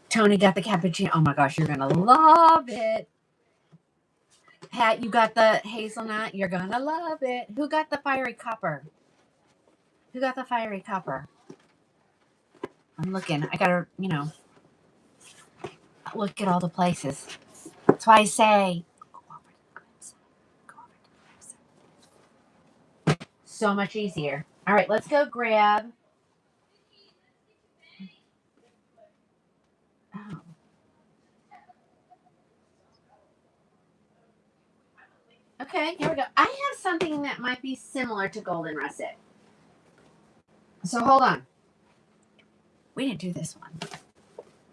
Tony got the cappuccino. Oh my gosh, you're gonna love it. Pat, you got the hazelnut. You're gonna love it. Who got the fiery copper? Who got the fiery copper? I'm looking. I gotta, look at all the places. That's why I say, go over to the website. Go over to the website. So much easier. All right, let's go grab. Oh. Okay, here we go. I have something that might be similar to golden russet. So hold on. We didn't do this one.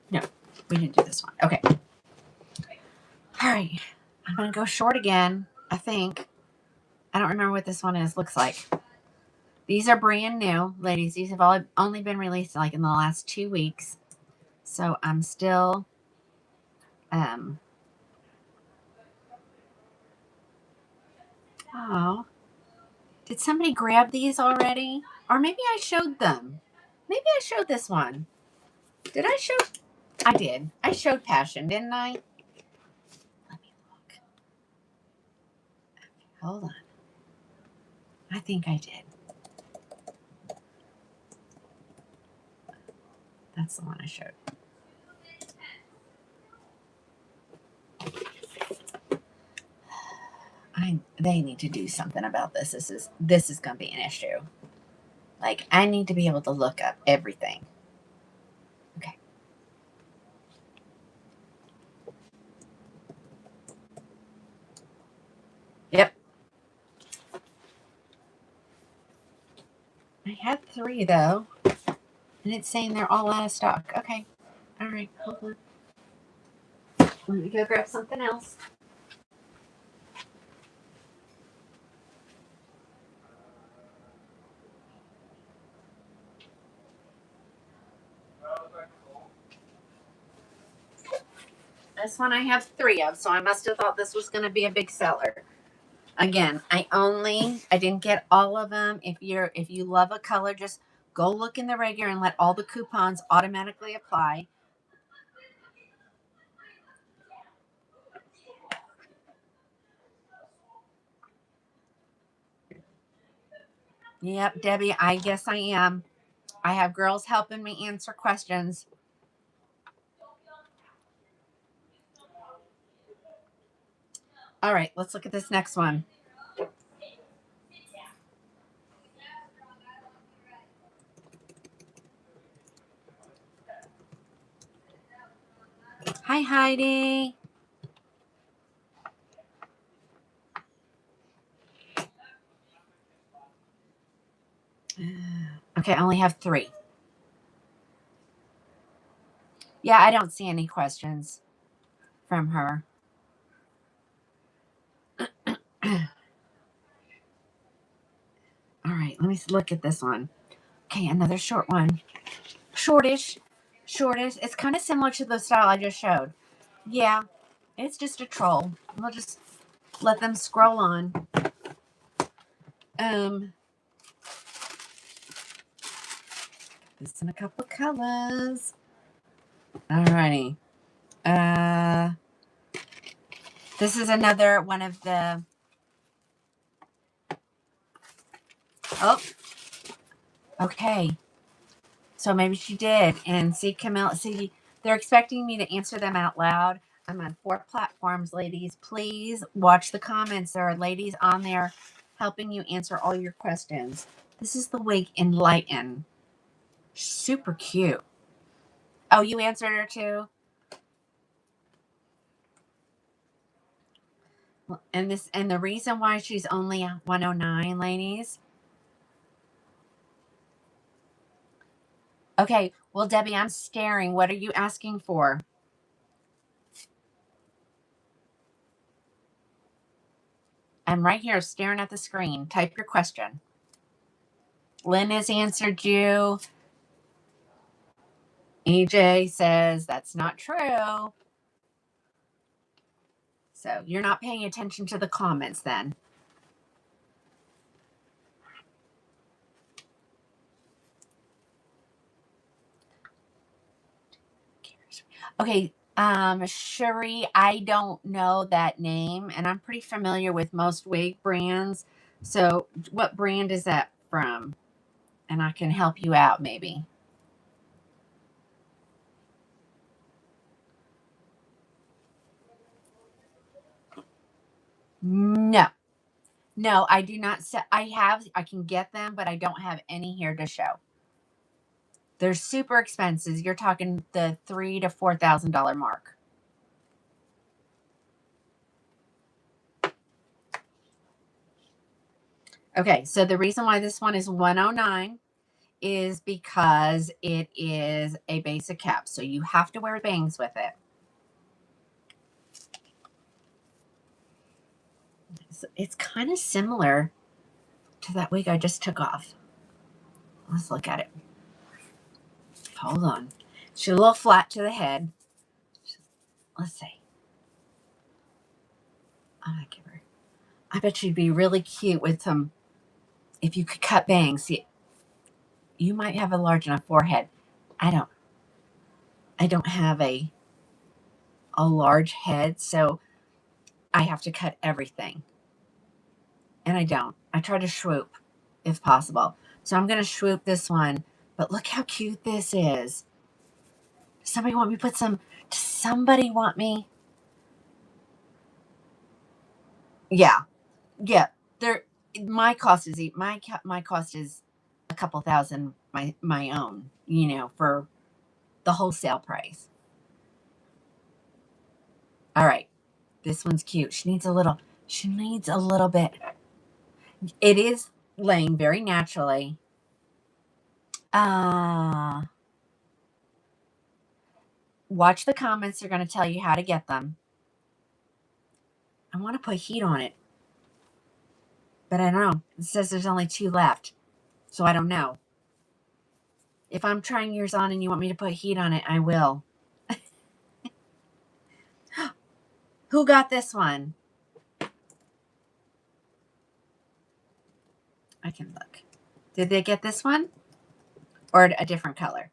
No, we didn't do this one. Okay. All right. I'm going to go short again, I think. I don't remember what this one is. Looks like. These are brand new, ladies. These have all only been released like in the last 2 weeks. So I'm still oh. Did somebody grab these already? Or maybe I showed them. Maybe I showed this one. Did I show? I did. I showed Passion, didn't I? Let me look. Hold on. I think I did. That's the one I showed. They need to do something about this. This is going to be an issue. Like, I need to be able to look up everything. Okay. Yep. I had 3 though, and it's saying they're all out of stock. Okay. All right. Hold on. Let me go grab something else. This one I have 3 of, so I must have thought this was going to be a big seller. Again, I didn't get all of them. If you love a color, just go look in the regular and let all the coupons automatically apply. Yep, Debbie, I guess I am. I have girls helping me answer questions. All right, let's look at this next one. Hi, Heidi. Okay, I only have 3. Yeah, I don't see any questions from her. All right, let me look at this one. Okay, another short one. Shortish. It's kind of similar to the style I just showed. Yeah, it's just a troll. We'll just let them scroll on. This in a couple of colors. Alrighty. This is another one of the. Oh, Okay. So maybe she did. And see, Camille, see, they're expecting me to answer them out loud. I'm on 4 platforms, ladies. Please watch the comments. There are ladies on there helping you answer all your questions. This is the wig Enlighten. Super cute. Oh, you answered her too? And the reason why she's only 109, ladies. Okay, well, Debbie, I'm staring. What are you asking for? I'm right here staring at the screen. Type your question. Lynn has answered you. EJ says that's not true. So you're not paying attention to the comments then. Okay, Shuri, I don't know that name, and I'm pretty familiar with most wig brands. So what brand is that from? And I can help you out maybe. No. No, I do not sell. I can get them, but I don't have any here to show. They're super expensive. You're talking the $3,000 to $4,000 mark. Okay, so the reason why this one is 109 is because it is a basic cap. So you have to wear bangs with it. So it's kind of similar to that wig I just took off. Let's look at it. Hold on. She's a little flat to the head. Let's see. I bet she'd be really cute with some, if you could cut bangs. See, you might have a large enough forehead. I don't have a large head, so I have to cut everything. And I don't. I try to swoop if possible. So I'm going to swoop this one. But look how cute this is. Does somebody want me to put some? Does somebody want me? Yeah. Yeah. There. My cost is my cost is a couple thousand my own. For the wholesale price. All right. This one's cute. She needs a little. She needs a little bit. It is laying very naturally. Watch the comments. They're going to tell you how to get them. I want to put heat on it. But I don't know. It says there's only 2 left. So I don't know. If I'm trying yours on and you want me to put heat on it, I will. Who got this one? I can look. Did they get this one? Or a different color?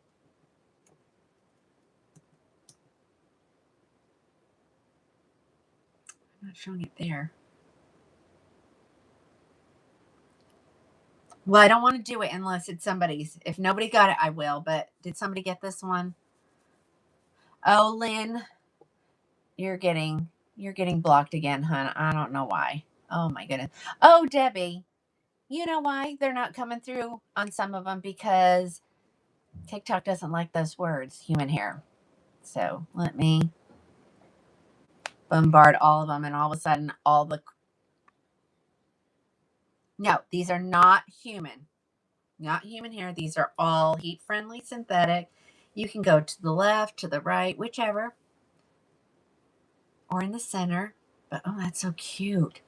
I'm not showing it there. Well, I don't want to do it unless it's somebody's. If nobody got it, I will. But did somebody get this one? Oh, Lynn, you're getting blocked again, hon. I don't know why. Oh my goodness. Oh, Debbie, you know why they're not coming through on some of them? Because TikTok doesn't like those words, human hair. So let me bombard all of them, and all of a sudden, no, these are not human. Not human hair. These are all heat-friendly synthetic. You can go to the left, to the right, whichever. Or in the center. But, oh, that's so cute.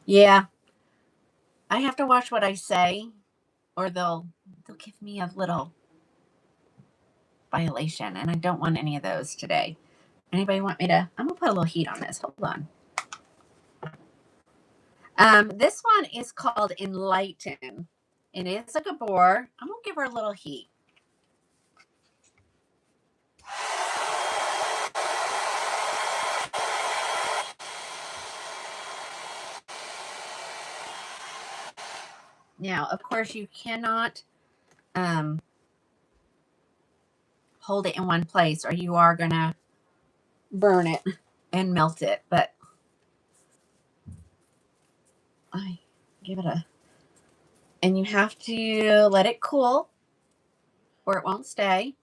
Yeah. I have to watch what I say, or they'll give me a little violation, and I don't want any of those today. Anybody want me to? I'm going to put a little heat on this. Hold on. This one is called Enlighten. It is a gabor. I'm going to give her a little heat. Now, of course, you cannot hold it in one place or you are going to burn it and melt it. But I give it a, and you have to let it cool or it won't stay.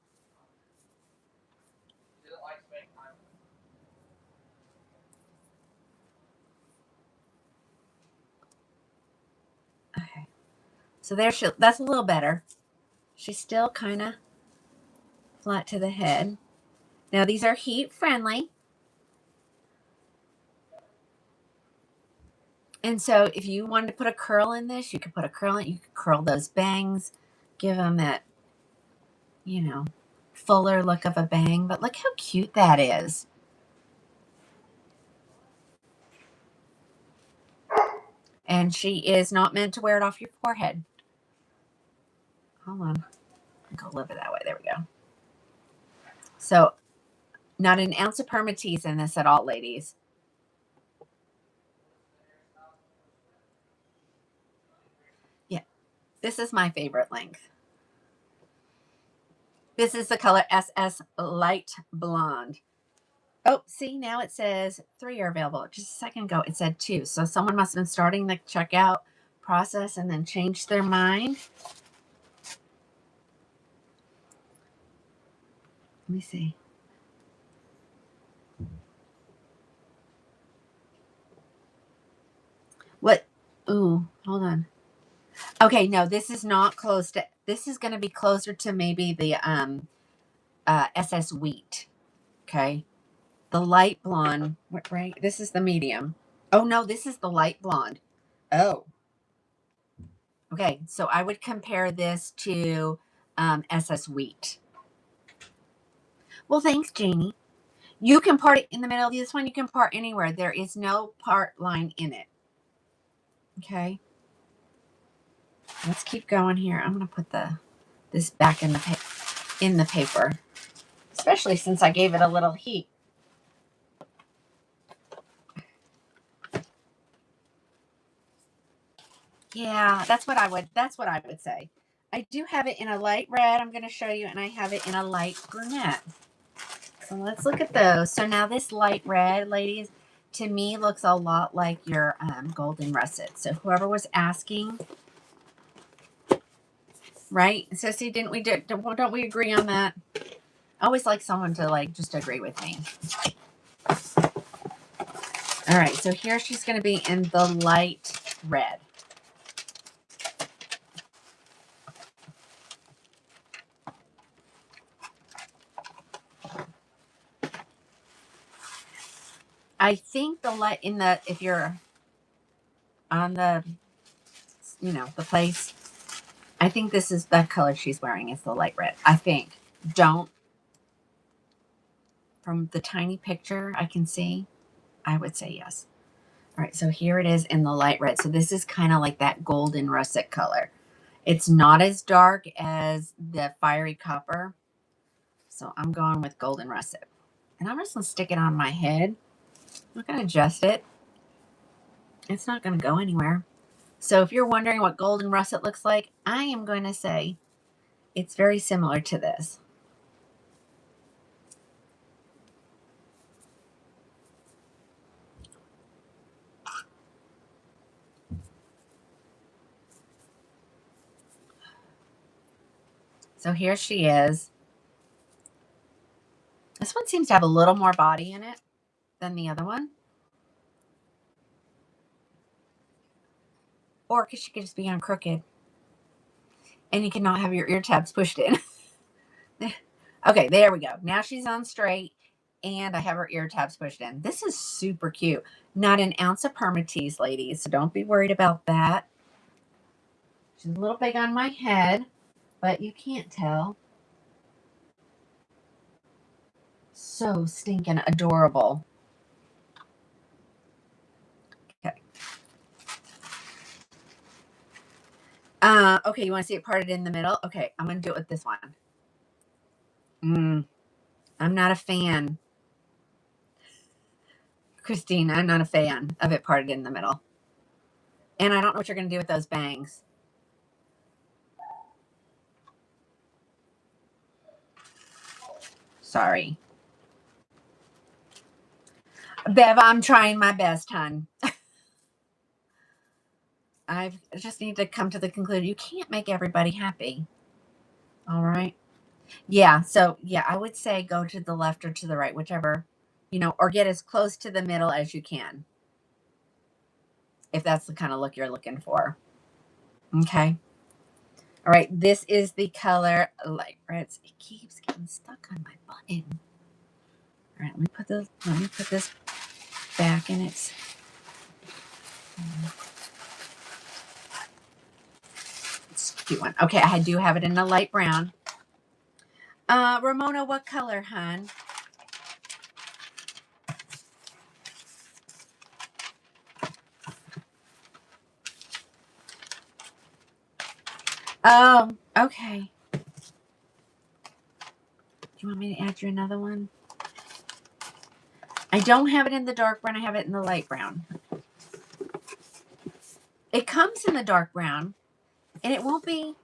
Okay. So there that's a little better. She's still kind of flat to the head. Now these are heat friendly. And so if you wanted to put a curl in this, you could put a curl in it. You could curl those bangs, give them that, you know, fuller look of a bang. But look how cute that is. And she is not meant to wear it off your forehead. Hold on. Go a little bit that way. There we go. So not an ounce of permatease in this at all, ladies. Yeah. This is my favorite length. This is the color SS Light Blonde. Oh, see, now it says 3 are available. Just a second ago, it said 2. So someone must have been starting the checkout process and then changed their mind. Let me see. What? Ooh, hold on. Okay, no, this is not close to, this is going to be closer to maybe the SS Wheat. Okay. The light blonde, right? This is the medium. Oh, no, this is the light blonde. Oh. Okay, so I would compare this to SS Wheat. Well, thanks, Janie. You can part it in the middle of this one. You can part anywhere. There is no part line in it. Okay. Let's keep going here. I'm going to put this back in the paper, especially since I gave it a little heat. Yeah, that's what I would say. I do have it in a light red. I'm going to show you, and I have it in a light brunette. So let's look at those. So now this light red, ladies, to me looks a lot like your golden russet. So whoever was asking, right? So see, don't we agree on that? I always like someone to like just agree with me. All right, so here she's going to be in the light red. I think the light in the, if you're on the, the place, I think this is the color she's wearing is the light red. I think. Don't, from the tiny picture I can see, I would say yes. All right, so here it is in the light red. So this is kind of like that golden russet color. It's not as dark as the fiery copper. So I'm going with golden russet. And I'm just going to stick it on my head. I'm not going to adjust it. It's not going to go anywhere. So if you're wondering what golden russet looks like, I am going to say it's very similar to this. So here she is. This one seems to have a little more body in it than the other one. Or because she could just be on crooked. And you cannot have your ear tabs pushed in. Okay, there we go. Now she's on straight. And I have her ear tabs pushed in. This is super cute. Not an ounce of permatease, ladies. So don't be worried about that. She's a little big on my head. But you can't tell. So stinking adorable. Okay. Okay, you want to see it parted in the middle? Okay, I'm going to do it with this one. I'm not a fan. Christine, I'm not a fan of it parted in the middle. And I don't know what you're going to do with those bangs. Sorry. Bev, I'm trying my best, hon. I just need to come to the conclusion. You can't make everybody happy. All right. Yeah. So, yeah, I would say go to the left or to the right, whichever, or get as close to the middle as you can, if that's the kind of look you're looking for. Okay. All right. This is the color light reds. It keeps getting stuck on my button. All right. Let me put this back in its. It's a cute one. Okay. I do have it in a light brown. Ramona, what color, hon? Oh, okay. Do you want me to add you another one? I don't have it in the dark brown. I have it in the light brown. It comes in the dark brown, and it won't be.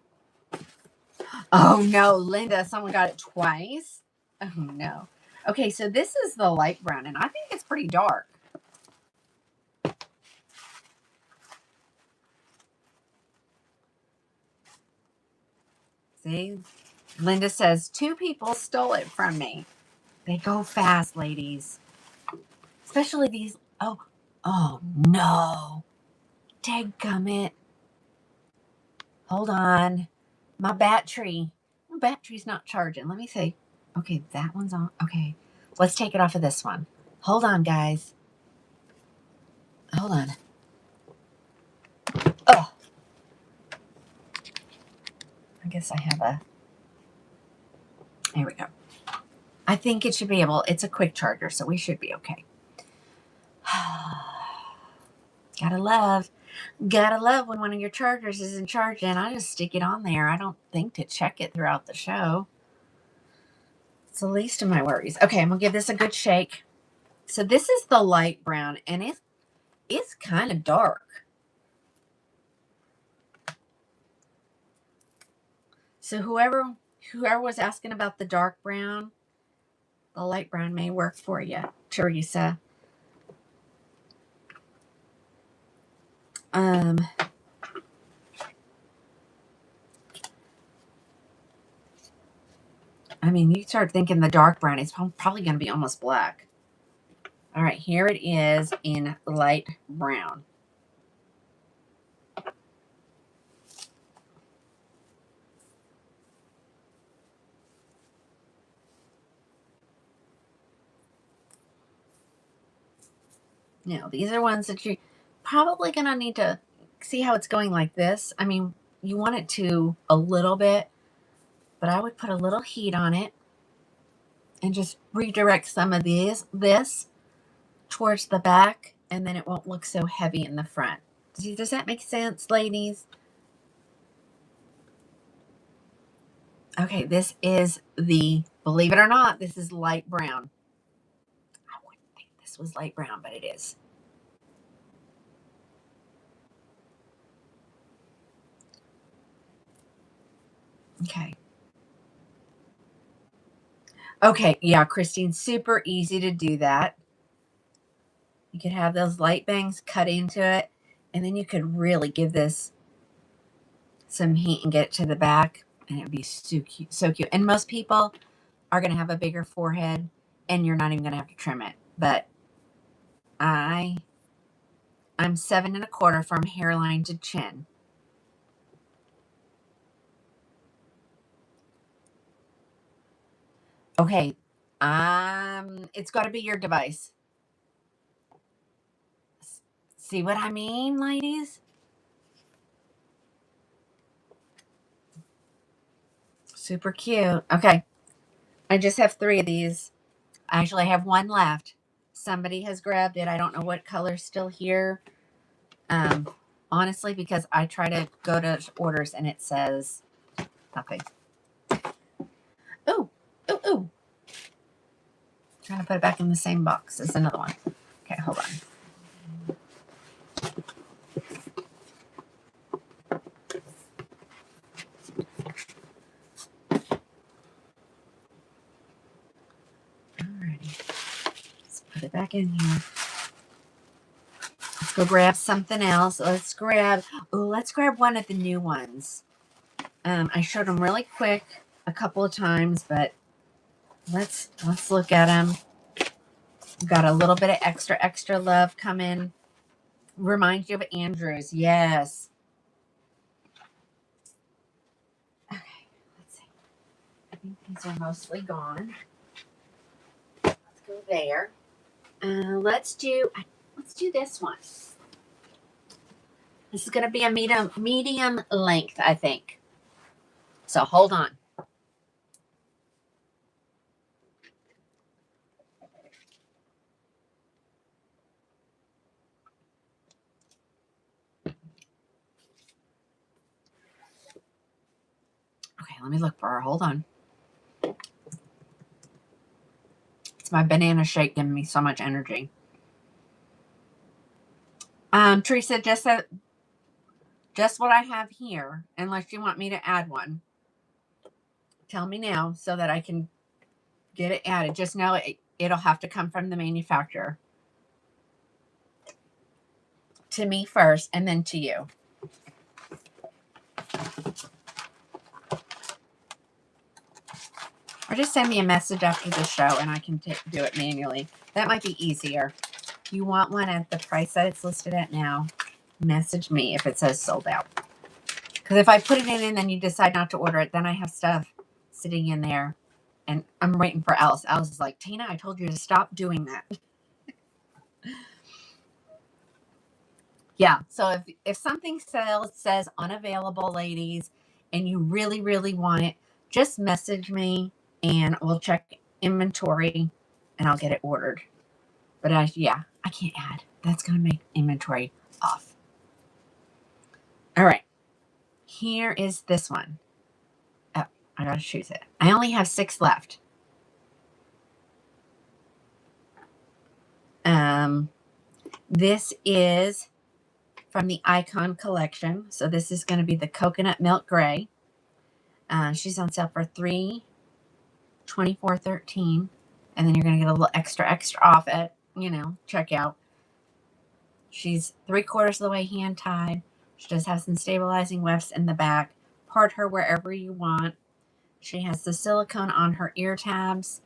Oh, no, Linda, someone got it twice. Oh, no. Okay, so this is the light brown, and I think it's pretty dark. See? Linda says, 2 people stole it from me. They go fast, ladies. Especially these. Oh, no. Dadgummit. Hold on. My battery's not charging. Let me see. Okay, that one's on. Okay, let's take it off of this one. Hold on, guys. Hold on. Oh, I guess I have a. There we go. I think it should be able. It's a quick charger, so we should be okay. Gotta love when one of your chargers isn't charging. I just stick it on there. I don't think to check it throughout the show. It's the least of my worries. Okay, I'm gonna give this a good shake. So this is the light brown, and it's kind of dark. So whoever was asking about the dark brown, the light brown may work for you, Teresa. I mean, you start thinking the dark brown, it's probably going to be almost black. All right, here it is in light brown. Now, these are ones that you're probably going to need to see how it's going like this. I mean, you want it to a little bit, but I would put a little heat on it and just redirect some of this towards the back, and then it won't look so heavy in the front. Does that make sense, ladies? Okay, this is believe it or not, this is light brown. I wouldn't think this was light brown, but it is. Okay. Okay, yeah, Christine, super easy to do that. You could have those light bangs cut into it, and then you could really give this some heat and get it to the back, and it would be so cute, so cute. And most people are going to have a bigger forehead, and you're not even going to have to trim it. But I'm 7 1/4 from hairline to chin. Okay, it's got to be your device. See what I mean, ladies? Super cute. Okay, I just have 3 of these. I actually have 1 left. Somebody has grabbed it. I don't know what color's still here. Honestly, because I try to go to orders and it says nothing. Ooh, ooh, ooh. Trying to put it back in the same box as another one. Okay, hold on. get back in here. Let's go grab something else. Let's grab one of the new ones. I showed them really quick a couple of times, but let's look at them. We've got a little bit of extra love coming. Reminds you of Andrew's. Yes. Okay, let's see. I think these are mostly gone. Let's go there. Let's do this one. This is going to be a medium length, I think. So hold on. Okay, let me look for her. Hold on. It's my banana shake giving me so much energy. Teresa, just what I have here, unless you want me to add one. Tell me now so that I can get it added. Just know it'll have to come from the manufacturer. To me first, and then to you. Or just send me a message after the show and I can do it manually. That might be easier. If you want one at the price that it's listed at now, message me if it says sold out. Because if I put it in and then you decide not to order it, then I have stuff sitting in there. And I'm waiting for Alice. Alice is like, Tina, I told you to stop doing that. Yeah, so if something says unavailable, ladies, and you really, really want it, just message me and we'll check inventory and I'll get it ordered. But I can't add. That's going to make inventory off. All right. Here is this one. Oh, I got to choose it. I only have 6 left. This is from the Icon collection. So this is going to be the Coconut Milk Gray. She's on sale for $324.13. And then you're going to get a little extra off at, checkout. She's 3/4 of the way hand tied. She does have some stabilizing wefts in the back. Part her wherever you want. She has the silicone on her ear tabs.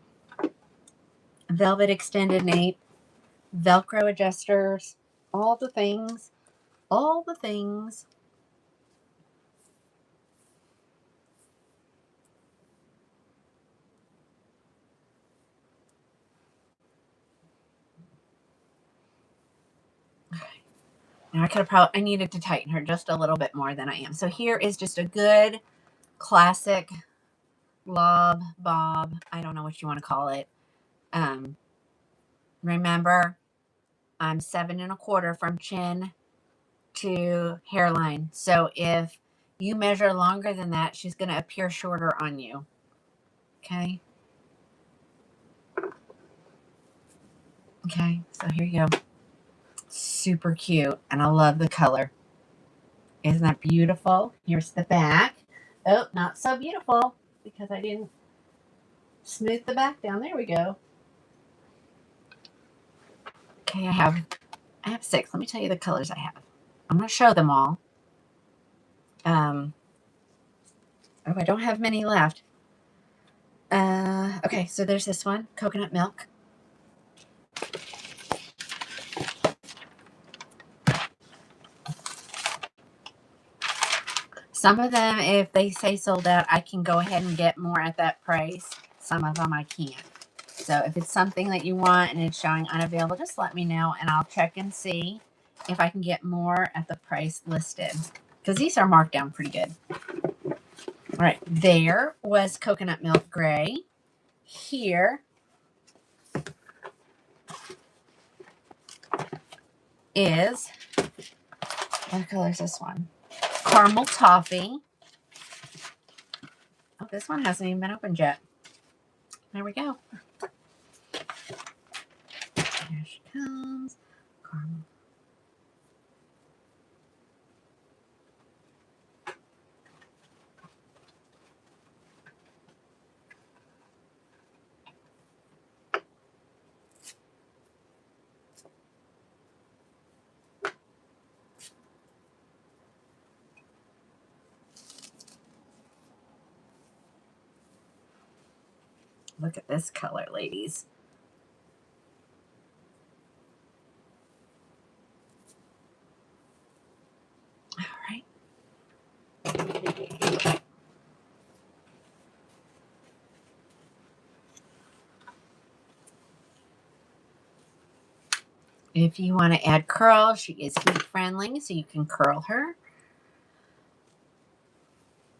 Velvet extended nape. Velcro adjusters. All the things. All the things. Now I needed to tighten her just a little bit more than I am. So here is just a good classic lob, bob. I don't know what you want to call it. Remember, I'm 7 1/4 from chin to hairline. So if you measure longer than that, she's going to appear shorter on you. Okay. Okay. So here you go. Super cute. And I love the color. Isn't that beautiful? Here's the back. Oh, not so beautiful because I didn't smooth the back down. There we go. Okay, I have 6. Let me tell you the colors I have. I'm going to show them all. I don't have many left. Okay, so there's this one, coconut milk. Some of them, if they say sold out, I can go ahead and get more at that price. Some of them I can't. So if it's something that you want and it's showing unavailable, just let me know and I'll check and see if I can get more at the price listed. Because these are marked down pretty good. All right, there was coconut milk gray. Here is, what color is this one? Caramel toffee. Oh, this one hasn't even been opened yet. There we go. Here she comes. Caramel. Look at this color, ladies. All right. If you want to add curl, she is heat friendly, so you can curl her.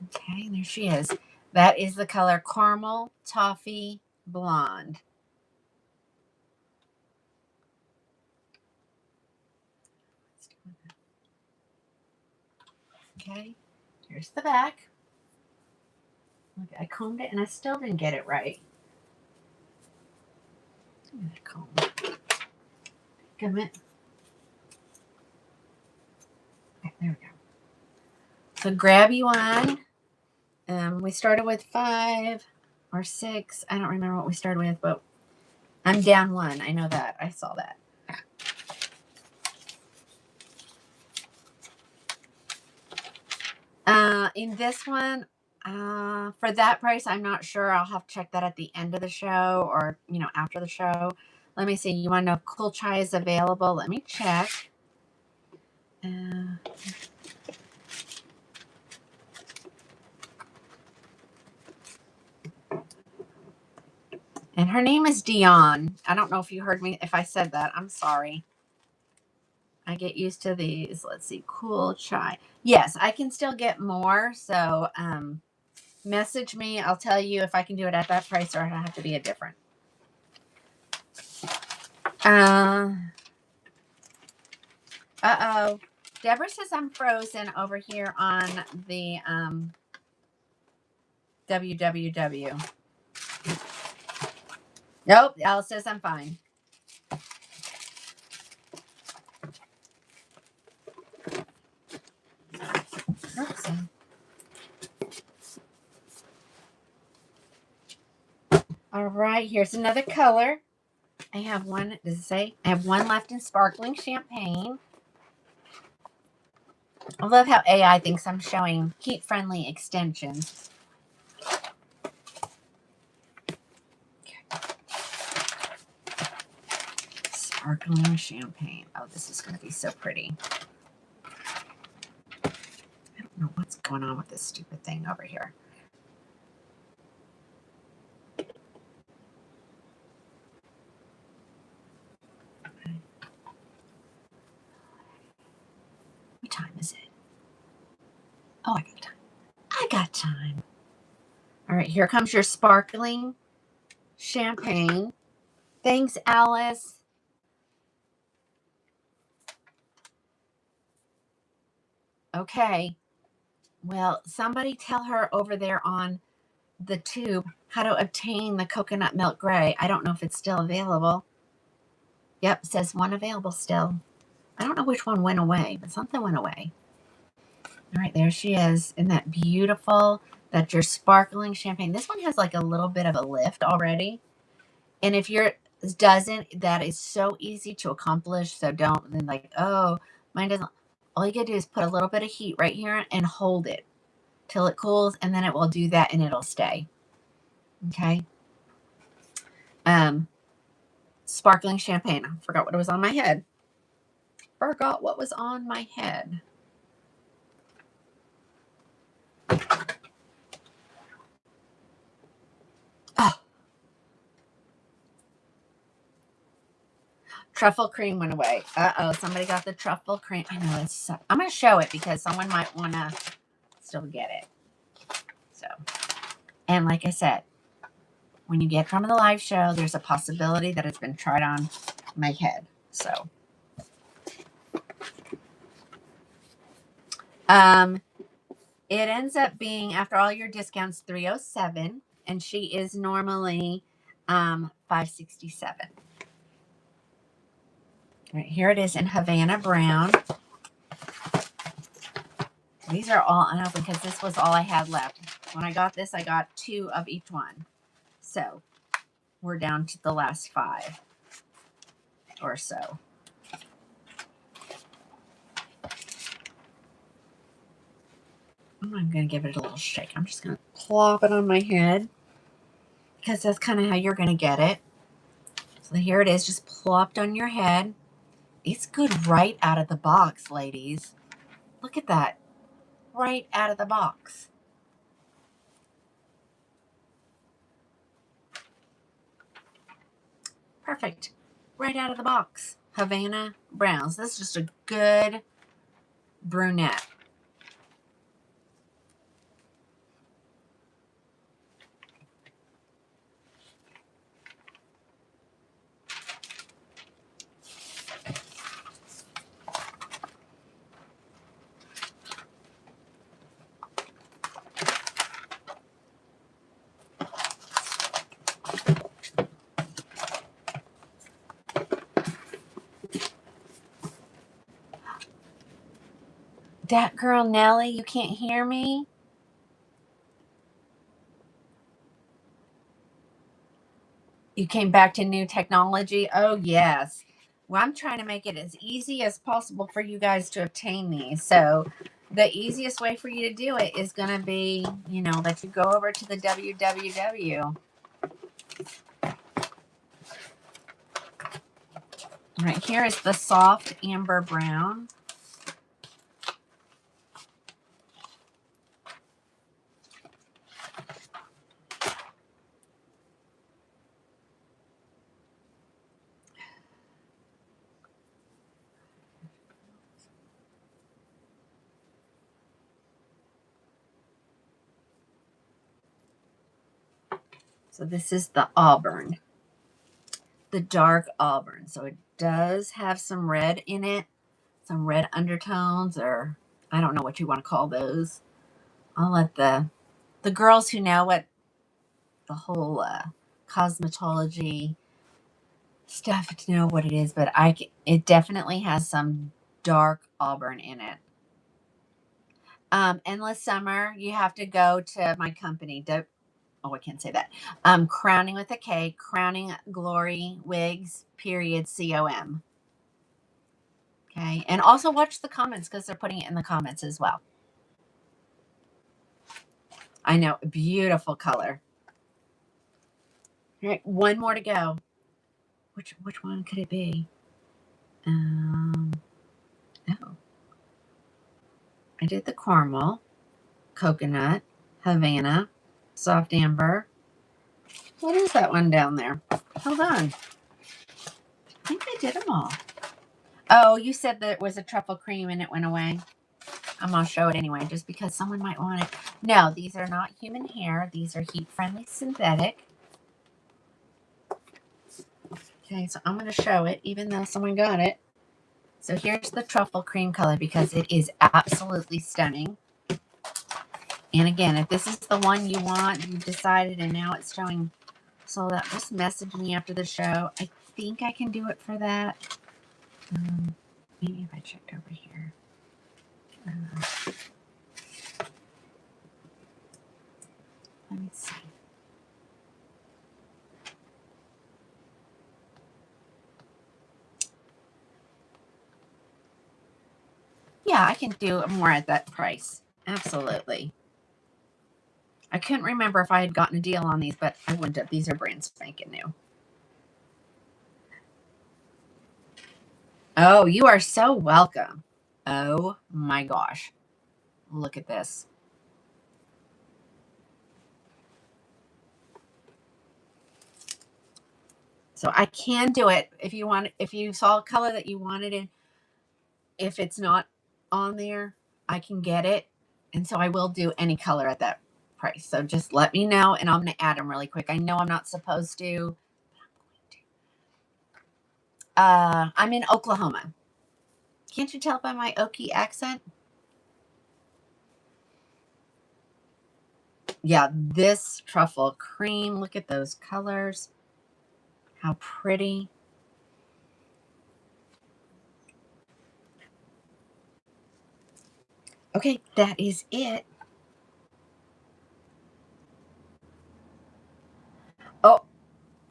Okay, there she is. That is the color Caramel Toffee Blonde. Okay, here's the back. Look, I combed it and I still didn't get it right. I'm gonna comb it. Come in. Okay, there we go. So grab you one. We started with 5 or 6. I don't remember what we started with, but I'm down 1. I know that. I saw that. In this one, for that price, I'm not sure. I'll have to check that at the end of the show or, after the show. Let me see. You want to know if Cool Chai is available? Let me check. And her name is Dion. I don't know if you heard me. If I said that, I'm sorry. I get used to these. Let's see. Cool Chai. Yes, I can still get more. So, message me. I'll tell you if I can do it at that price or it'll have to be a different. Uh-oh. Deborah says I'm frozen over here on the www. Nope. Alice says I'm fine. Oops. All right. Here's another color. I have one. Does it say? I have one left in Sparkling Champagne. I love how AI thinks I'm showing heat-friendly extensions. Sparkling Champagne. Oh, this is going to be so pretty. I don't know what's going on with this stupid thing over here. What time is it? Oh, I got time. I got time. All right, here comes your Sparkling Champagne. Thanks, Alice. Okay. Well, somebody tell her over there on the tube how to obtain the coconut milk gray. I don't know if it's still available. Yep, it says one available still. I don't know which one went away, but something went away. All right, there she is. Isn't that beautiful? That's your Sparkling Champagne. This one has like a little bit of a lift already. And if yours doesn't, that is so easy to accomplish. So don't then like, oh, mine doesn't. All you gotta do is put a little bit of heat right here and hold it till it cools, and then it will do that and it'll stay. Okay. Sparkling Champagne. I forgot what was on my head. Forgot what was on my head. Oh. Truffle cream went away. Uh-oh, somebody got the truffle cream. I know it's. I'm going to show it because someone might want to still get it. So, and like I said, when you get from the live show, there's a possibility that it's been tried on my head. So, it ends up being, after all your discounts, $307, and she is normally $567. All right, here it is in Havana Brown. These are all unopened because this was all I had left. When I got this, I got 2 of each one. So we're down to the last 5 or so. I'm going to give it a little shake. I'm just going to plop it on my head because that's kind of how you're going to get it. So here it is, just plopped on your head. It's good right out of the box, ladies. Look at that. Right out of the box. Perfect. Right out of the box. Havana browns. This is just a good brunette. That girl Nellie, you can't hear me? You came back to new technology? Oh, yes. Well, I'm trying to make it as easy as possible for you guys to obtain these. So the easiest way for you to do it is going to be, you know, that you go over to the www. Right here is the soft amber brown. So this is the auburn, the dark auburn. So it does have some red in it, some red undertones, or I don't know what you want to call those. I'll let the girls who know what the whole cosmetology stuff to know what it is, but it definitely has some dark auburn in it. Endless Summer, you have to go to my company. Oh, I can't say that. Crowning with a K, Crowning Glory Wigs, .com. Okay. And also watch the comments because they're putting it in the comments as well. I know. Beautiful color. All right. One more to go. Which one could it be? Oh. I did the caramel, coconut, Havana, soft amber. What is that one down there? Hold on. I think I did them all. Oh, you said that it was a truffle cream and it went away. I'm going to show it anyway, just because someone might want it. No, these are not human hair. These are heat-friendly synthetic. Okay, so I'm going to show it, even though someone got it. So here's the truffle cream color, because it is absolutely stunning. And again, if this is the one you want, you decided, and now it's showing sold out, just message me after the show. I think I can do it for that. Maybe if I checked over here. Let me see. Yeah, I can do more at that price. Absolutely. I couldn't remember if I had gotten a deal on these, but I wouldn't have. These are brand spanking new. Oh, you are so welcome. Oh my gosh. Look at this. So I can do it if you want. If you saw a color that you wanted in, if it's not on there, I can get it. And so I will do any color at that price. So just let me know, and I'm going to add them really quick. I know I'm not supposed to. I'm in Oklahoma. Can't you tell by my Okie accent? Yeah, this truffle cream. Look at those colors. How pretty. Okay, that is it. Oh,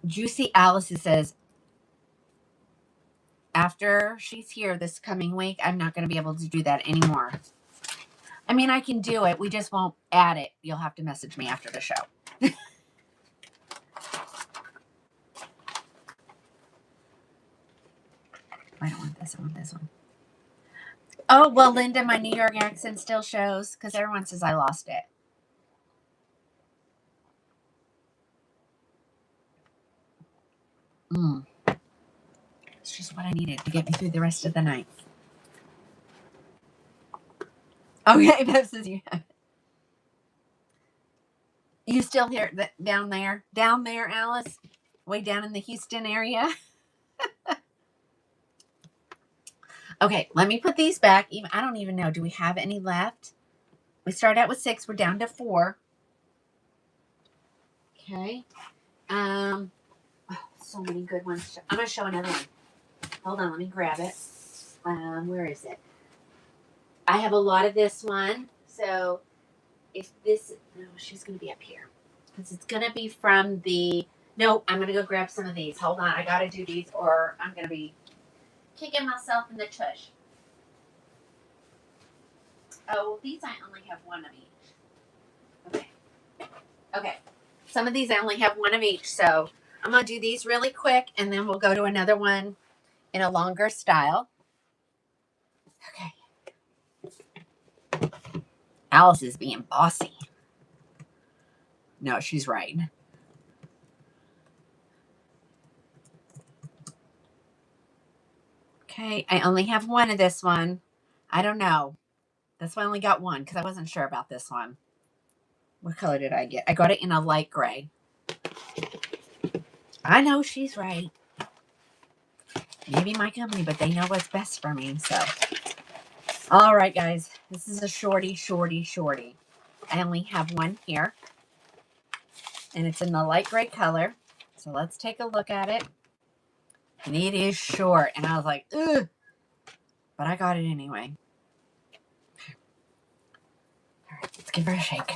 Juicy Alice says, after she's here this coming week, I'm not going to be able to do that anymore. I mean, I can do it. We just won't add it. You'll have to message me after the show. I don't want this. I want this one. Oh, well, Linda, my New York accent still shows because everyone says I lost it. It's just what I needed to get me through the rest of the night. Okay, this is you. You still hear that down there? Down there, Alice? Way down in the Houston area? Okay, let me put these back. I don't even know. Do we have any left? We started out with 6. We're down to 4. Okay. Oh, so many good ones. I'm going to show another one. Hold on. Let me grab it. Where is it? I have a lot of this one. So if this... No, she's going to be up here. Because it's going to be from the... Nope, I'm going to go grab some of these. Hold on. I got to do these or I'm going to be kicking myself in the tush. Oh, well, these I only have one of each. Okay. Okay. Some of these I only have one of each, so I'm going to do these really quick, and then we'll go to another one in a longer style. Okay. Alice is being bossy. No, she's right. Okay, I only have one of this one. I don't know. That's why I only got one, because I wasn't sure about this one. What color did I get? I got it in a light gray. I know she's right. Maybe my company, but they know what's best for me, so. All right, guys. This is a shorty, shorty, shorty. I only have one here. And it's in the light gray color. So let's take a look at it. And it is short. And I was like, ugh. But I got it anyway. All right, let's give her a shake.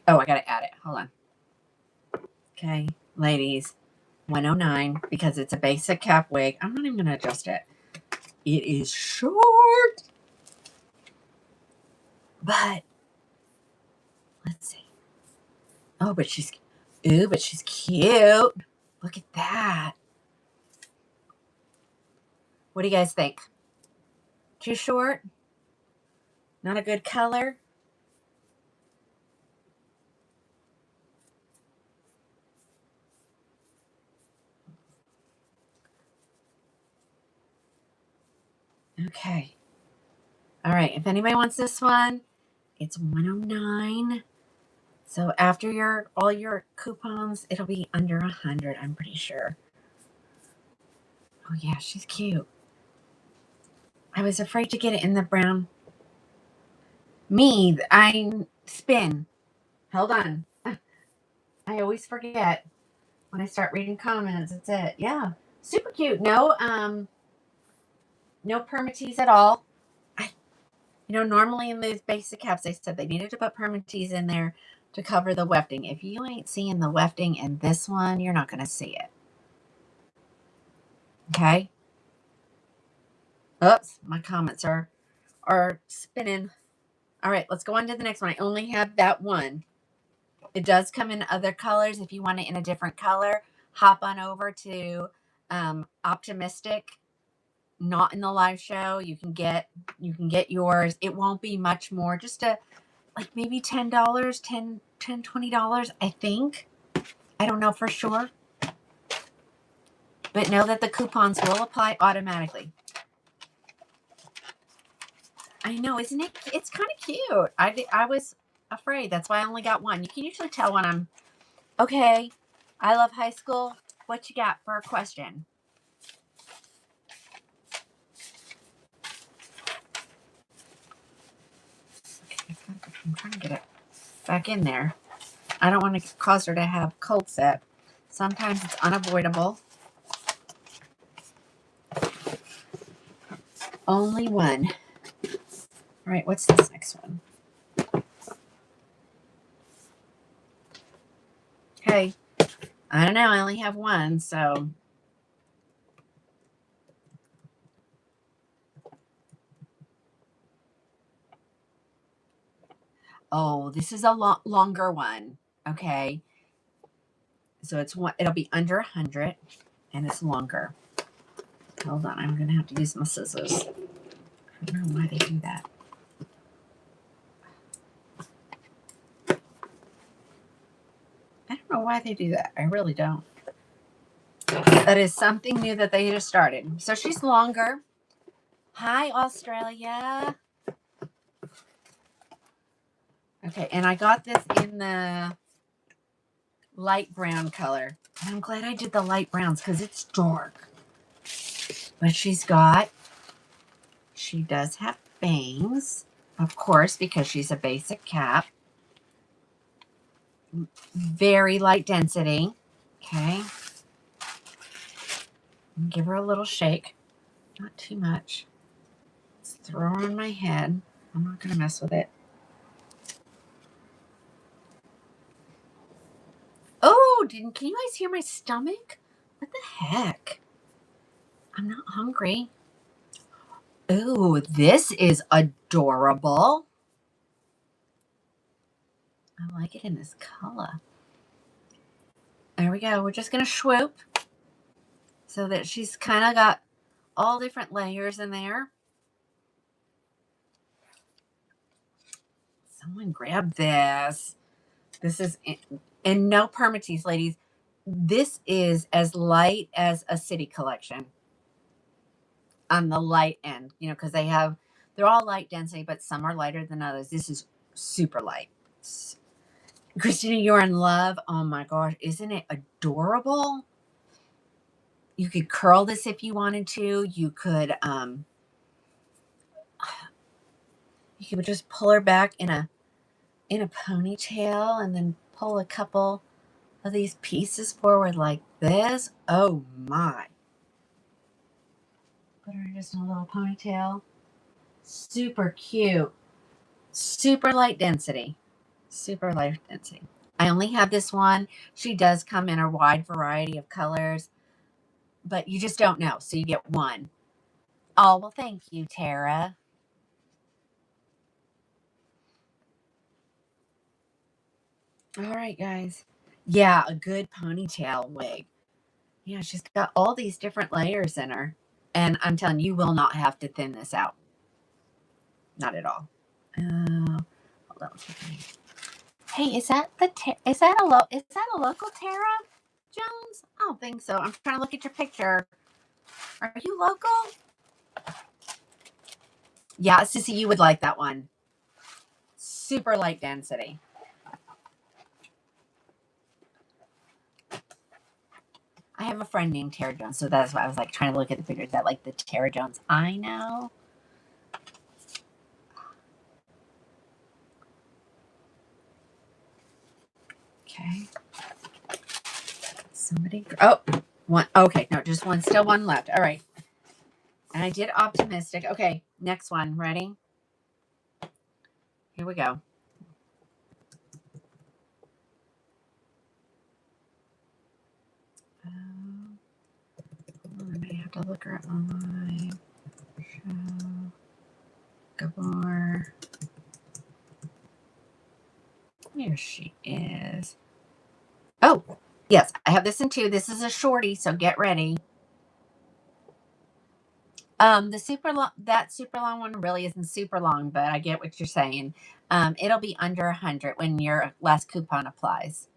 Oh, I got to add it. Hold on. Okay, ladies. 109 because it's a basic cap wig. I'm not even going to adjust it. It is short. But let's see. Oh, but she's cute. Look at that. What do you guys think? Too short? Not a good color? Okay. All right. If anybody wants this one, it's 109. So after all your coupons, it'll be under 100, I'm pretty sure. Oh yeah, she's cute. I was afraid to get it in the brown. I spin. Hold on. I always forget when I start reading comments. That's it. Yeah. Super cute. No permatease at all. Normally in those basic caps, they said they needed to put permatease in there to cover the wefting. If you ain't seeing the wefting in this one, you're not going to see it. Okay? Oops, my comments are spinning. All right, let's go on to the next one. I only have that one. It does come in other colors. If you want it in a different color, hop on over to Optimistic. Not in the live show. You can get yours. It won't be much more. Just like maybe $10, $20, I think. I don't know for sure. But know that the coupons will apply automatically. I know, isn't it? It's kind of cute. I was afraid. That's why I only got one. You can usually tell when I'm, okay, I love high school. What you got for a question? Okay, I'm trying to get it back in there. I don't want to cause her to have cold set. Sometimes it's unavoidable. Only one. All right, what's this next one? Okay. I don't know. I only have one, so. Oh, this is a longer one. Okay. So it'll be under 100 and it's longer. Hold on, I'm going to have to use my scissors. I don't know why they do that. I don't know why they do that. I really don't. That is something new that they just started. So she's longer. Hi, Australia. Okay, and I got this in the light brown color. And I'm glad I did the light browns because it's dark. But she does have bangs, of course, because she's a basic cap. Very light density. Okay. Give her a little shake. Not too much. Let's throw her on my head. I'm not going to mess with it. Oh, can you guys hear my stomach? What the heck? I'm not hungry. Oh, this is adorable. I like it in this color. There we go. We're just going to swoop so that she's kind of got all different layers in there. Someone grab this. This is, and no permatease, ladies. This is as light as a city collection on the light end, you know, because they're all light density, but some are lighter than others. This is super light. Christina, you're in love. Oh my gosh, isn't it adorable? You could curl this if you wanted to. You could just pull her back in a ponytail and then pull a couple of these pieces forward like this. Oh my. Put her just in a little ponytail. Super cute. Super light density. Super light density. I only have this one. She does come in a wide variety of colors, but you just don't know. So you get one. Oh, well, thank you, Tara. All right, guys. Yeah, a good ponytail wig. Yeah, she's got all these different layers in her. And I'm telling you, you will not have to thin this out. Not at all. Hold on. Hey, is that a local Tara Jones? I don't think so. I'm trying to look at your picture. Are you local? Yeah, Sissy, you would like that one. Super light density. I have a friend named Tara Jones, so that's why I was like trying to look at the pictures that like the Tara Jones I know. Okay. Somebody. Oh, one. Okay, no, just one. Still one left. All right. And I did optimistic. Okay, next one. Ready? Here we go. I may have to look her up online. Show Gabor. Here she is. Oh, yes, I have this in two. This is a shorty, so get ready. The super long one really isn't super long, but I get what you're saying. It'll be under 100 when your last coupon applies.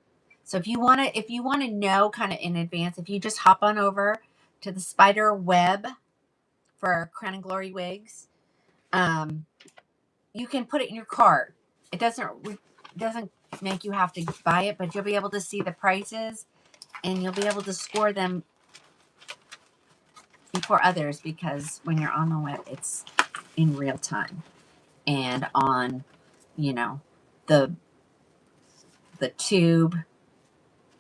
So if you want to know kind of in advance, if you just hop on over to the spider web for Krowning Glory Wigs, you can put it in your cart. It doesn't make you have to buy it, but you'll be able to see the prices and you'll be able to score them before others, because when you're on the web, it's in real time and on, you know, the tube,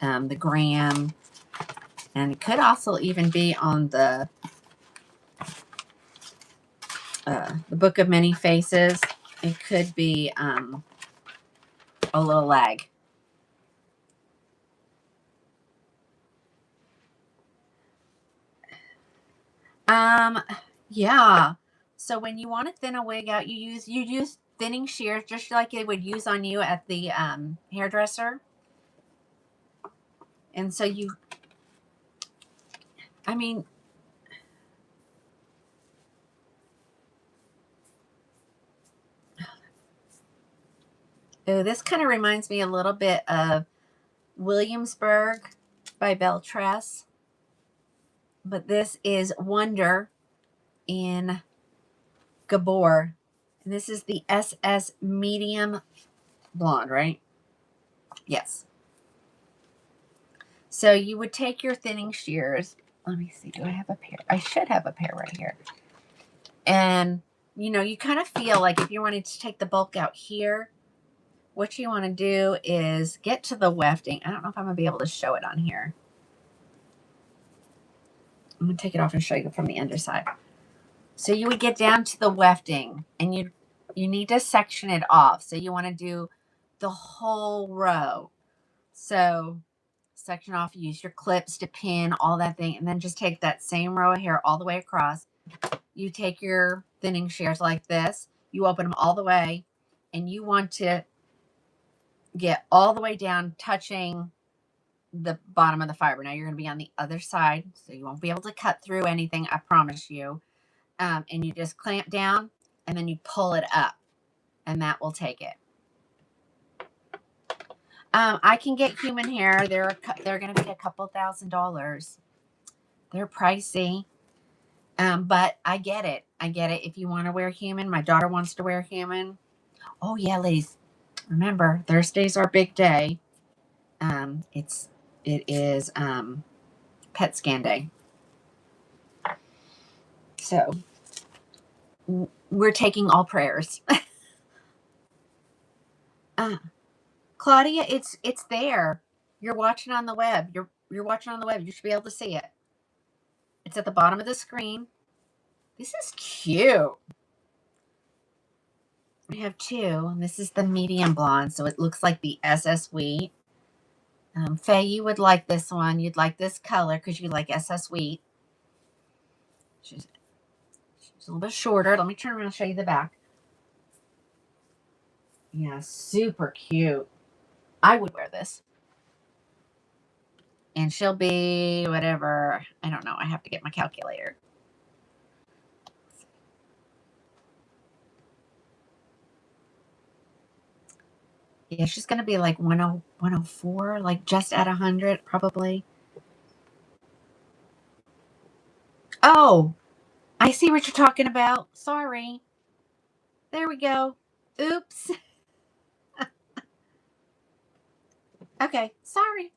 the gram, and it could also even be on the Book of Many Faces. It could be a little lag. Yeah. So when you want to thin a wig out, you use thinning shears just like they would use on you at the hairdresser. And so I mean, Oh, this kind of reminds me a little bit of Williamsburg by Beltress. But this is Wonder in Gabor. And this is the SS Medium Blonde, right? Yes. So you would take your thinning shears. Let me see. Do I have a pair? I should have a pair right here. And, you know, you kind of feel like if you wanted to take the bulk out here, what you want to do is get to the wefting. I don't know if I'm going to be able to show it on here. I'm going to take it off and show you from the underside. So you would get down to the wefting, and you need to section it off. So you want to do the whole row. So section off, use your clips to pin all that thing, and then just take that same row of hair all the way across. You take your thinning shears like this, you open them all the way, and you want to get all the way down, touching the bottom of the fiber. Now you're going to be on the other side, so you won't be able to cut through anything, I promise you. And you just clamp down, and then you pull it up, and that will take it. I can get human hair. They're going to be a couple $1,000s. They're pricey, but I get it. I get it. If you want to wear human, my daughter wants to wear human. Oh yeah, ladies, remember Thursday's our big day. It is pet scan day. So we're taking all prayers. Claudia, it's there. You're watching on the web. You're watching on the web. You should be able to see it. It's at the bottom of the screen. This is cute. I have two, and this is the medium blonde, so it looks like the SS Wheat. Faye, you would like this one. You'd like this color because you like SS Wheat. She's a little bit shorter. Let me turn around and show you the back. Yeah, super cute. I would wear this. And she'll be whatever. I don't know. I have to get my calculator. Yeah, she's going to be like 104, like just at 100 probably. Oh, I see what you're talking about. Sorry. There we go. Oops. Okay, sorry.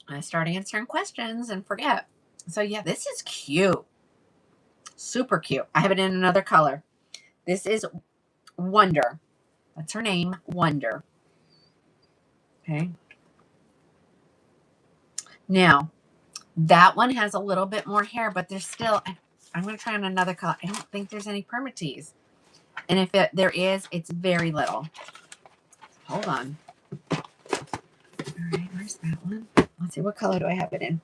I start answering questions and forget. So yeah, this is cute. Super cute. I have it in another color. This is Wonder. That's her name, Wonder. Okay. Now, that one has a little bit more hair, but there's still, I'm going to try on another color. I don't think there's any permatease. And if there is, it's very little. Hold on. All right, where's that one? Let's see, what color do I have it in?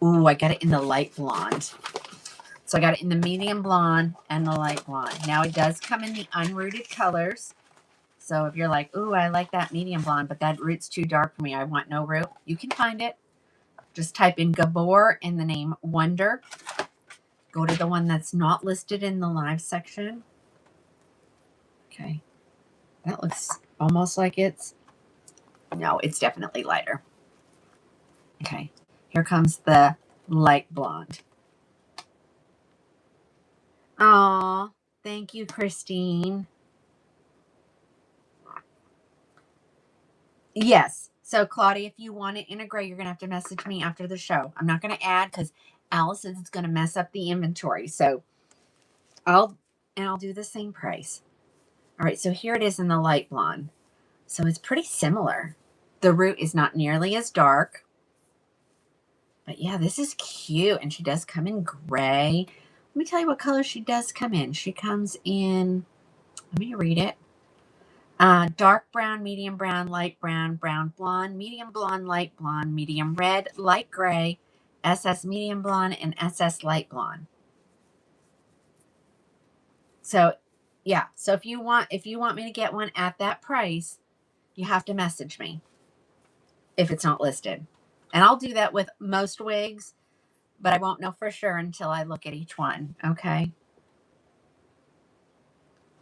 Ooh, I got it in the light blonde. So I got it in the medium blonde and the light blonde. Now it does come in the unrooted colors. So if you're like, ooh, I like that medium blonde, but that root's too dark for me, I want no root, you can find it. Just type in Gabor in the name Wonder. Go to the one that's not listed in the live section. Okay. That looks almost like it's, no, it's definitely lighter. Okay. Here comes the light blonde. Aw, thank you, Christine. Yes. So, Claudia, if you want it in a gray, you're going to have to message me after the show. I'm not going to add because Alice says it's going to mess up the inventory. So, I'll do the same price. All right. So, here it is in the light blonde. So, it's pretty similar. The root is not nearly as dark. But, yeah, this is cute. And she does come in gray. Let me tell you what color she does come in. She comes in, let me read it. Dark brown, medium brown, light brown, brown blonde, medium blonde, light blonde, medium red, light gray, SS medium blonde, and SS light blonde. So, yeah. So if you want me to get one at that price, you have to message me if it's not listed. And I'll do that with most wigs, but I won't know for sure until I look at each one. Okay.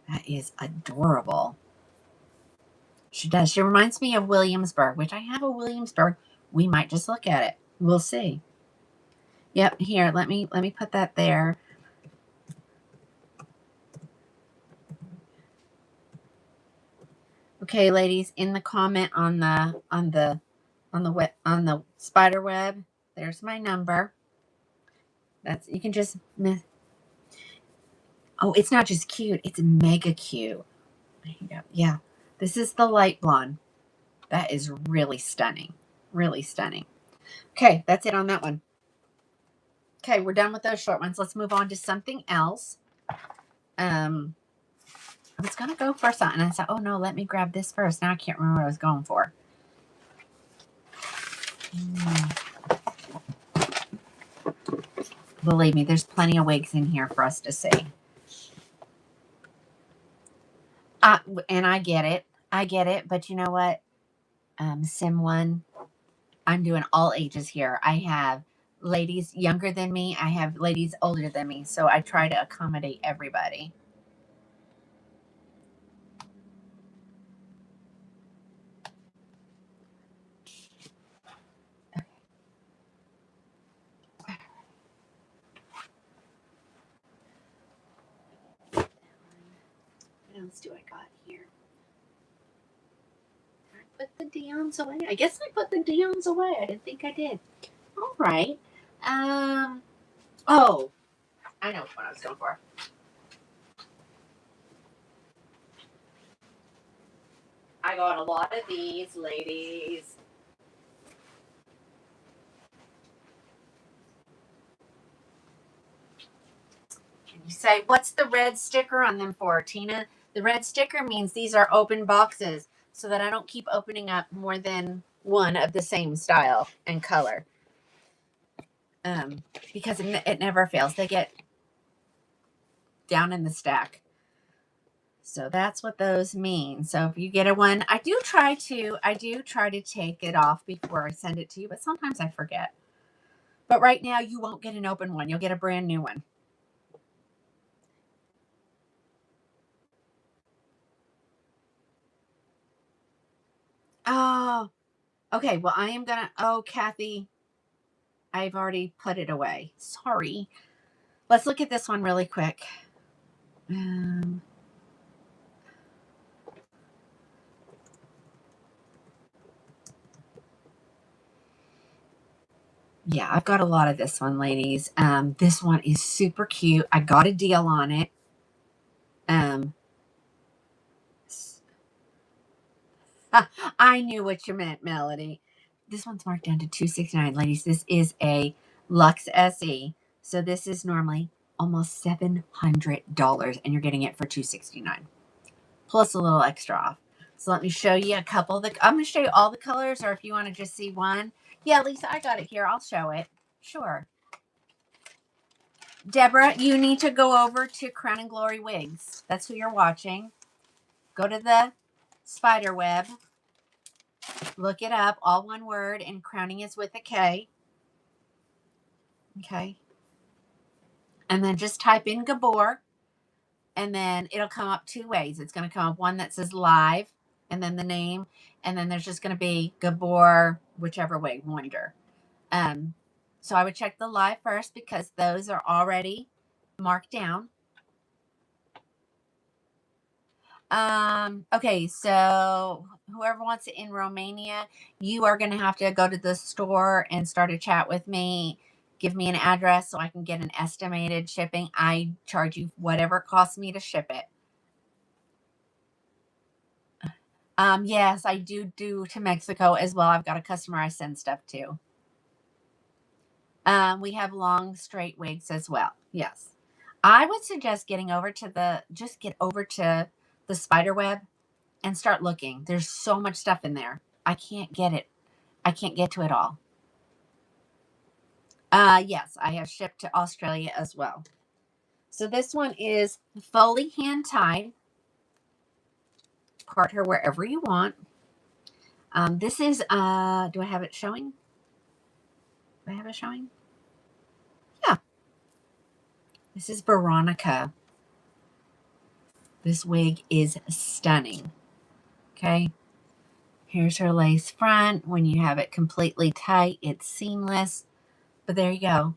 That is adorable. She does. She reminds me of Williamsburg, which I have a Williamsburg. We might just look at it. We'll see. Yep. Here, let me put that there. Okay, ladies, in the comment on the spider web, there's my number. That's, you can just miss. Oh, it's not just cute, it's mega cute. There you go. Yeah. This is the light blonde. That is really stunning. Really stunning. Okay, that's it on that one. Okay, we're done with those short ones. Let's move on to something else. I was gonna go for something. I said, oh no, let me grab this first. Now I can't remember what I was going for. Believe me, there's plenty of wigs in here for us to see. And I get it. I get it. But you know what? Sim 1, I'm doing all ages here. I have ladies younger than me. I have ladies older than me. So I try to accommodate everybody. What else do I got here? I put the Dion's away. I guess I put the Dion's away. I didn't think I did. All right. Oh, I know what I was going for. I got a lot of these, ladies. And you say, what's the red sticker on them for, Tina? The red sticker means these are open boxes so that I don't keep opening up more than one of the same style and color. Because it never fails. They get down in the stack. So that's what those mean. So if you get a one, I do try to take it off before I send it to you, but sometimes I forget. But right now you won't get an open one. You'll get a brand new one. Oh, okay. Well, I am gonna. Oh, Kathy, I've already put it away. Sorry. Let's look at this one really quick. Yeah, I've got a lot of this one, ladies. This one is super cute. I got a deal on it. I knew what you meant, Melody. This one's marked down to $269, ladies. This is a Luxe SE. So this is normally almost $700, and you're getting it for $269 plus a little extra off. So let me show you a couple of the. I'm going to show you all the colors, or if you want to just see one. Yeah, Lisa, I got it here. I'll show it. Sure. Deborah, you need to go over to Krowning Glory Wigs. That's who you're watching. Go to the spider web. Look it up, all one word, and crowning is with a K. Okay. And then just type in Gabor, and then it'll come up two ways. It's going to come up one that says live, and then the name, and then there's just going to be Gabor, whichever way, Wonder. So I would check the live first because those are already marked down. Okay, so whoever wants it in Romania, you are going to have to go to the store and start a chat with me. Give me an address so I can get an estimated shipping. I charge you whatever it costs me to ship it. Yes, I do to Mexico as well. I've got a customer I send stuff to. We have long straight wigs as well. Yes. I would suggest getting over to the spider web and start looking. There's so much stuff in there. I can't get it. I can't get to it all. Yes, I have shipped to Australia as well. So this one is fully hand tied. Part her wherever you want. This is, do I have it showing? Do I have a showing? Yeah. This is Veronica. This wig is stunning. Okay. Here's her lace front. When you have it completely tight, it's seamless. But there you go.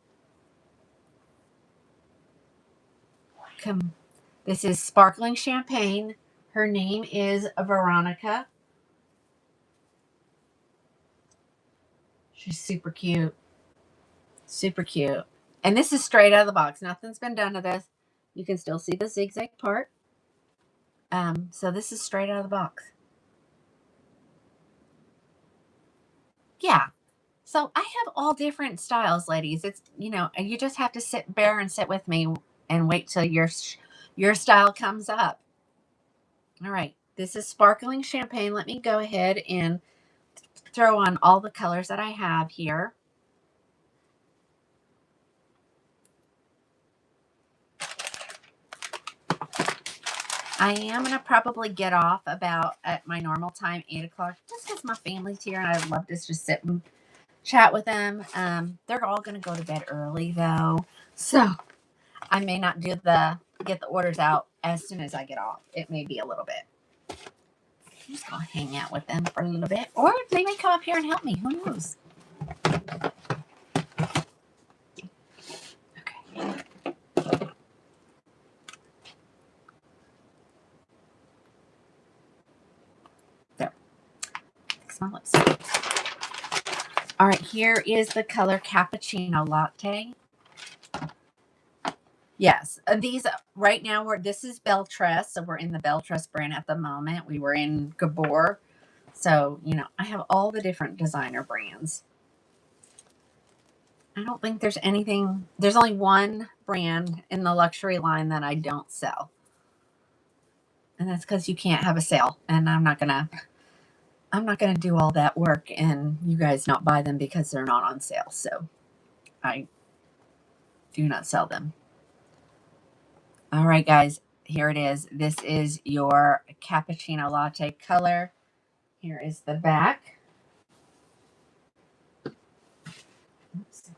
This is Sparkling Champagne. Her name is Veronica. She's super cute. Super cute. And this is straight out of the box. Nothing's been done to this. You can still see the zigzag part. So this is straight out of the box. Yeah. So I have all different styles, ladies. It's, you just have to sit with me and wait till your style comes up. All right. This is Sparkling Champagne. Let me go ahead and throw on all the colors that I have here. I am going to probably get off about at my normal time, 8 o'clock, just because my family's here and I'd love to just sit and chat with them. They're all going to go to bed early, though. So I may not get the orders out as soon as I get off. It may be a little bit. I'm just going to hang out with them for a little bit. Or they may come up here and help me. Who knows? My lips. All right, here is the color Cappuccino Latte. Yes, these right now this is Beltress, so we're in the Beltress brand at the moment. We were in Gabor, so I have all the different designer brands. I don't think there's anything. There's only one brand in the luxury line that I don't sell, and that's because you can't have a sale, and I'm not gonna do all that work and you guys not buy them because they're not on sale. So I do not sell them. All right, guys, here it is. This is your Cappuccino Latte color. Here is the back. Oops.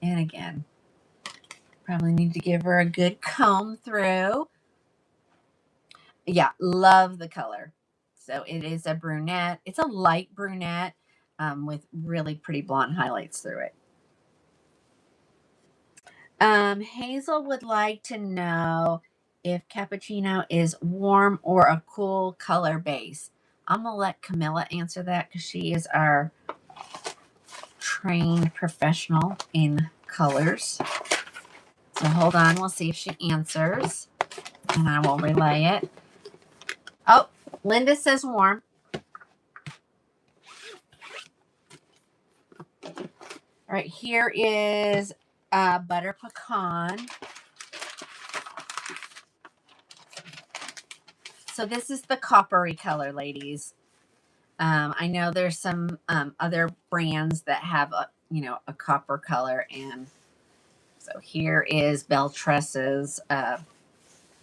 And again, probably need to give her a good comb through. Yeah, love the color. So it is a brunette. It's a light brunette with really pretty blonde highlights through it. Hazel would like to know if cappuccino is warm or a cool color base. I'm going to let Camilla answer that because she is our trained professional in colors. So hold on. We'll see if she answers. And I will relay it. Oh, Linda says warm. All right, here is butter pecan. So this is the coppery color, ladies. I know there's some other brands that have a copper color, and so here is Beltress's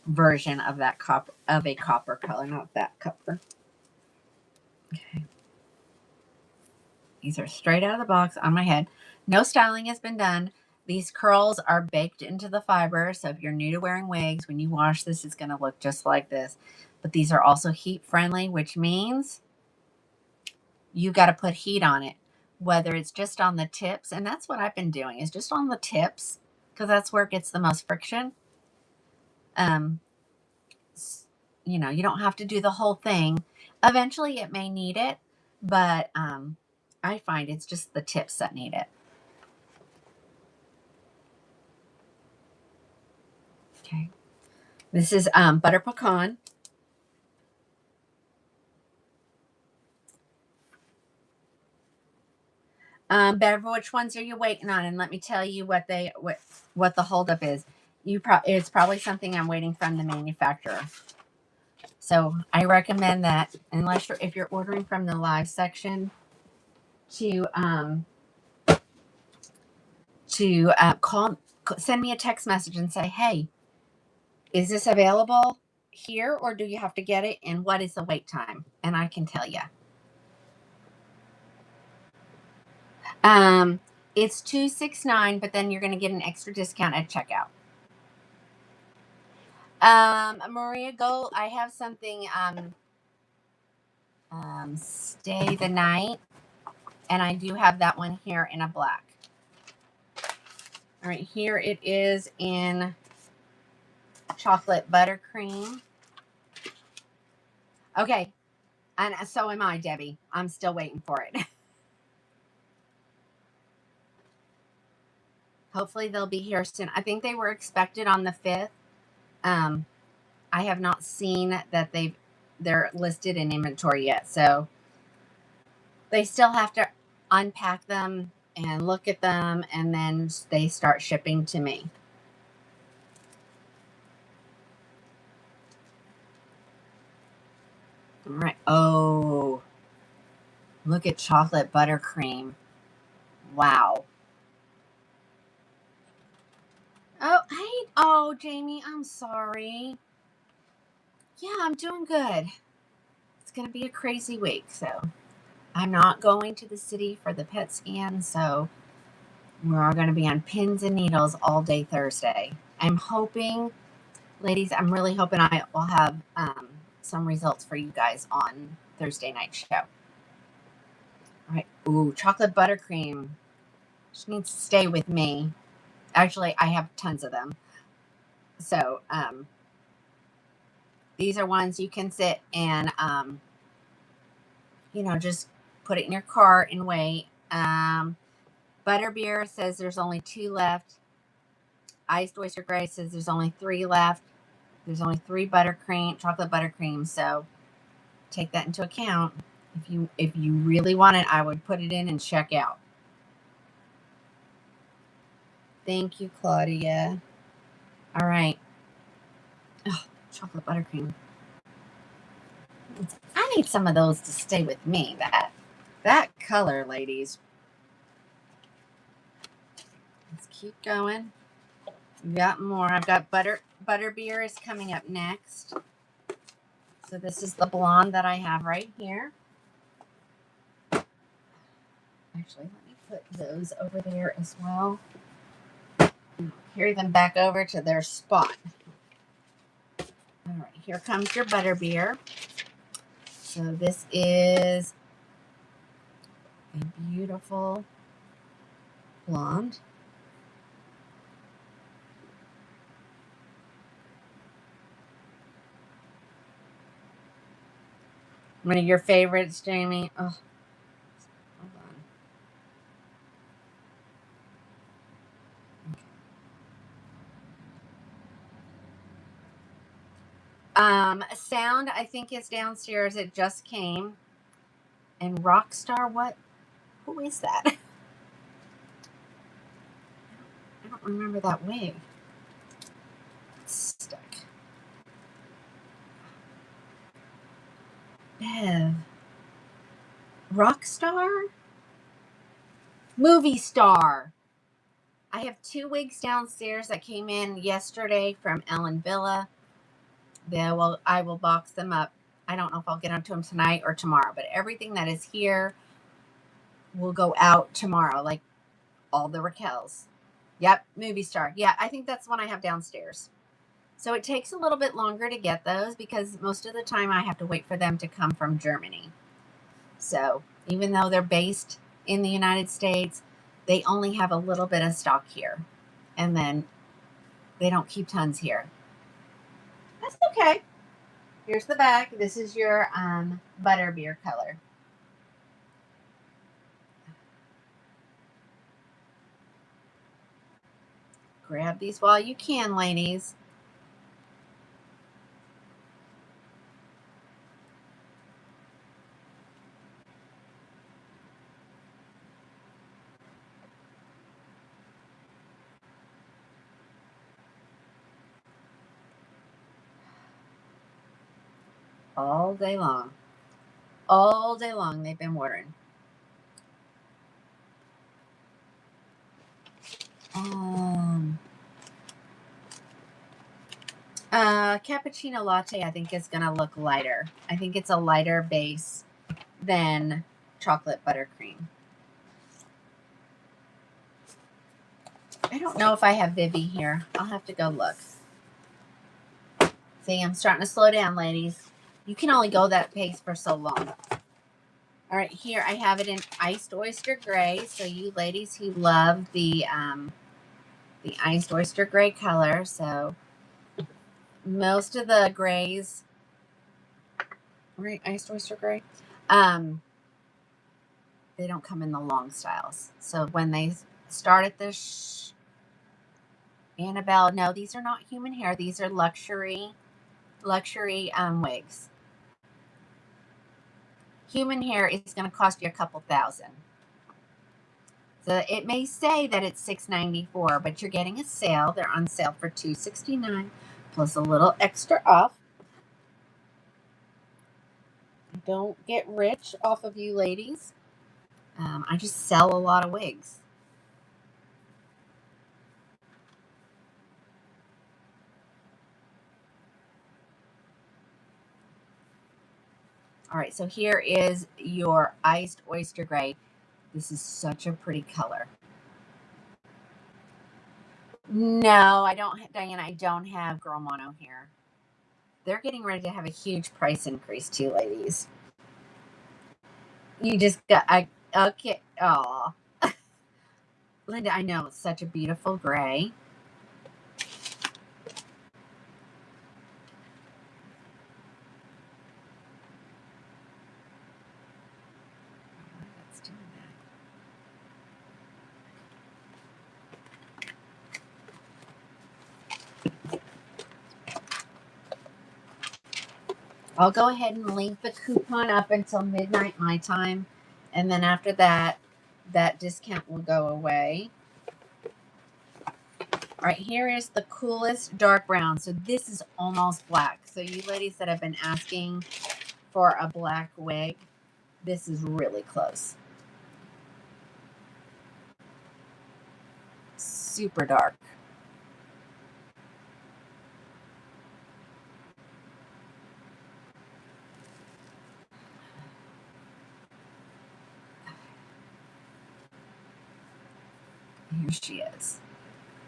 version of that a copper color, not that copper. Okay. These are straight out of the box on my head. No styling has been done. These curls are baked into the fiber, so if you're new to wearing wigs, when you wash this, it's going to look just like this. But these are also heat friendly, which means you got to put heat on it, whether it's just on the tips, and that's what I've been doing, is just on the tips, because that's where it gets the most friction. You don't have to do the whole thing. Eventually it may need it, but I find it's just the tips that need it. Okay. This is butter pecan. Bev, which ones are you waiting on? And let me tell you what the holdup is. It's probably something I'm waiting from the manufacturer. So I recommend that if you're ordering from the live section, to send me a text message and say, hey, is this available? here, or do you have to get it? And what is the wait time? And I can tell you. It's $269, but then you're going to get an extra discount at checkout. Maria Gold, I have something, stay the night, and I do have that one here in a black. All right, here it is in chocolate buttercream. Okay, and so am I, Debbie. I'm still waiting for it. Hopefully they'll be here soon. I think they were expected on the 5th. I have not seen that they're listed in inventory yet, so they still have to unpack them and look at them, and then they start shipping to me. All right. Oh, look at chocolate buttercream. Wow. Oh, hey. Oh, Jamie, I'm sorry. Yeah, I'm doing good. It's going to be a crazy week, so I'm not going to the city for the pet scan, so we're going to be on pins and needles all day Thursday. I'm hoping, ladies, I'm really hoping I will have some results for you guys on Thursday night show. All right. Ooh, chocolate buttercream. She needs to stay with me. Actually, I have tons of them. So, these are ones you can sit and, just put it in your cart and wait. Butterbeer says there's only 2 left. Iced Oyster Gray says there's only 3 left. There's only 3 chocolate buttercream. So take that into account. If you really want it, I would put it in and check out. Thank you, Claudia. All right. Oh, chocolate buttercream. I need some of those to stay with me. That color, ladies. Let's keep going. We got more. I've got butterbeer is coming up next. So this is the blonde that I have right here. Actually, let me put those over there as well. Carry them back over to their spot. All right, here comes your butterbeer. So this is a beautiful blonde. One of your favorites, Jamie. Oh, hold on. Sound, I think, is downstairs. It just came. And Rockstar, what? Who is that? I don't remember that wig. It's stuck. Bev. Rockstar? Movie star. I have 2 wigs downstairs that came in yesterday from Ellen Villa. I will box them up. I don't know if I'll get onto them tonight or tomorrow, but everything that is here will go out tomorrow, like all the Raquels. Yep, movie star. Yeah, I think that's one I have downstairs. So it takes a little bit longer to get those because most of the time I have to wait for them to come from Germany. So even though they're based in the United States, they only have a little bit of stock here. And then they don't keep tons here. That's okay. Here's the back. This is your butterbeer color. Grab these while you can, ladies. All day long. All day long they've been ordering. Cappuccino latte, I think, is going to look lighter. I think it's a lighter base than chocolate buttercream. I don't know if I have Vivi here. I'll have to go look. See, I'm starting to slow down, ladies. You can only go that pace for so long. All right, here I have it in iced oyster gray. So you ladies who love the iced oyster gray color. So most of the grays, right? Iced oyster gray. They don't come in the long styles. So when they started this, Annabelle, no, these are not human hair. These are luxury wigs. Human hair is going to cost you a couple $1,000. So it may say that it's $694, but you're getting a sale. They're on sale for $269 plus a little extra off. Don't get rich off of you ladies. I just sell a lot of wigs. All right, so here is your iced oyster gray. This is such a pretty color. No, I don't, Diana, I don't have Girl Mono here. They're getting ready to have a huge price increase too, ladies. You just got, okay, oh. Linda, I know, it's such a beautiful gray. Let's do that. I'll go ahead and link the coupon up until midnight my time. And then after that, that discount will go away. All right, here is the coolest dark brown. So this is almost black. So you ladies that have been asking for a black wig, this is really close. Super dark. Here she is.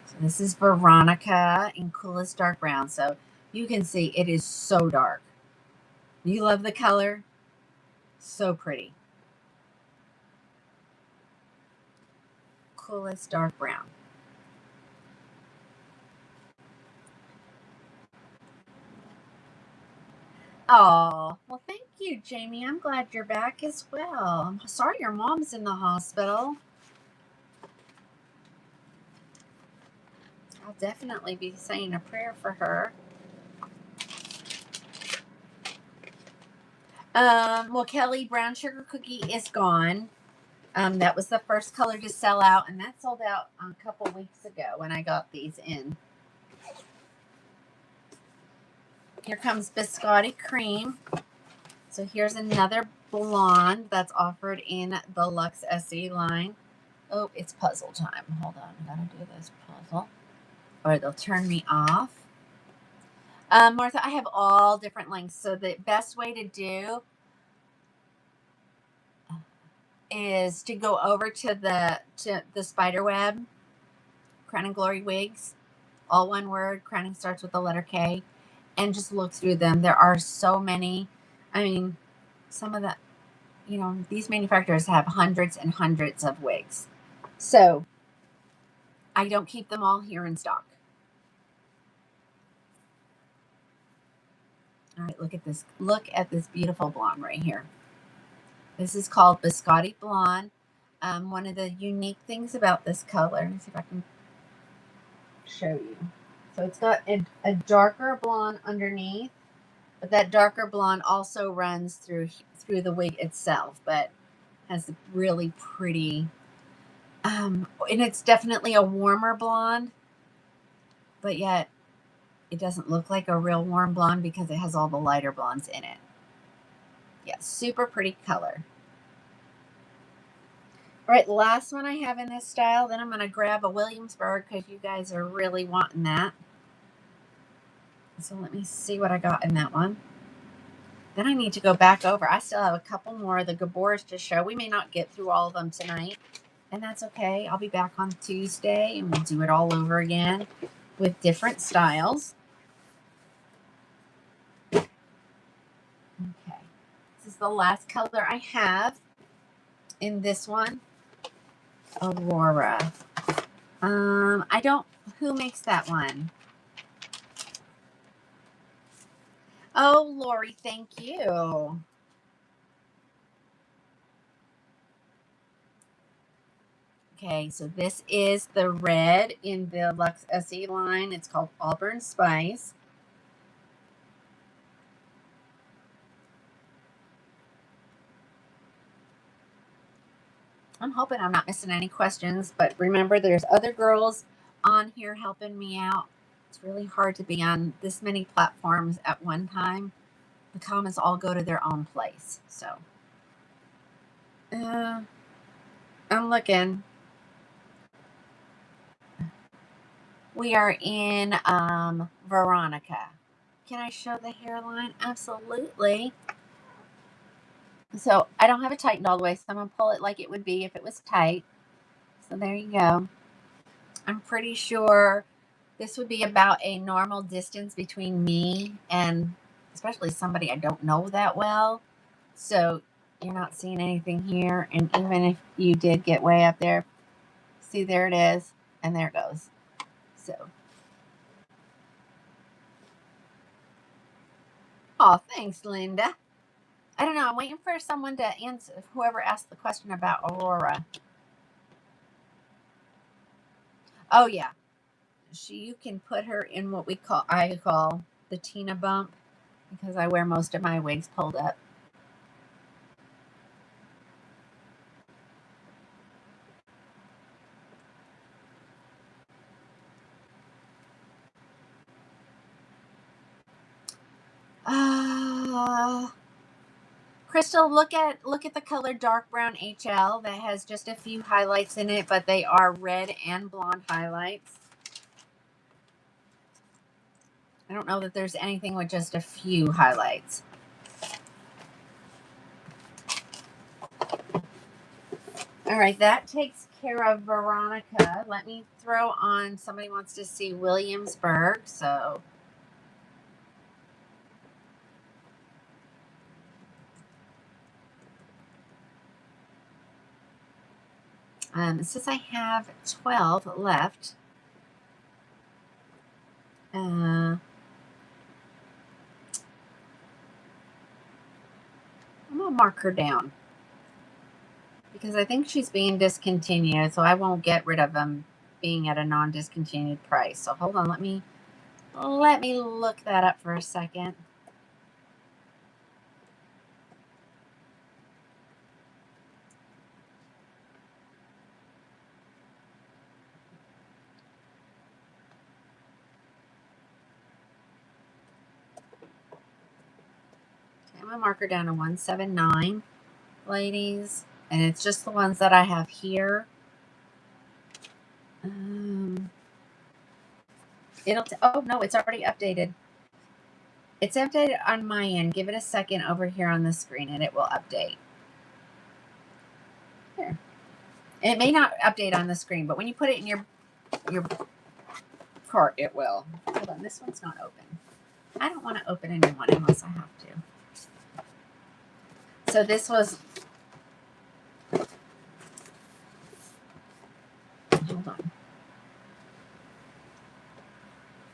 So this is Veronica in coolest dark brown. So you can see it is so dark. You love the color? So pretty. Coolest dark brown. Oh, well, thank you, Jamie. I'm glad you're back as well. I'm sorry your mom's in the hospital. I'll definitely be saying a prayer for her. Well, Kelly, brown sugar cookie is gone. That was the first color to sell out, and that sold out a couple weeks ago when I got these in. Here comes Biscotti Cream. So here's another blonde that's offered in the Luxe SE line. Oh, it's puzzle time. Hold on. I gotta do this puzzle, or they'll turn me off. Martha, I have all different lengths. So the best way to do is to go over to the Spiderweb, Krowning Glory Wigs, all one word. Krowning starts with the letter K, and just look through them. There are so many. I mean, some of the, these manufacturers have hundreds and hundreds of wigs. So I don't keep them all here in stock. All right, look at this. Look at this beautiful blonde right here. This is called Biscotti Blonde. One of the unique things about this color, let me see if I can show you. So it's got a darker blonde underneath, but that darker blonde also runs through the wig itself, but has a really pretty, and it's definitely a warmer blonde, but yet it doesn't look like a real warm blonde because it has all the lighter blondes in it. Yeah, super pretty color. All right, last one I have in this style. Then I'm going to grab a Williamsburg because you guys are really wanting that. So let me see what I got in that one. Then I need to go back over. I still have a couple more of the Gaboras to show. We may not get through all of them tonight, and that's okay. I'll be back on Tuesday, and we'll do it all over again with different styles. Okay. This is the last color I have in this one. Aurora. I don't, who makes that one? Oh, Lori, thank you. Okay, so this is the red in the Luxe SE line. It's called Auburn Spice. I'm hoping I'm not missing any questions, but remember there's other girls on here helping me out. It's really hard to be on this many platforms at one time. The comments all go to their own place. So, I'm looking. We are in Veronica. Can I show the hairline? Absolutely. So I don't have it tightened all the way, so I'm going to pull it like it would be if it was tight. So there you go. I'm pretty sure this would be about a normal distance between me and especially somebody I don't know that well. So you're not seeing anything here. And even if you did get way up there, see, there it is. And there it goes. So. Oh, thanks, Linda. I don't know. I'm waiting for someone to answer, whoever asked the question about Aurora. Oh, yeah. You can put her in what I call the Tina bump because I wear most of my wigs pulled up. Crystal, look at the color dark brown HL that has just a few highlights in it, but they are red and blonde highlights. I don't know that there's anything with just a few highlights. All right, that takes care of Veronica. Let me throw on, somebody wants to see Williamsburg, so. Since I have 12 left, I'm going to mark her down because I think she's being discontinued, so I won't get rid of them being at a non-discontinued price. So hold on, let me look that up for a second. Okay, I'm going to mark her down to 179, ladies, and it's just the ones that I have here. Oh no, it's already updated. It's updated on my end. Give it a second over here on the screen and it will update. There. And it may not update on the screen, but when you put it in your cart, it will. Hold on, this one's not open. I don't want to open a new one unless I have to. So this was, hold on.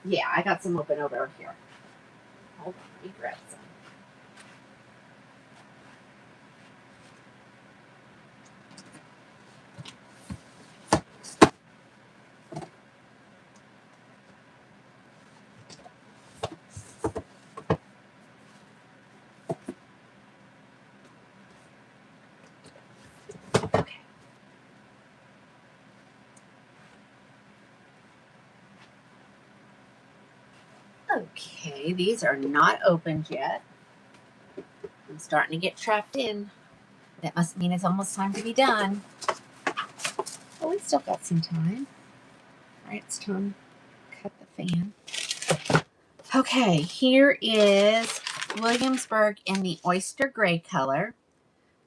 Yeah, I got some open over here. Hold on, let me grab some. Okay. Okay, these are not opened yet. I'm starting to get trapped in. That must mean it's almost time to be done. Oh, we still got some time. All right, it's time to cut the fan. Okay, here is Williamsburg in the oyster gray color.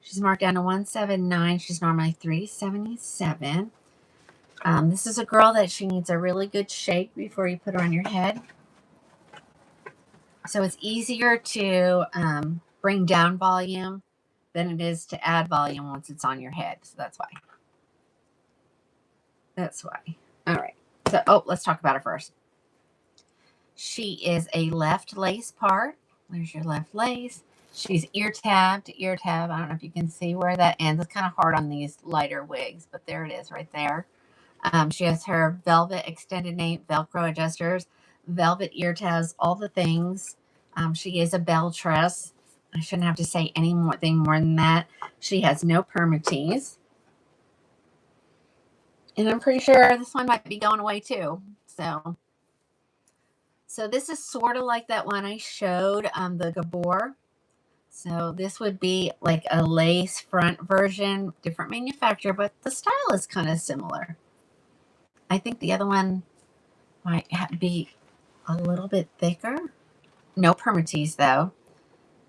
She's marked down to 179. She's normally 377. This is a girl that she needs a really good shake before you put her on your head. So it's easier to bring down volume than it is to add volume once it's on your head. So that's why. That's why. All right. So, let's talk about her first. She is a left lace part. There's your left lace. She's ear tab to ear tab. I don't know if you can see where that ends. It's kind of hard on these lighter wigs, but there it is right there. She has her velvet extended nape, Velcro adjusters, velvet ear tabs, all the things. She is a belle tress. I shouldn't have to say anything more than that. She has no permatease. And I'm pretty sure this one might be going away too. So this is sort of like that one I showed, the Gabor. So this would be like a lace front version, different manufacturer, but the style is kind of similar. I think the other one might be a little bit thicker. No permatease though.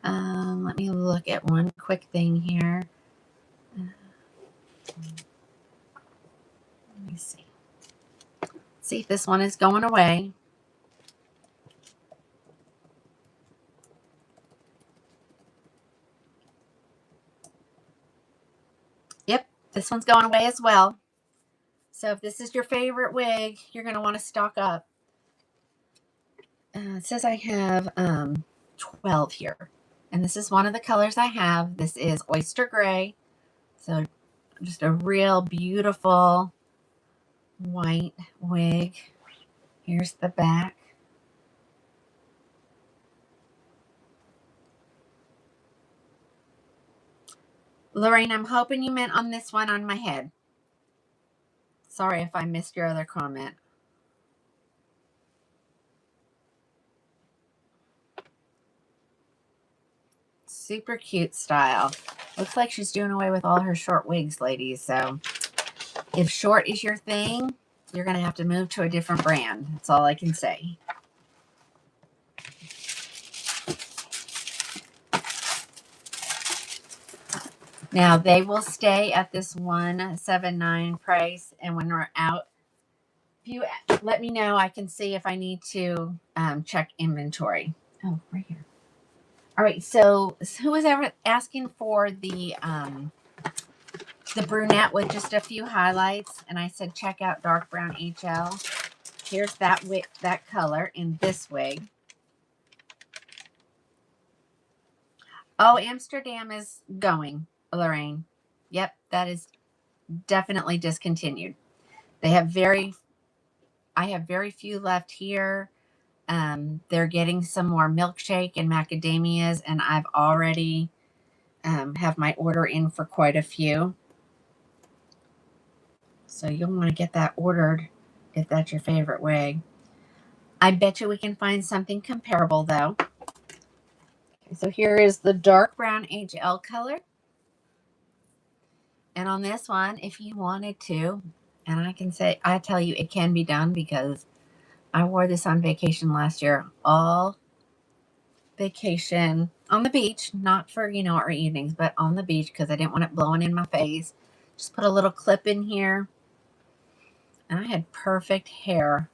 Let me look at one quick thing here. Let me see. See if this one is going away. Yep, this one's going away as well. So if this is your favorite wig, you're going to want to stock up. It says I have 12 here. And this is one of the colors I have. This is oyster gray. So just a real beautiful white wig. Here's the back. Lorraine, I'm hoping you meant on this one on my head. Sorry if I missed your other comment. Super cute style. Looks like she's doing away with all her short wigs, ladies. So if short is your thing, you're going to have to move to a different brand. That's all I can say. Now, they will stay at this $179 price. And when we're out, if you let me know, I can see if I need to check inventory. Oh, right here. All right. So who was ever asking for the brunette with just a few highlights? And I said, check out dark brown HL. Here's that wig, that color in this wig. Oh, Amsterdam is going, Lorraine. Yep, that is definitely discontinued. I have very few left here. They're getting some more milkshake and macadamias, and I've already have my order in for quite a few. So you'll want to get that ordered if that's your favorite wig. I bet you we can find something comparable though. Okay, so here is the dark brown HL color. And on this one, if you wanted to, and I tell you it can be done because I wore this on vacation last year, all vacation on the beach, not for, our evenings, but on the beach because I didn't want it blowing in my face. Just put a little clip in here. And I had perfect hair.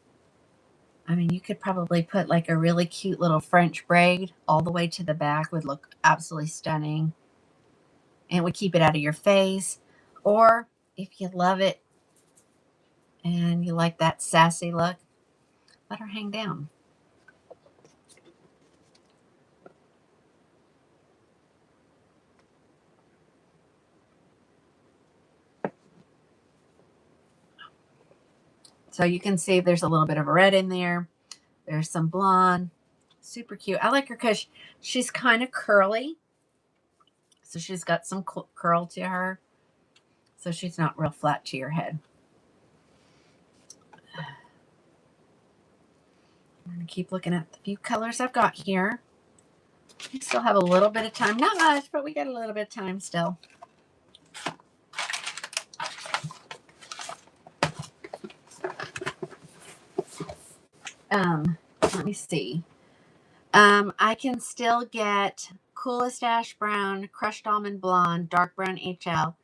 I mean, you could probably put like a really cute little French braid all the way to the back, would look absolutely stunning. And it would keep it out of your face. Or if you love it and you like that sassy look, let her hang down. So you can see there's a little bit of red in there. There's some blonde. Super cute. I like her because she's kind of curly. So she's got some curl to her. So she's not real flat to your head. I'm going to keep looking at the few colors I've got here. We still have a little bit of time. Not much, but we got a little bit of time still. Let me see. I can still get Coolest Ash Brown, Crushed Almond Blonde, Dark Brown HL,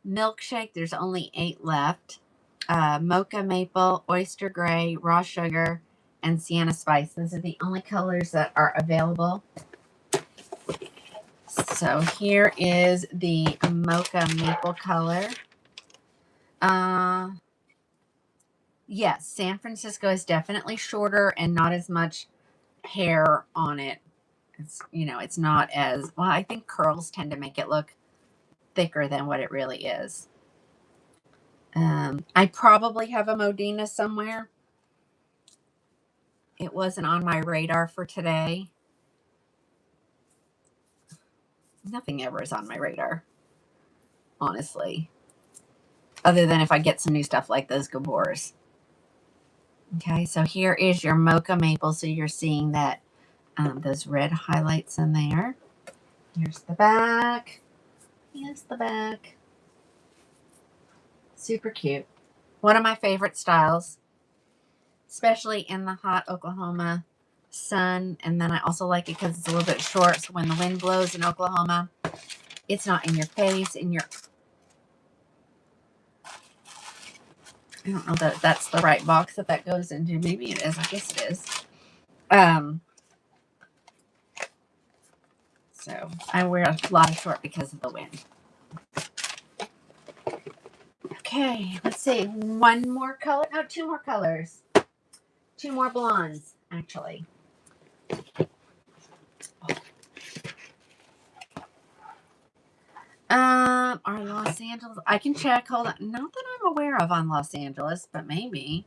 Milkshake. There's only 8 left. Mocha Maple, Oyster Gray, Raw Sugar, and Sienna Spice. Those are the only colors that are available. So here is the Mocha Maple color. Yes, San Francisco is definitely shorter and not as much hair on it. It's, it's not as, well, I think curls tend to make it look thicker than what it really is. I probably have a Modena somewhere. It wasn't on my radar for today. Nothing ever is on my radar, honestly, other than if I get some new stuff like those Gabors. Okay, so here is your Mocha Maple. So you're seeing that those red highlights in there. Here's the back. Here's the back. Super cute. One of my favorite styles, especially in the hot Oklahoma sun. And then I also like it because it's a little bit short. So when the wind blows in Oklahoma, it's not in your face. I don't know that that's the right box that goes into. Maybe it is. I guess it is. So I wear a lot of short because of the wind. Okay, let's see. One more color. No, 2 more colors. 2 more blondes, actually. Are Los Angeles? I can check. Hold on. Not that I'm aware of on Los Angeles, but maybe.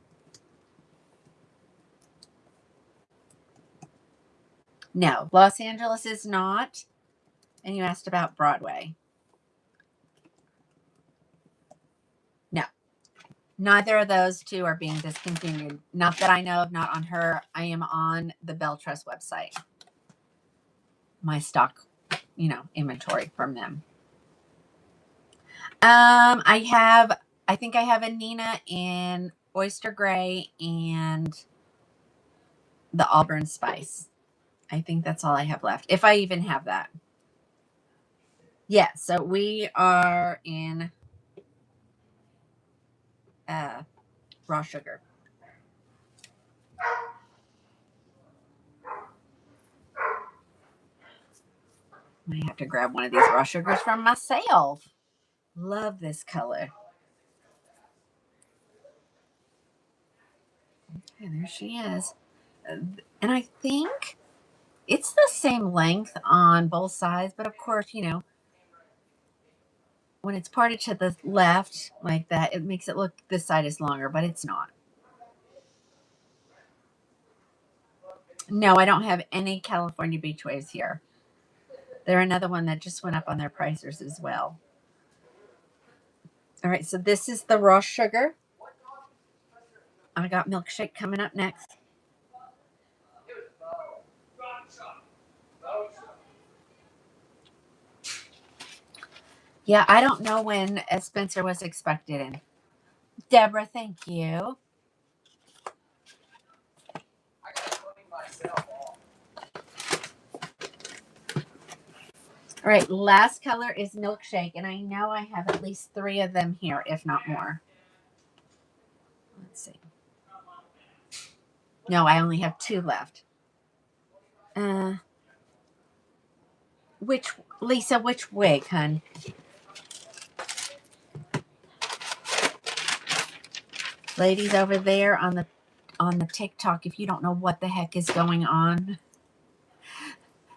No, Los Angeles is not. And you asked about Broadway. No, neither of those 2 are being discontinued. Not that I know of. Not on her. I am on the Bell Trust website. My stock, inventory from them. I think I have a Nina in Oyster Gray and the Auburn Spice. I think that's all I have left, if I even have that. Yeah, so we are in raw sugar. I might have to grab one of these raw sugars from myself. Love this color. Okay, there she is. And I think it's the same length on both sides, but of course, when it's parted to the left like that, it makes it look this side is longer, but it's not. No, I don't have any California Beach Waves here. They're another one that just went up on their prices as well. All right, so this is the raw sugar. I got Milkshake coming up next. Yeah, I don't know when Spencer was expected in. Deborah, thank you. All right, last color is Milkshake, and I know I have at least 3 of them here, if not more. Let's see. No, I only have 2 left. Lisa, which wig, hun? Ladies over there on the TikTok, if you don't know what the heck is going on,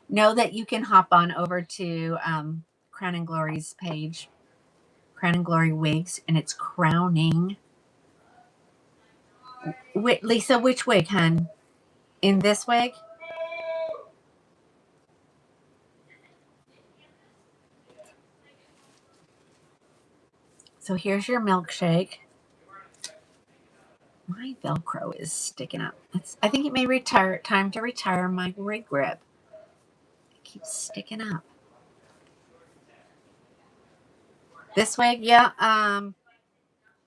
know that you can hop on over to Crowning Glory's page, Crowning Glory Wigs, and it's crowning. Lisa, which wig, hun? In this wig? So here's your Milkshake. My Velcro is sticking up. I think it may time to retire my wig grip. It keeps sticking up. This wig, yeah.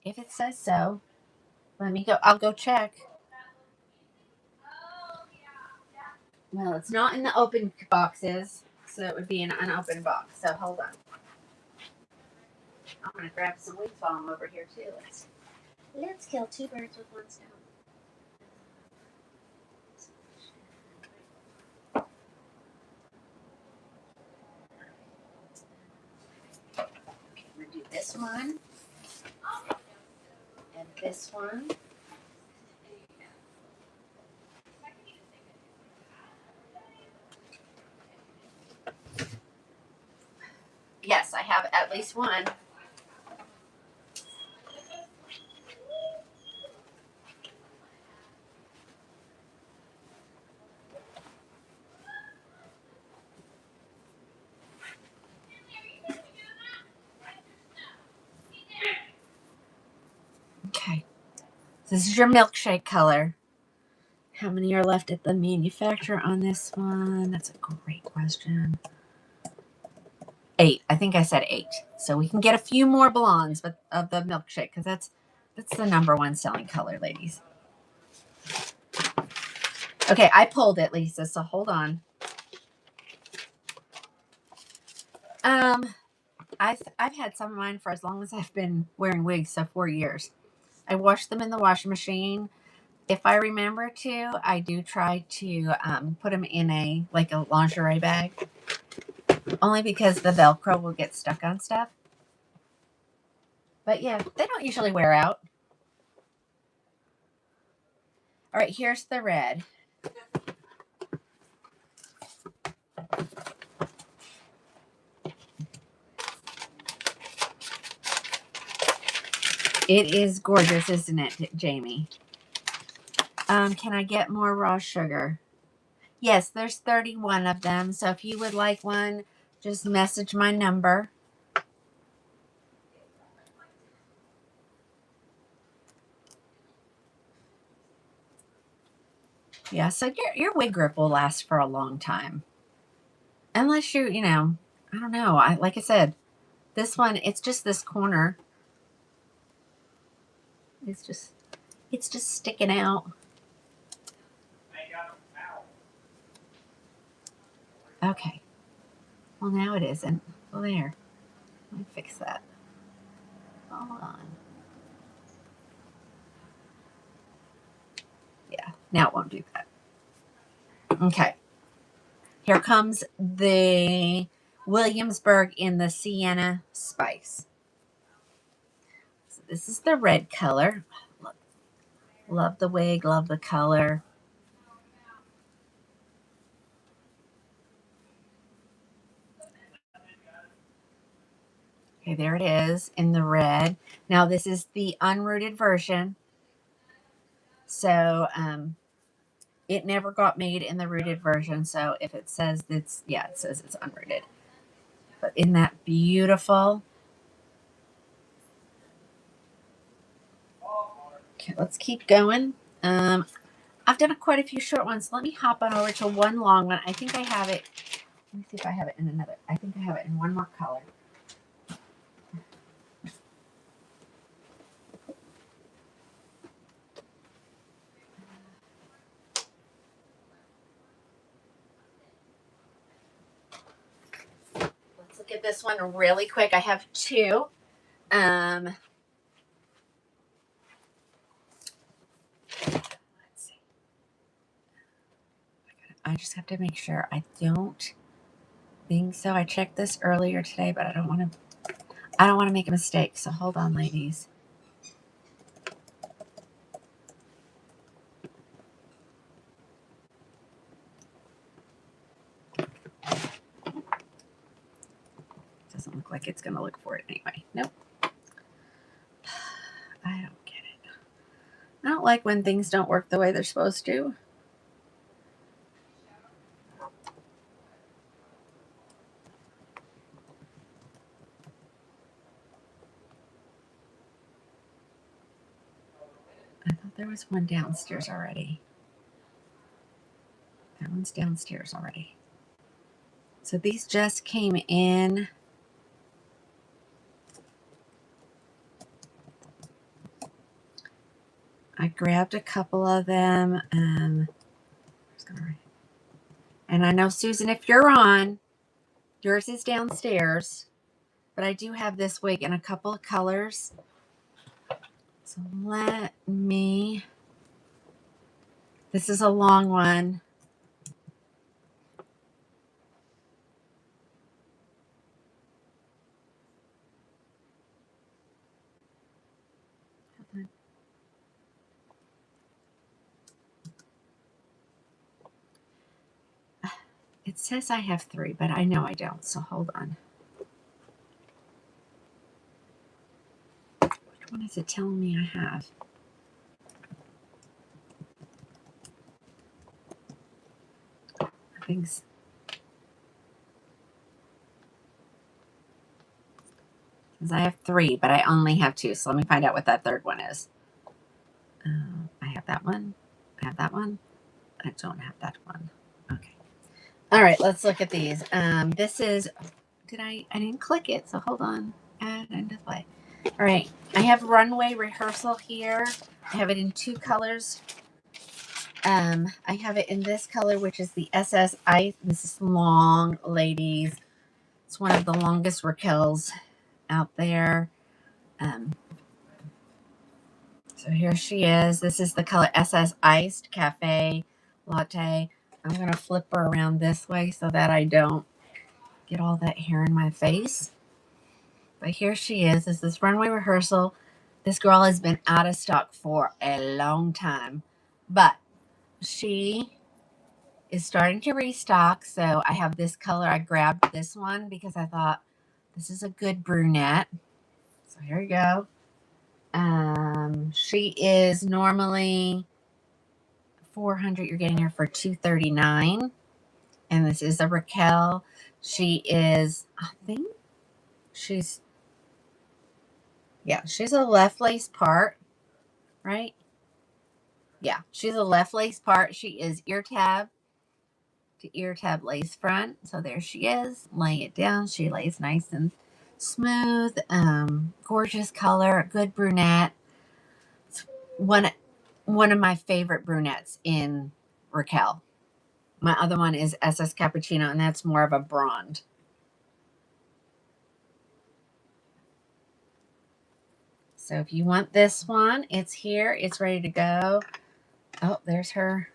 If it says so, let me go. I'll go check. Well, it's not in the open boxes, so it would be an unopened box. So hold on. I'm gonna grab some wing foam over here too. Let's kill two birds with one stone. Okay, I'm gonna do this one and this one. Yes, I have at least one. Okay. This is your milkshake color. How many are left at the manufacturer on this one? That's a great question. 8. I think I said 8. So we can get a few more blondes but of the milkshake because that's the #1 selling color, ladies. Okay, I pulled it, Lisa, so hold on. I've had some of mine for as long as I've been wearing wigs, so 4 years. I wash them in the washing machine. If I remember to, I do try to put them in a lingerie bag, only because the Velcro will get stuck on stuff. But yeah, they don't usually wear out. All right, here's the red. It is gorgeous, isn't it, Jamie? Can I get more raw sugar? Yes, there's 31 of them. So if you would like one, just message my number. Yeah, so your wig grip will last for a long time. Unless you know, I don't know. Like I said, this one, it's just this corner. It's just sticking out. Okay. Well, now it isn't. Well, there. Let me fix that. Hold on. Yeah, now it won't do that. Okay. Here comes the Williamsburg in the Sienna Spice. So this is the red color. Love the wig, love the color. Okay, there it is in the red. Now this is the unrooted version. So it never got made in the rooted version. So if it says it says it's unrooted. But isn't that beautiful? Okay, let's keep going. I've done quite a few short ones. Let me hop on over to one long one. I think I have it. Let me see if I have it in another. I think I have it in one more color. Let's look at this one really quick. I have 2. Let's see. I just have to make sure. I don't think so. I checked this earlier today, but I don't want to make a mistake. So hold on, ladies. Doesn't look like it's going to look for it anyway. Nope. I don't get it. I don't like when things don't work the way they're supposed to. I thought there was one downstairs already. That one's downstairs already. So these just came in. I grabbed a couple of them. And I know, Susan, if you're on, yours is downstairs. But I do have this wig in a couple of colors. So let me, this is a long one. It says I have 3, but I know I don't, so hold on. Which one is it telling me I have? I think so. Because I have 3, but I only have 2, so let me find out what that third one is. I have that one. I have that one. I don't have that one. Okay. All right, let's look at these. This is, I didn't click it, so hold on. Add and display. All right, I have Runway Rehearsal here. I have it in 2 colors. I have it in this color, which is the SS Ice. This is long, ladies. It's one of the longest Raquels out there. So here she is. This is the color SS Iced Cafe Latte. I'm going to flip her around this way so that I don't get all that hair in my face. But here she is. This is Runway Rehearsal. This girl has been out of stock for a long time. But she is starting to restock. So I have this color. I grabbed this one because I thought this is a good brunette. So here you go. She is normally $400. You're getting her for $239. And this is a Raquel. She is, I think she's a left lace part, right? Yeah, she's a left lace part. She is ear tab to ear tab lace front. So there she is, laying it down. She lays nice and smooth. Gorgeous color, good brunette. It's one of my favorite brunettes in Raquel. My other one is SS Cappuccino, and that's more of a blonde. So if you want this one, it's here. It's ready to go. Oh, there's her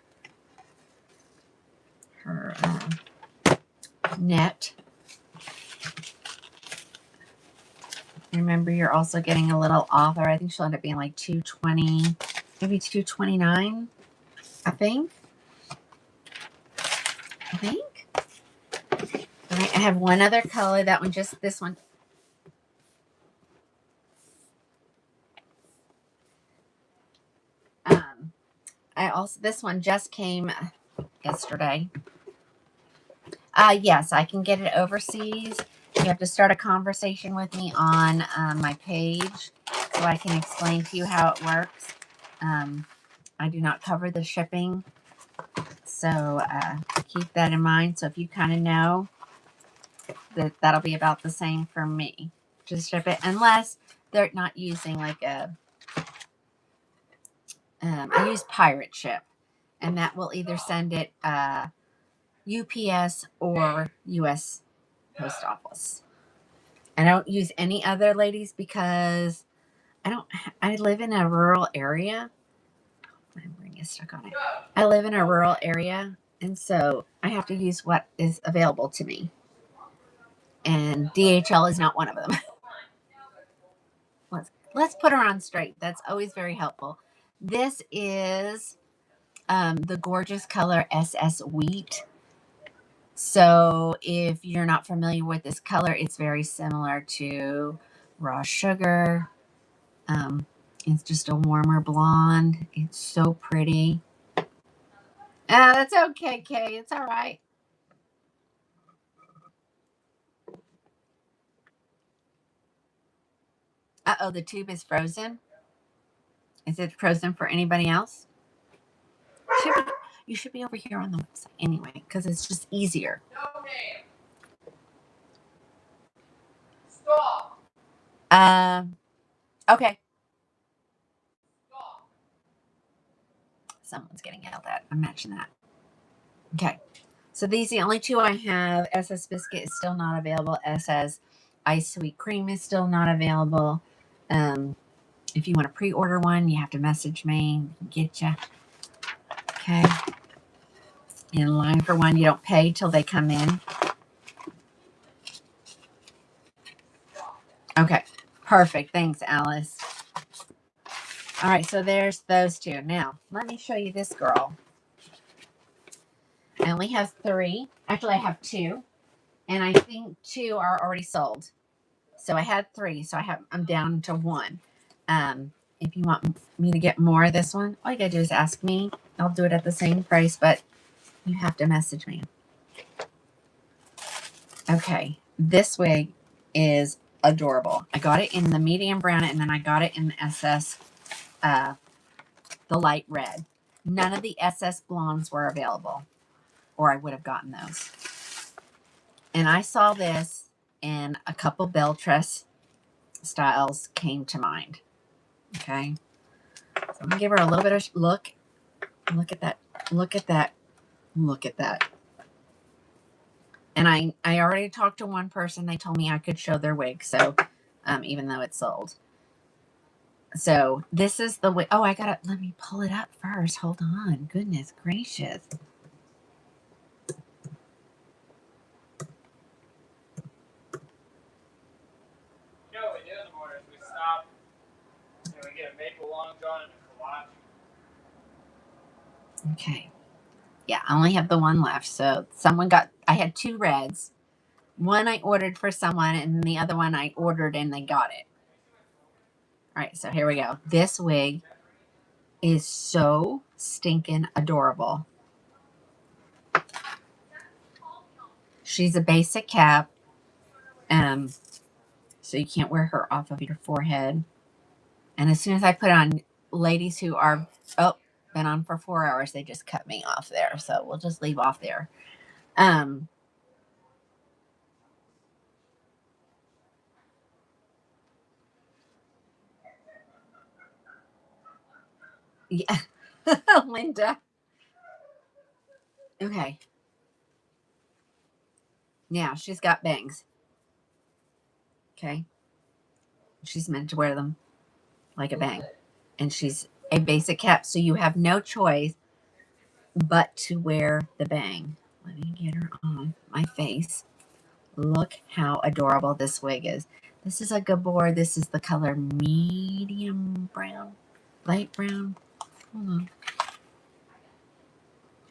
net. Remember, you're also getting a little offer. I think she'll end up being like $220, maybe $229. I think. All right, I have one other color. That one, just this one. This one just came yesterday. Yes, I can get it overseas. You have to start a conversation with me on my page so I can explain to you how it works. I do not cover the shipping, so keep that in mind. So if you kind of know that'll be about the same for me to ship it, unless they're not using like a I use Pirate Ship, and that will either send it UPS or US Post Office. I don't use any other, ladies, because I live in a rural area. My ring is stuck on it. I live in a rural area, and so I have to use what is available to me. And DHL is not one of them. Let's put her on straight. That's always very helpful. This is the gorgeous color SS Wheat. So if you're not familiar with this color, it's very similar to Raw Sugar. It's just a warmer blonde. It's so pretty. That's okay, Kay. It's all right. Uh-oh, the tube is frozen. Is it frozen for anybody else? You should be over here on the website anyway, because it's just easier. Stop. Okay. Someone's getting yelled at. I'm matching that. Okay. So these are the only two I have. SS Biscuit is still not available. SS Ice Sweet Cream is still not available. If you want to pre-order one, you have to message me. Get you. Okay. In line for one. You don't pay till they come in. Okay. Perfect. Thanks, Alice. All right. So there's those two. Now, let me show you this girl. I only have 3. Actually, I have 2. And I think 2 are already sold. So I had 3. So I'm down to 1. If you want me to get more of this one, all you gotta do is ask me. I'll do it at the same price, but you have to message me. Okay, this wig is adorable. I got it in the medium brown, and then I got it in the SS, the light red. None of the SS blondes were available, or I would have gotten those. And I saw this, and a couple bell tress styles came to mind. Okay. So I'm gonna give her a little bit of look. Look at that. Look at that. Look at that. And I already talked to one person. They told me I could show their wig. So, even though it's sold. So this is the wig. Oh, let me pull it up first. Hold on. Goodness gracious. You know what we do in the morning is we stop and we get a maple long john and a kolache. Okay. Yeah, I only have the one left. So I had 2 reds. One I ordered for someone, and the other one I ordered and they got it. All right, so here we go. This wig is so stinking adorable. She's a basic cap. So you can't wear her off of your forehead. And as soon as I put on, ladies who are, been on for 4 hours, they just cut me off there. So we'll just leave off there. Yeah. Linda. Okay. Now she's got bangs. Okay. She's meant to wear them like a bang. And she's a basic cap. So you have no choice but to wear the bang. Let me get her on my face. Look how adorable this wig is. This is a Gabor. This is the color medium brown. Light brown. Hold on.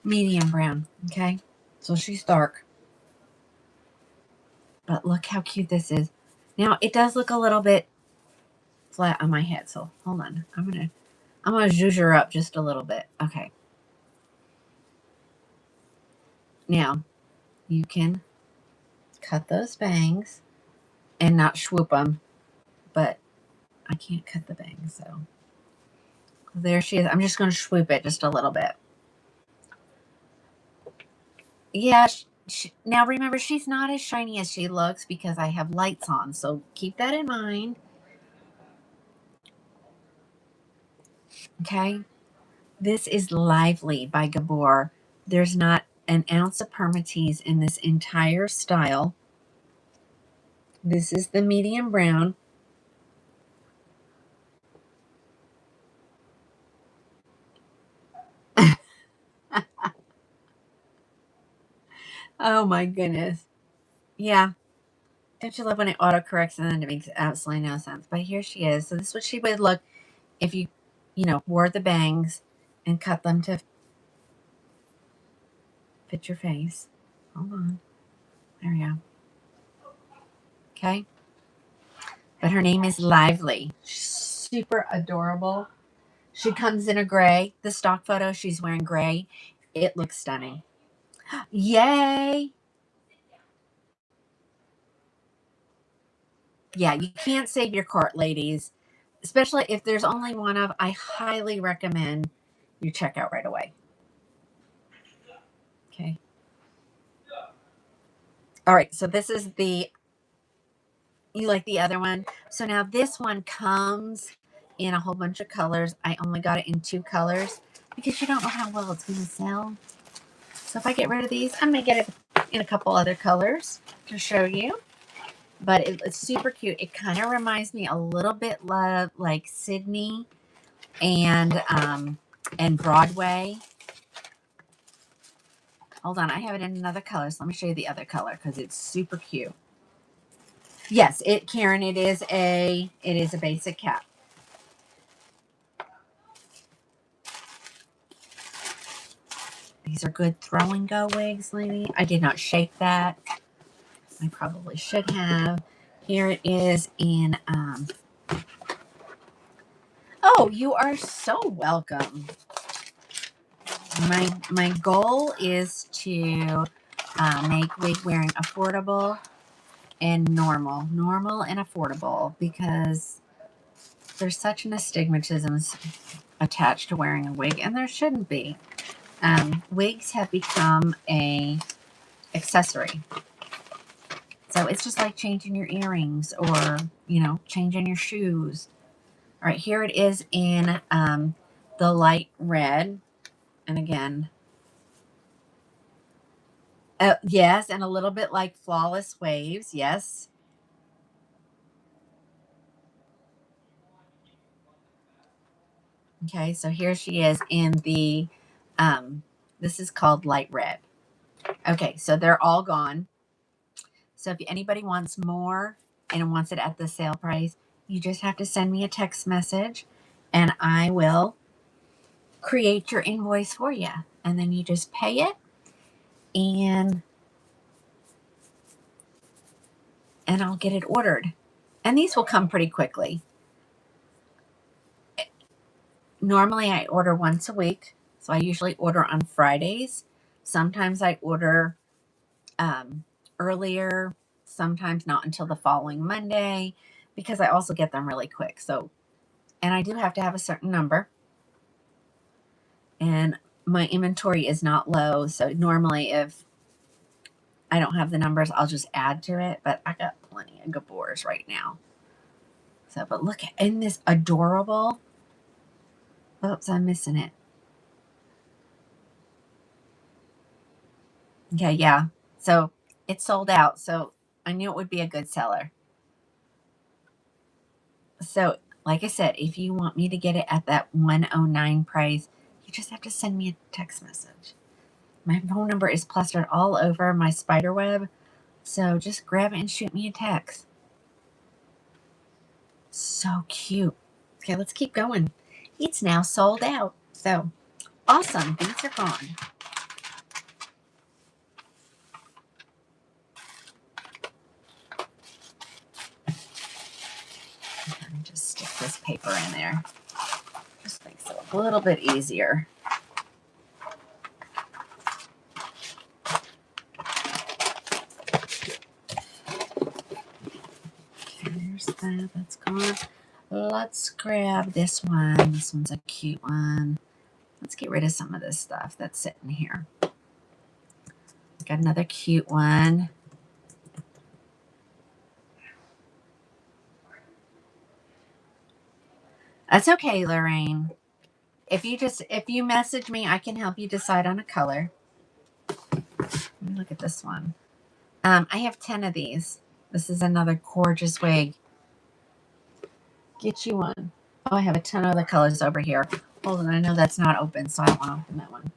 Medium brown. Okay. So she's dark. But look how cute this is. Now it does look a little bit flat on my head. So hold on. I'm gonna zhuzh her up just a little bit. Okay. Now you can cut those bangs and not swoop them, but I can't cut the bangs, so there she is. I'm just going to swoop it just a little bit. Yeah, now remember, she's not as shiny as she looks because I have lights on, so keep that in mind. Okay, this is Lively by Gabor. There's not an ounce of permatease in this entire style. This is the medium brown. Oh my goodness. Yeah. Don't you love when it autocorrects and then it makes absolutely no sense? But here she is. So this is what she would look if you wore the bangs and cut them to fit your face. Hold on. There we go. Okay. But her name is Lively. She's super adorable. She comes in a gray. The stock photo, she's wearing gray. It looks stunning. Yay! Yeah, you can't save your cart, ladies. Especially if there's only one of, I highly recommend you check out right away. Okay. All right, so this is you like the other one? So now this one comes in a whole bunch of colors. I only got it in 2 colors because you don't know how well it's going to sell. So if I get rid of these, I'm going to get it in a couple other colors to show you. But it's super cute. It kind of reminds me a little bit like Sydney and Broadway. Hold on, I have it in another color. So let me show you the other color because it's super cute. Yes, Karen, it is a basic cap. These are good throw and go wigs, lady. I did not shake that. I probably should have. Here it is in oh, you are so welcome. My goal is to make wig wearing affordable and normal and affordable, because there's such an astigmatism attached to wearing a wig, and there shouldn't be. Wigs have become a accessory. So it's just like changing your earrings or, changing your shoes. All right, here it is in the light red. And again, yes, and a little bit like Flawless Waves. Yes. Okay, so here she is in the, this is called light red. Okay, so they're all gone. So if anybody wants more and wants it at the sale price, you just have to send me a text message and I will create your invoice for you. And then you just pay it and I'll get it ordered. And these will come pretty quickly. Normally I order once a week. So I usually order on Fridays. Sometimes I order earlier, sometimes not until the following Monday, because I also get them really quick. So, and I do have to have a certain number. And my inventory is not low. So normally if I don't have the numbers, I'll just add to it. But I got plenty of Gabors right now. So, but look, isn't this adorable? Oops, I'm missing it. Okay, yeah. So it's sold out. So I knew it would be a good seller. So, like I said, if you want me to get it at that $109 price, you just have to send me a text message. My phone number is plastered all over my spider web. So just grab it and shoot me a text. So cute. Okay, let's keep going. It's now sold out. So awesome. These are gone. Let me just stick this paper in there. Just makes it a little bit easier. There's that. That's gone. Let's grab this one. This one's a cute one. Let's get rid of some of this stuff that's sitting here. Got another cute one. That's okay, Lorraine. If you message me, I can help you decide on a color. Let me look at this one. I have 10 of these. This is another gorgeous wig. Get you one. Oh, I have a ton of other colors over here. Hold on, I know that's not open, so I don't want to open that one.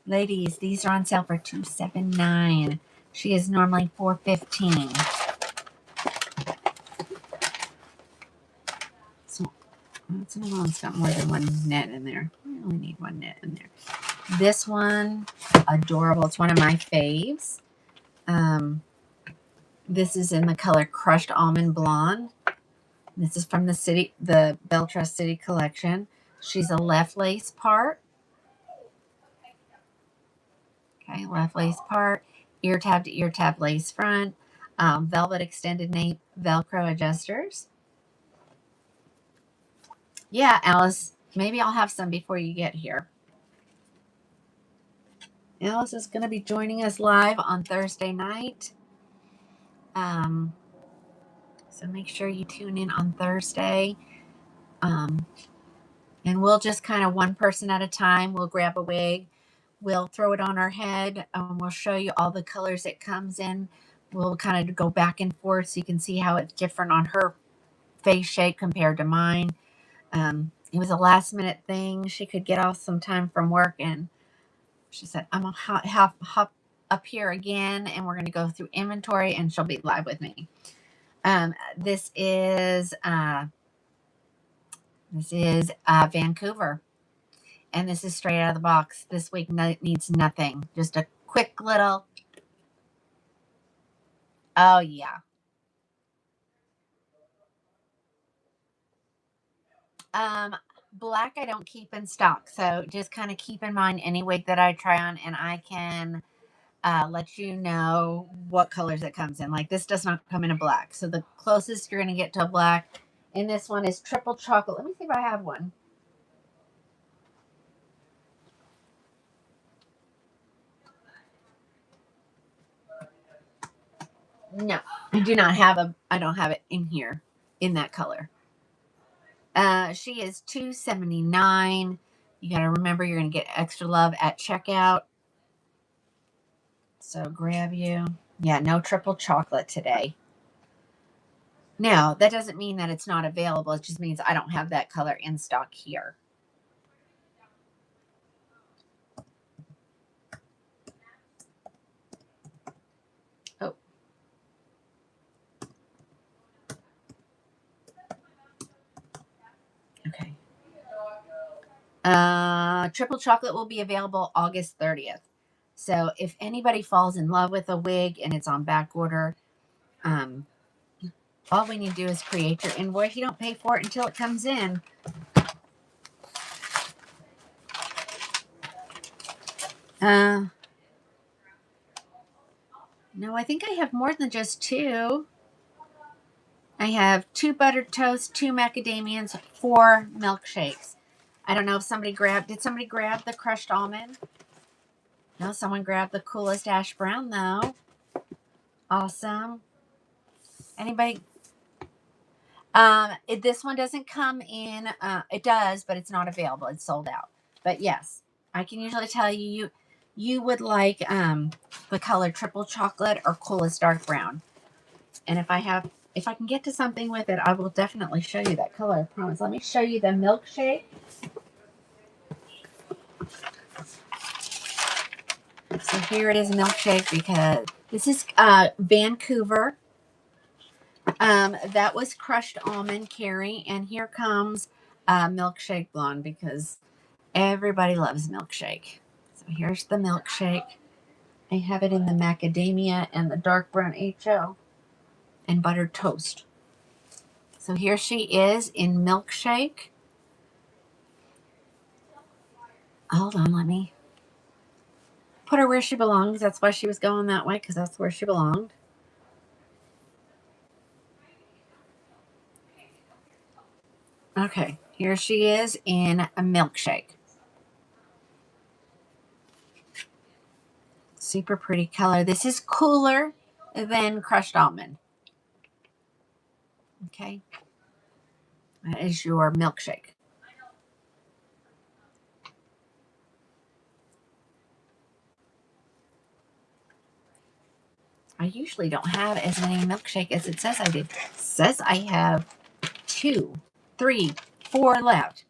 Ladies, these are on sale for $279. She is normally $415. So that's another one's got more than one knit in there. I only need one knit in there. This one, adorable. It's one of my faves. This is in the color Crushed Almond Blonde. This is from the Beltrust City collection. She's a left lace part. Okay, left lace part. Ear tab to ear tab lace front. Velvet extended nape Velcro adjusters. Yeah, Alice. Maybe I'll have some before you get here. Alice is going to be joining us live on Thursday night. So make sure you tune in on Thursday. And we'll just kind of one person at a time. We'll grab a wig. We'll throw it on our head. We'll show you all the colors it comes in. We'll kind of go back and forth so you can see how it's different on her face shape compared to mine. It was a last minute thing. She could get off some time from work, and she said, I'm going to hop up here again, and we're going to go through inventory, and she'll be live with me. This is Vancouver, and this is straight out of the box. This wig needs nothing. Just a quick little, oh yeah. Black I don't keep in stock, so just kind of keep in mind any wig that I try on, and I can let you know what colors it comes in. Like this does not come in a black, so the closest you're going to get to a black in this one is triple chocolate. Let me see if I have one. No, I do not have I don't have it in here in that color. She is $2.79. You got to remember you're going to get extra love at checkout. So grab you. Yeah, no triple chocolate today. Now, that doesn't mean that it's not available. It just means I don't have that color in stock here. Oh. Okay. Triple chocolate will be available August 30th. So if anybody falls in love with a wig and it's on back order, all we need to do is create your invoice. You don't pay for it until it comes in. No, I think I have more than just two. I have 2 buttered toasts, 2 macadamias, 4 milkshakes. I don't know if did somebody grab the crushed almond? No, someone grabbed the coolest ash brown though. Awesome. Anybody? This one doesn't come in, it does, but it's not available. It's sold out. But yes, I can usually tell you would like the color triple chocolate or coolest dark brown. And if I can get to something with it, I will definitely show you that color. I promise. Let me show you the milkshake. So here it is, milkshake, because this is Vancouver. That was crushed almond, Carrie, and here comes milkshake blonde because everybody loves milkshake. So here's the milkshake. I have it in the macadamia and the dark brown HL and buttered toast. So here she is in milkshake. Hold on, let me put her where she belongs. That's why she was going that way, because that's where she belonged. Okay, here she is in a milkshake. Super pretty color. This is cooler than crushed almond. Okay. That is your milkshake. I usually don't have as many milkshake as it says I do. It says I have 2, 3, 4 left.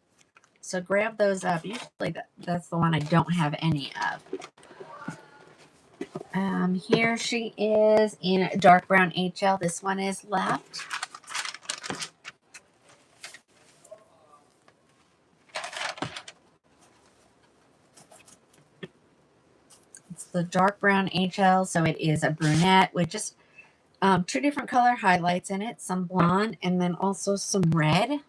So grab those up. Usually that's the one I don't have any of. Here she is in dark brown HL. This one is left. It's the dark brown HL, so it is a brunette with just 2 different color highlights in it, some blonde and then also some red.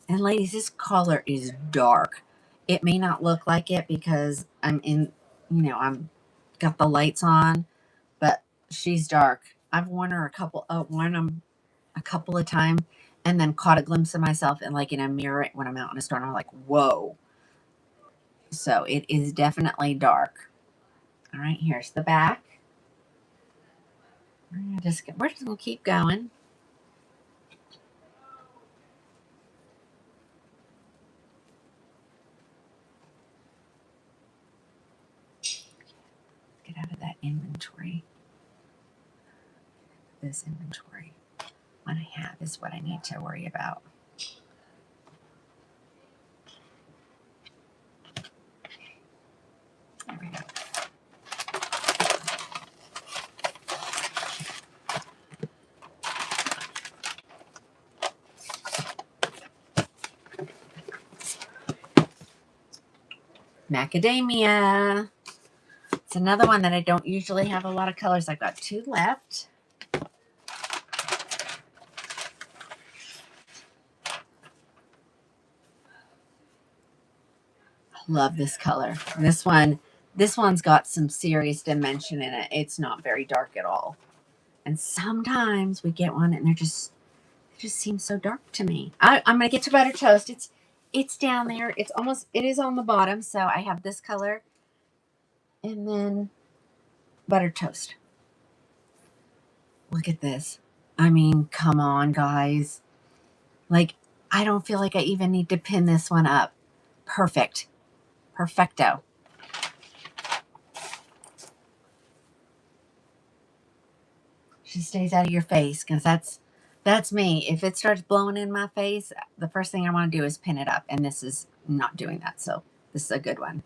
And ladies, this color is dark. It may not look like it because I'm got the lights on, but she's dark. I've worn her a couple of times and then caught a glimpse of myself in a mirror when I'm out in a store and I'm like, whoa. So it is definitely dark. All right, here's the back. We're just going to keep going. Get out of that inventory. This inventory. What I have is what I need to worry about. There we go. Macadamia. It's another one that I don't usually have a lot of colors. I've got 2 left. Love this color. This one's got some serious dimension in it. It's not very dark at all. And sometimes we get one and it just seems so dark to me. I'm gonna get to butter toast. It's down there. It is on the bottom. So I have this color and then butter toast. Look at this. I mean, come on, guys. Like, I don't feel like I even need to pin this one up. Perfect. Perfecto. She stays out of your face because that's me. If it starts blowing in my face, the first thing I want to do is pin it up. And this is not doing that. So this is a good one.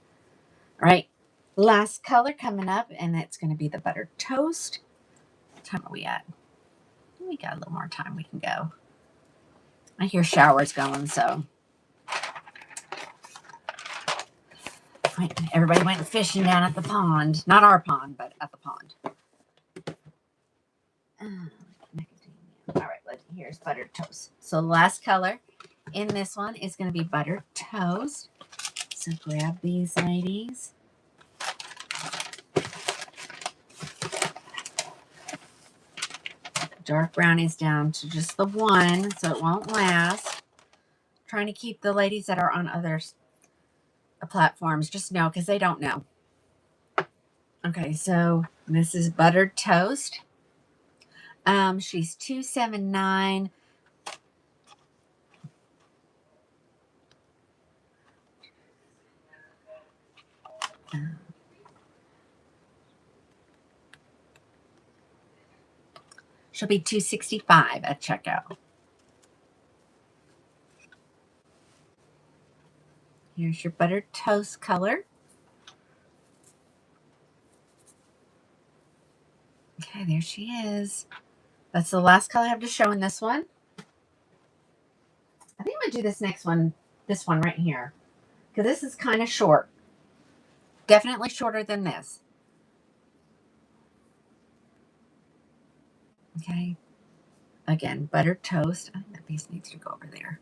All right. Last color coming up, and it's going to be the buttered toast. What time are we at? We got a little more time. We can go. I hear showers going, so. Everybody went fishing down at the pond. Not our pond, but at the pond. All right, here's buttered toast. So the last color in this one is going to be buttered toast. So grab these ladies. Dark brown is down to just the one, so it won't last. Trying to keep the ladies that are on other platforms just know because they don't know. Okay, so this is buttered toast. She's $279. She'll be $265 at checkout. Here's your buttered toast color. Okay, there she is. That's the last color I have to show in this one. I think I'm going to do this next one, this one right here, because this is kind of short. Definitely shorter than this. Okay. Again, buttered toast. I think that piece needs to go over there.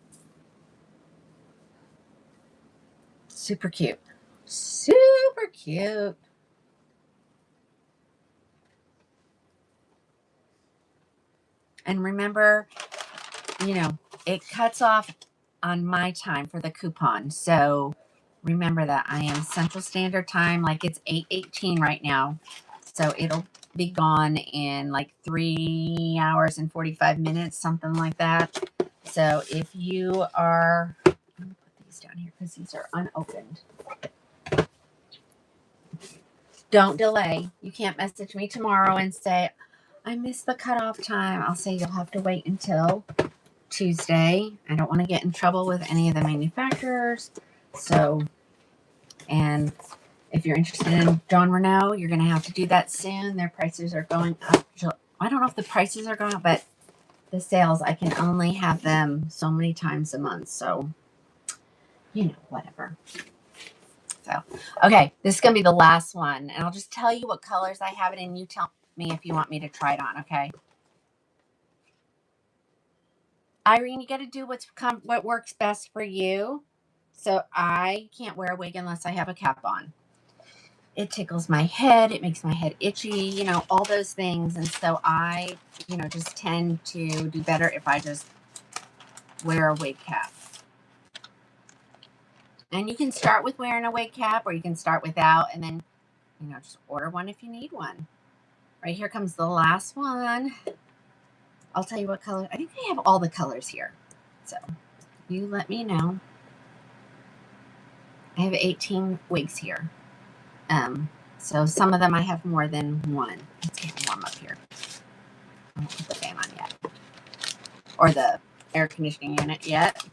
Super cute. Super cute. And remember, you know, it cuts off on my time for the coupon. So remember that I am Central Standard Time. Like it's 8:18 right now. So it'll be gone in like 3 hours and 45 minutes, something like that. So if you are, I'm going to put these down here because these are unopened. Don't delay. You can't message me tomorrow and say, I missed the cutoff time. I'll say you'll have to wait until Tuesday. I don't want to get in trouble with any of the manufacturers. So, and if you're interested in John Renault, you're going to have to do that soon. Their prices are going up. I don't know if the prices are going up, but the sales, I can only have them so many times a month. So, you know, whatever. So, okay, this is going to be the last one. And I'll just tell you what colors I have it in. You tell me if you want me to try it on, okay? Irene, you got to do what works best for you. So I can't wear a wig unless I have a cap on. It tickles my head. It makes my head itchy, you know, all those things. And so I, you know, just tend to do better if I just wear a wig cap. And you can start with wearing a wig cap or you can start without and then you know, just order one if you need one. Right, here comes the last one. I'll tell you what color. I think they have all the colors here. So you let me know. I have 18 wigs here. So some of them I have more than one. It's getting warm up here. I won't put the fan on yet. Or the air conditioning unit yet.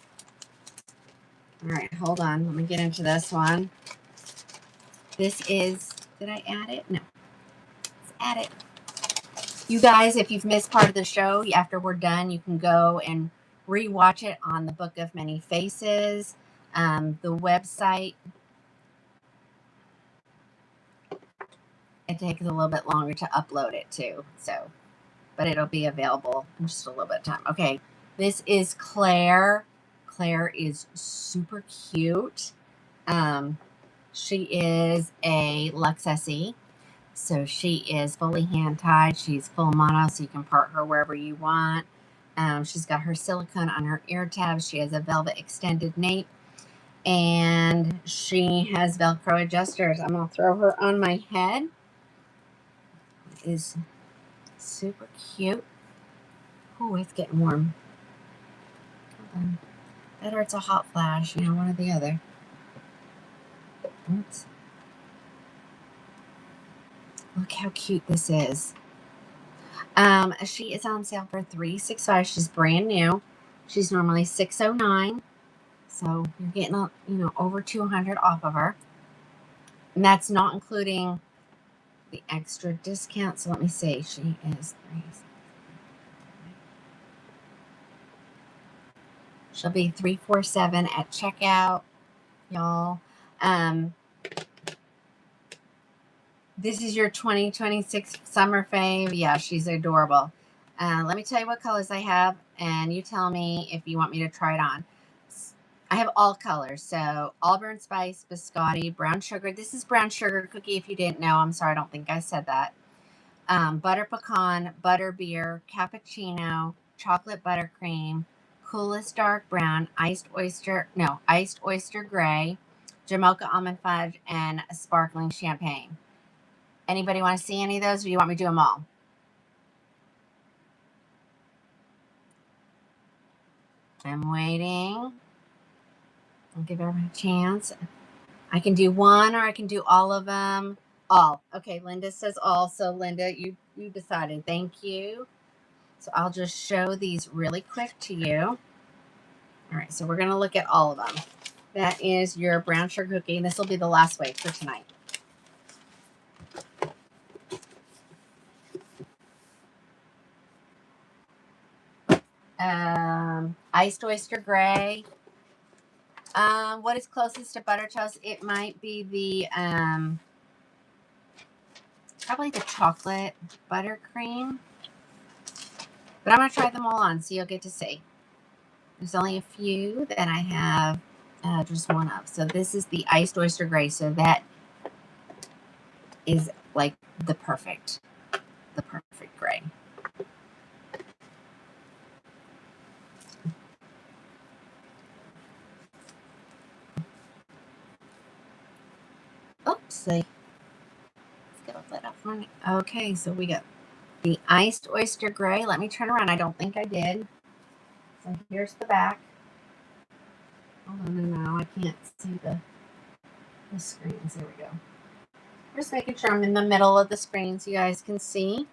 All right, hold on. Let me get into this one. This is, did I add it? No. Let's add it. You guys, if you've missed part of the show, after we're done, you can go and rewatch it on the Book of Many Faces. The website, it takes a little bit longer to upload it too. So, but it'll be available in just a little bit of time. Okay, this is Claire. Claire is super cute. She is a Lux SE. So she is fully hand tied. She's full mono, so you can part her wherever you want. She's got her silicone on her ear tabs. She has a velvet extended nape. And she has Velcro adjusters. I'm going to throw her on my head. It is super cute. Oh, it's getting warm. Hold on. That or it's a hot flash. You know, one or the other. Oops. Look how cute this is. She is on sale for $365. She's brand new. She's normally $609. So you're getting, over $200 off of her. And that's not including the extra discount. So let me see. She is she'll be $347 at checkout, y'all. This is your 2026 summer fave. Yeah, she's adorable. Let me tell you what colors I have, and you tell me if you want me to try it on. I have all colors. So Auburn Spice, Biscotti, Brown Sugar. This is Brown Sugar Cookie if you didn't know. I'm sorry, I don't think I said that. Butter Pecan, Butter Beer, Cappuccino, Chocolate Buttercream, Coolest Dark Brown, Iced Oyster Gray, Jamocha Almond Fudge, and Sparkling Champagne. Anybody want to see any of those, or do you want me to do them all? I'm waiting. I'll give everyone a chance. I can do one, or I can do all of them. All. Okay, Linda says all. So, Linda, you decided. Thank you. So, I'll just show these really quick to you. All right, so we're going to look at all of them. That is your brown sugar cookie, and this will be the last wave for tonight. Iced Oyster Gray. What is closest to butter toast? It might be the probably the chocolate buttercream. But I'm going to try them all on, so you'll get to see. There's only a few that I have just one of. So this is the Iced Oyster Gray. So that is like the perfect gray. Oops. Let's get a lid off one. Okay, so we got the Iced Oyster Gray. Let me turn around. I don't think I did. So here's the back. Hold on, no, I can't see the screens. There we go. Just making sure I'm in the middle of the screen so you guys can see.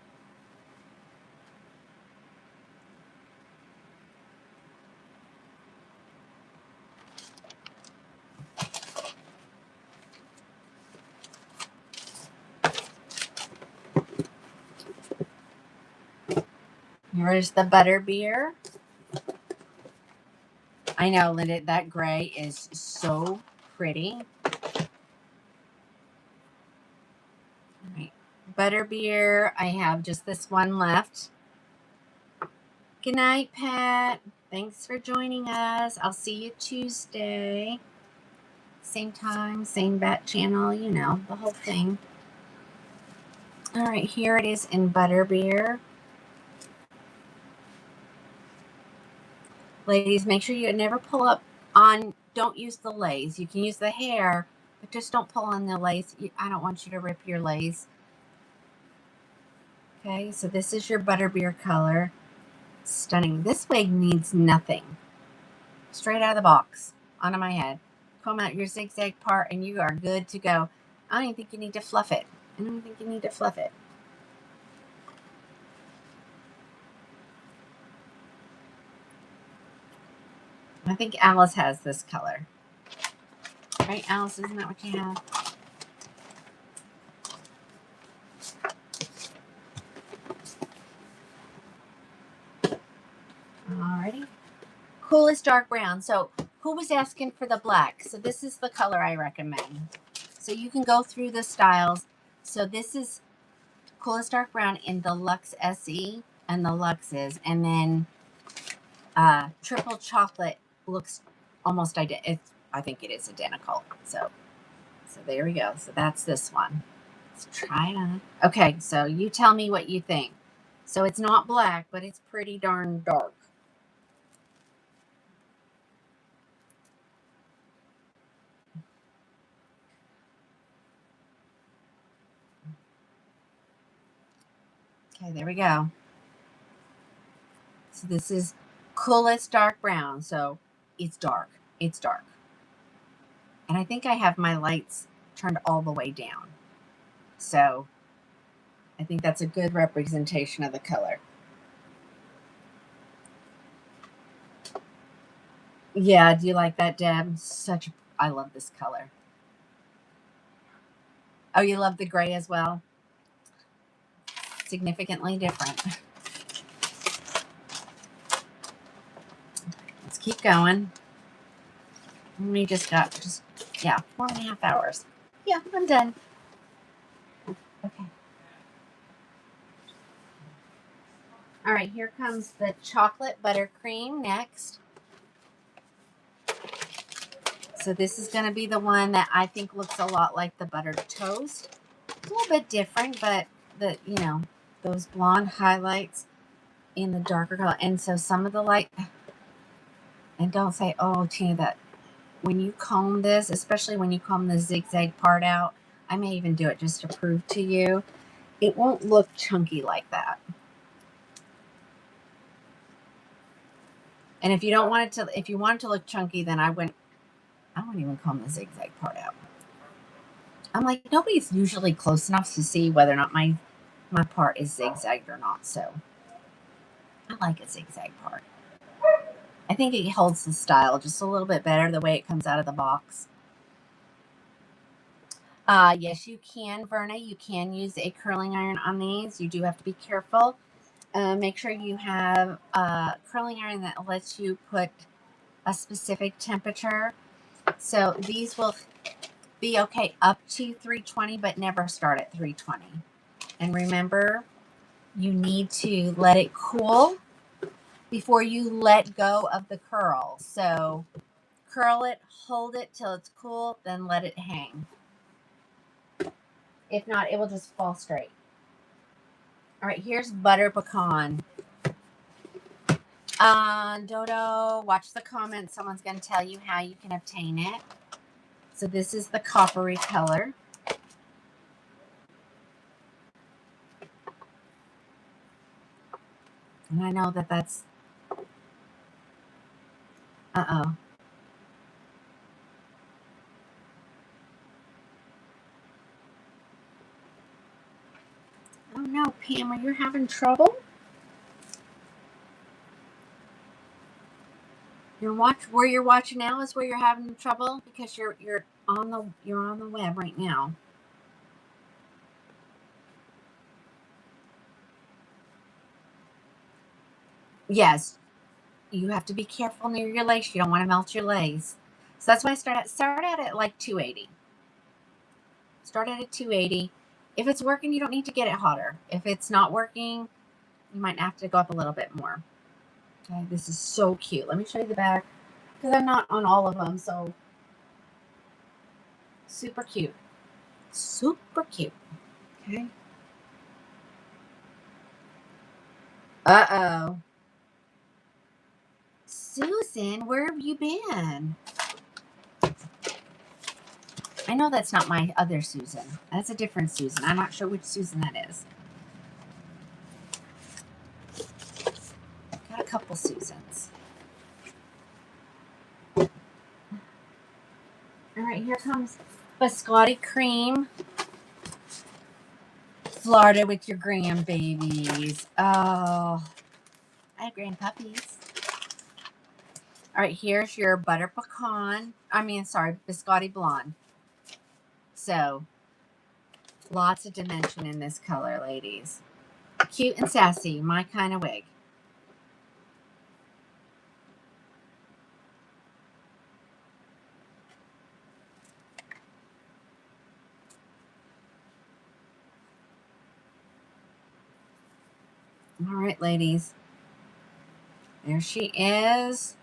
Here's the butter beer. I know, Linda, that gray is so pretty. All right. Butter beer. I have just this one left. Good night, Pat. Thanks for joining us. I'll see you Tuesday. Same time, same bat channel, you know, the whole thing. All right, here it is in butter beer. Ladies, make sure you never pull up on, don't use the lace. You can use the hair, But just don't pull on the lace. I don't want you to rip your lace. Okay, so this is your butterbeer color. Stunning. This wig needs nothing. Straight out of the box onto my head. Comb out your zigzag part and you are good to go. I don't even think you need to fluff it. I don't think you need to fluff it. I think Alice has this color. Right, Alice? Isn't that what you have? Alrighty. Coolest dark brown. So who was asking for the black? So this is the color I recommend. So you can go through the styles. So this is coolest dark brown in the Luxe SE and the Luxes. And then triple chocolate looks almost identical. I think it is identical. So there we go. So that's this one. Let's try it on. Okay, so you tell me what you think. So it's not black, but it's pretty darn dark. Okay, there we go. So this is coolest dark brown. So it's dark. It's dark. And I think I have my lights turned all the way down. So I think that's a good representation of the color. Yeah, do you like that, Deb? I love this color. Oh, you love the gray as well? Significantly different. Let's keep going. We just got 4.5 hours. Yeah, I'm done. Okay. All right, here comes the chocolate buttercream next. So this is going to be the one that I think looks a lot like the buttered toast. It's a little bit different, but those blonde highlights in the darker color. And so some of the light, and don't say, oh, Tina, that when you comb this, especially when you comb the zigzag part out, I may even do it just to prove to you, it won't look chunky like that. And if you don't want it to, if you want it to look chunky, then I wouldn't even comb the zigzag part out. I'm like, nobody's usually close enough to see whether or not my part is zigzagged or not. So I like a zigzag part. I think it holds the style just a little bit better the way it comes out of the box. Yes, you can, Verna. You can use a curling iron on these. You do have to be careful. Make sure you have a curling iron that lets you put a specific temperature. So these will be okay up to 320, but never start at 320. And remember, you need to let it cool before you let go of the curl. So curl it, hold it till it's cool, then let it hang. If not, it will just fall straight. All right, here's butter pecan. Dodo, watch the comments. Someone's going to tell you how you can obtain it. So this is the coppery color. And I know that that's... Uh-oh. Oh no, Pam, are you having trouble? Where you're watching now is where you're having trouble because you're on the web right now. Yes, you have to be careful near your lace. You don't want to melt your lace. So that's why I start out at like 280. Start at 280. If it's working, you don't need to get it hotter. If it's not working, you might have to go up a little bit more. Okay, this is so cute. Let me show you the back because I'm not on all of them. So super cute. Super cute. Okay. Uh-oh. Susan, where have you been? I know that's not my other Susan. That's a different Susan. I'm not sure which Susan that is. Got a couple Susans. All right, here comes biscotti cream. Florida with your grandbabies. Oh, I have grandpuppies. All right, here's your butter pecan. Biscotti blonde. So, lots of dimension in this color, ladies. Cute and sassy, my kind of wig. All right, ladies. There she is.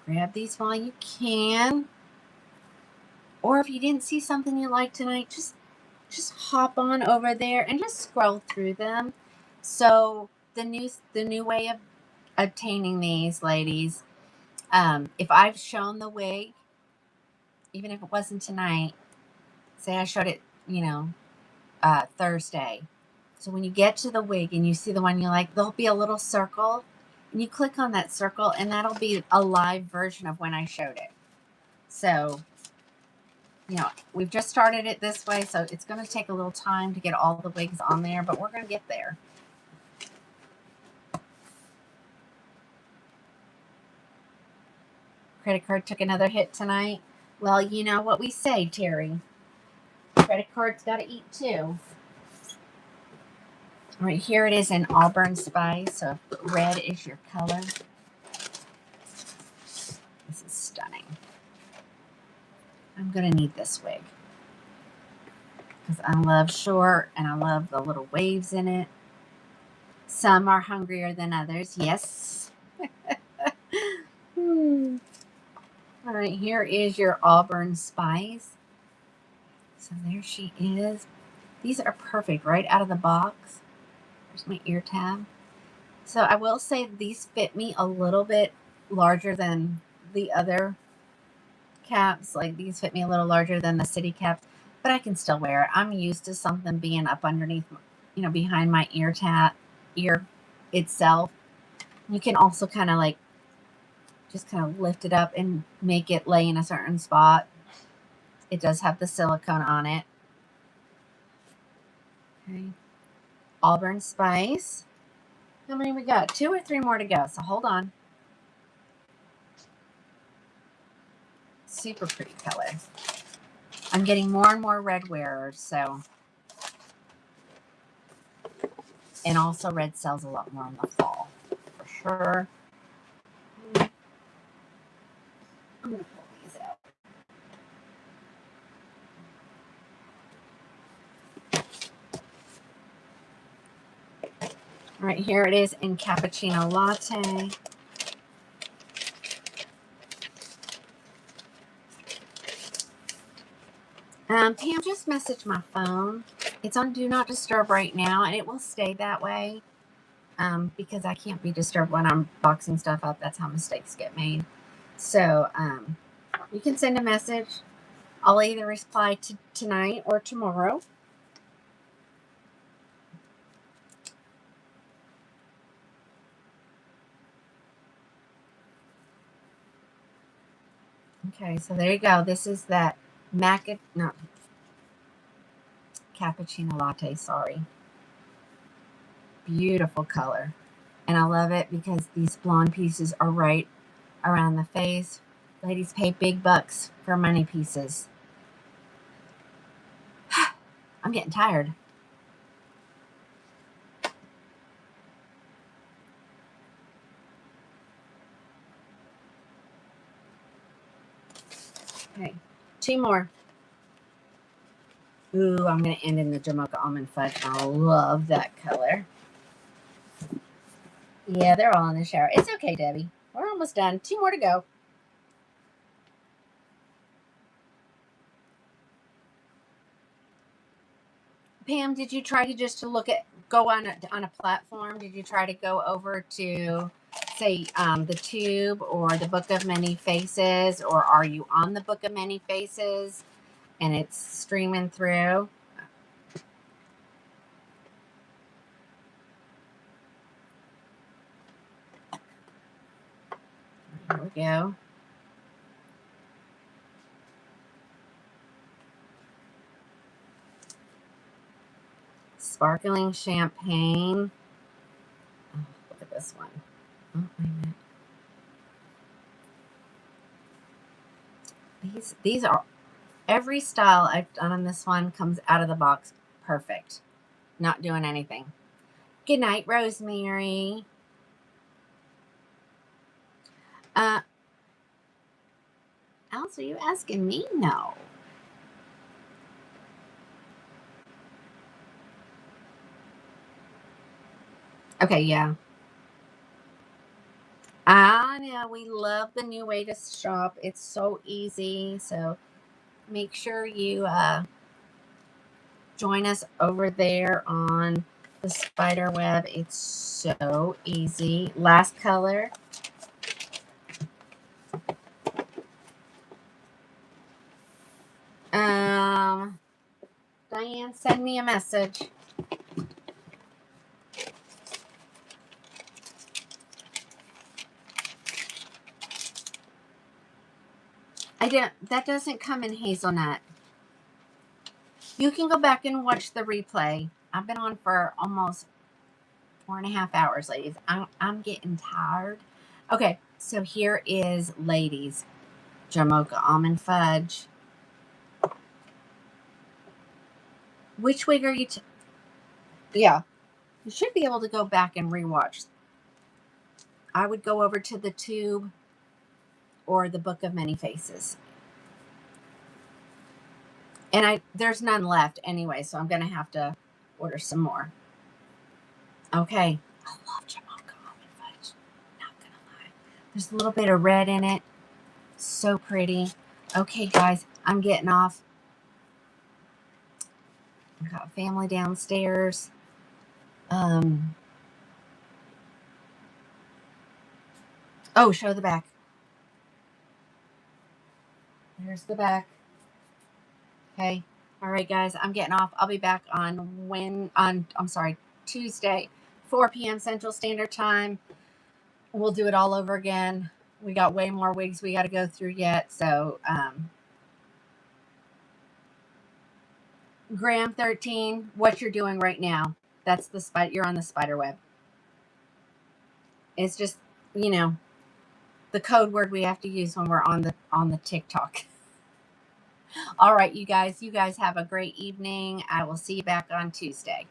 Grab these while you can. Or if you didn't see something you like tonight, just hop on over there and just scroll through them. So the new way of obtaining these, ladies, if I've shown the wig, even if it wasn't tonight, say I showed it, Thursday. So when you get to the wig and you see the one you like, there'll be a little circle, and you click on that circle, and that'll be a live version of when I showed it. So, we've just started it this way, so it's going to take a little time to get all the wigs on there, but we're going to get there. Credit card took another hit tonight. Well, you know what we say, Terry. Credit card's got to eat too. All right, here it is in Auburn Spice. So red is your color. This is stunning. I'm going to need this wig because I love short and I love the little waves in it. Some are hungrier than others. Yes. All right, here is your Auburn Spice. So there she is. These are perfect right out of the box. There's my ear tab. So I will say these fit me a little bit larger than the other caps. Like these fit me a little larger than the city caps, but I can still wear it. I'm used to something being up underneath, behind my ear itself. You can also kind of just kind of lift it up and make it lay in a certain spot. It does have the silicone on it. Okay. Auburn Spice. How many we got? 2 or 3 more to go, so hold on. Super pretty color. I'm getting more and more red wearers, so. And also red sells a lot more in the fall, for sure. I'm going to pull these out. All right, here it is in Cappuccino Latte. Pam just messaged my phone. It's on Do Not Disturb right now, and it will stay that way because I can't be disturbed when I'm boxing stuff up. That's how mistakes get made. So you can send a message. I'll either reply tonight or tomorrow. Okay, so there you go. This is that Cappuccino Latte, sorry. Beautiful color. And I love it because these blonde pieces are right around the face. Ladies pay big bucks for money pieces. I'm getting tired. Okay, 2 more. Ooh, I'm going to end in the Jamocha Almond Fudge. I love that color. Yeah, they're all in the shower. It's okay, Debbie. We're almost done. 2 more to go. Pam, did you try to go on a platform? Did you try to go over to, say, the Tube or the Book of Many Faces, or are you on the Book of Many Faces? and it's streaming through. Here we go. Sparkling champagne. Oh, look at this one. Oh, wait a minute. These are, every style I've done on this one comes out of the box perfect. Not doing anything. Good night, Rosemary. Alice, are you asking me? No. Okay, yeah. I know, we love the new way to shop. It's so easy. So make sure you join us over there on the spider web. It's so easy. Last color. Diane, send me a message. That doesn't come in hazelnut. You can go back and watch the replay. I've been on for almost 4.5 hours, ladies. I'm getting tired. Okay, so here is ladies. Jamocha almond fudge. Which wig are you? Yeah, you should be able to go back and rewatch. I would go over to the Tube or the Book of Many Faces. And there's none left anyway, so I'm gonna have to order some more. Okay. I love Jamocha almond fudge. Not gonna lie. There's a little bit of red in it. So pretty. Okay, guys, I'm getting off. I've got family downstairs. Oh, show the back. There's the back. Okay. All right, guys, I'm getting off. I'll be back on Tuesday, 4 p.m. Central Standard Time. We'll do it all over again. We got way more wigs we got to go through yet. So, Graham 13, what you're doing right now. That's the spider. You're on the spider web. It's just, the code word we have to use when we're on the TikTok. All right, you guys have a great evening. I will see you back on Tuesday.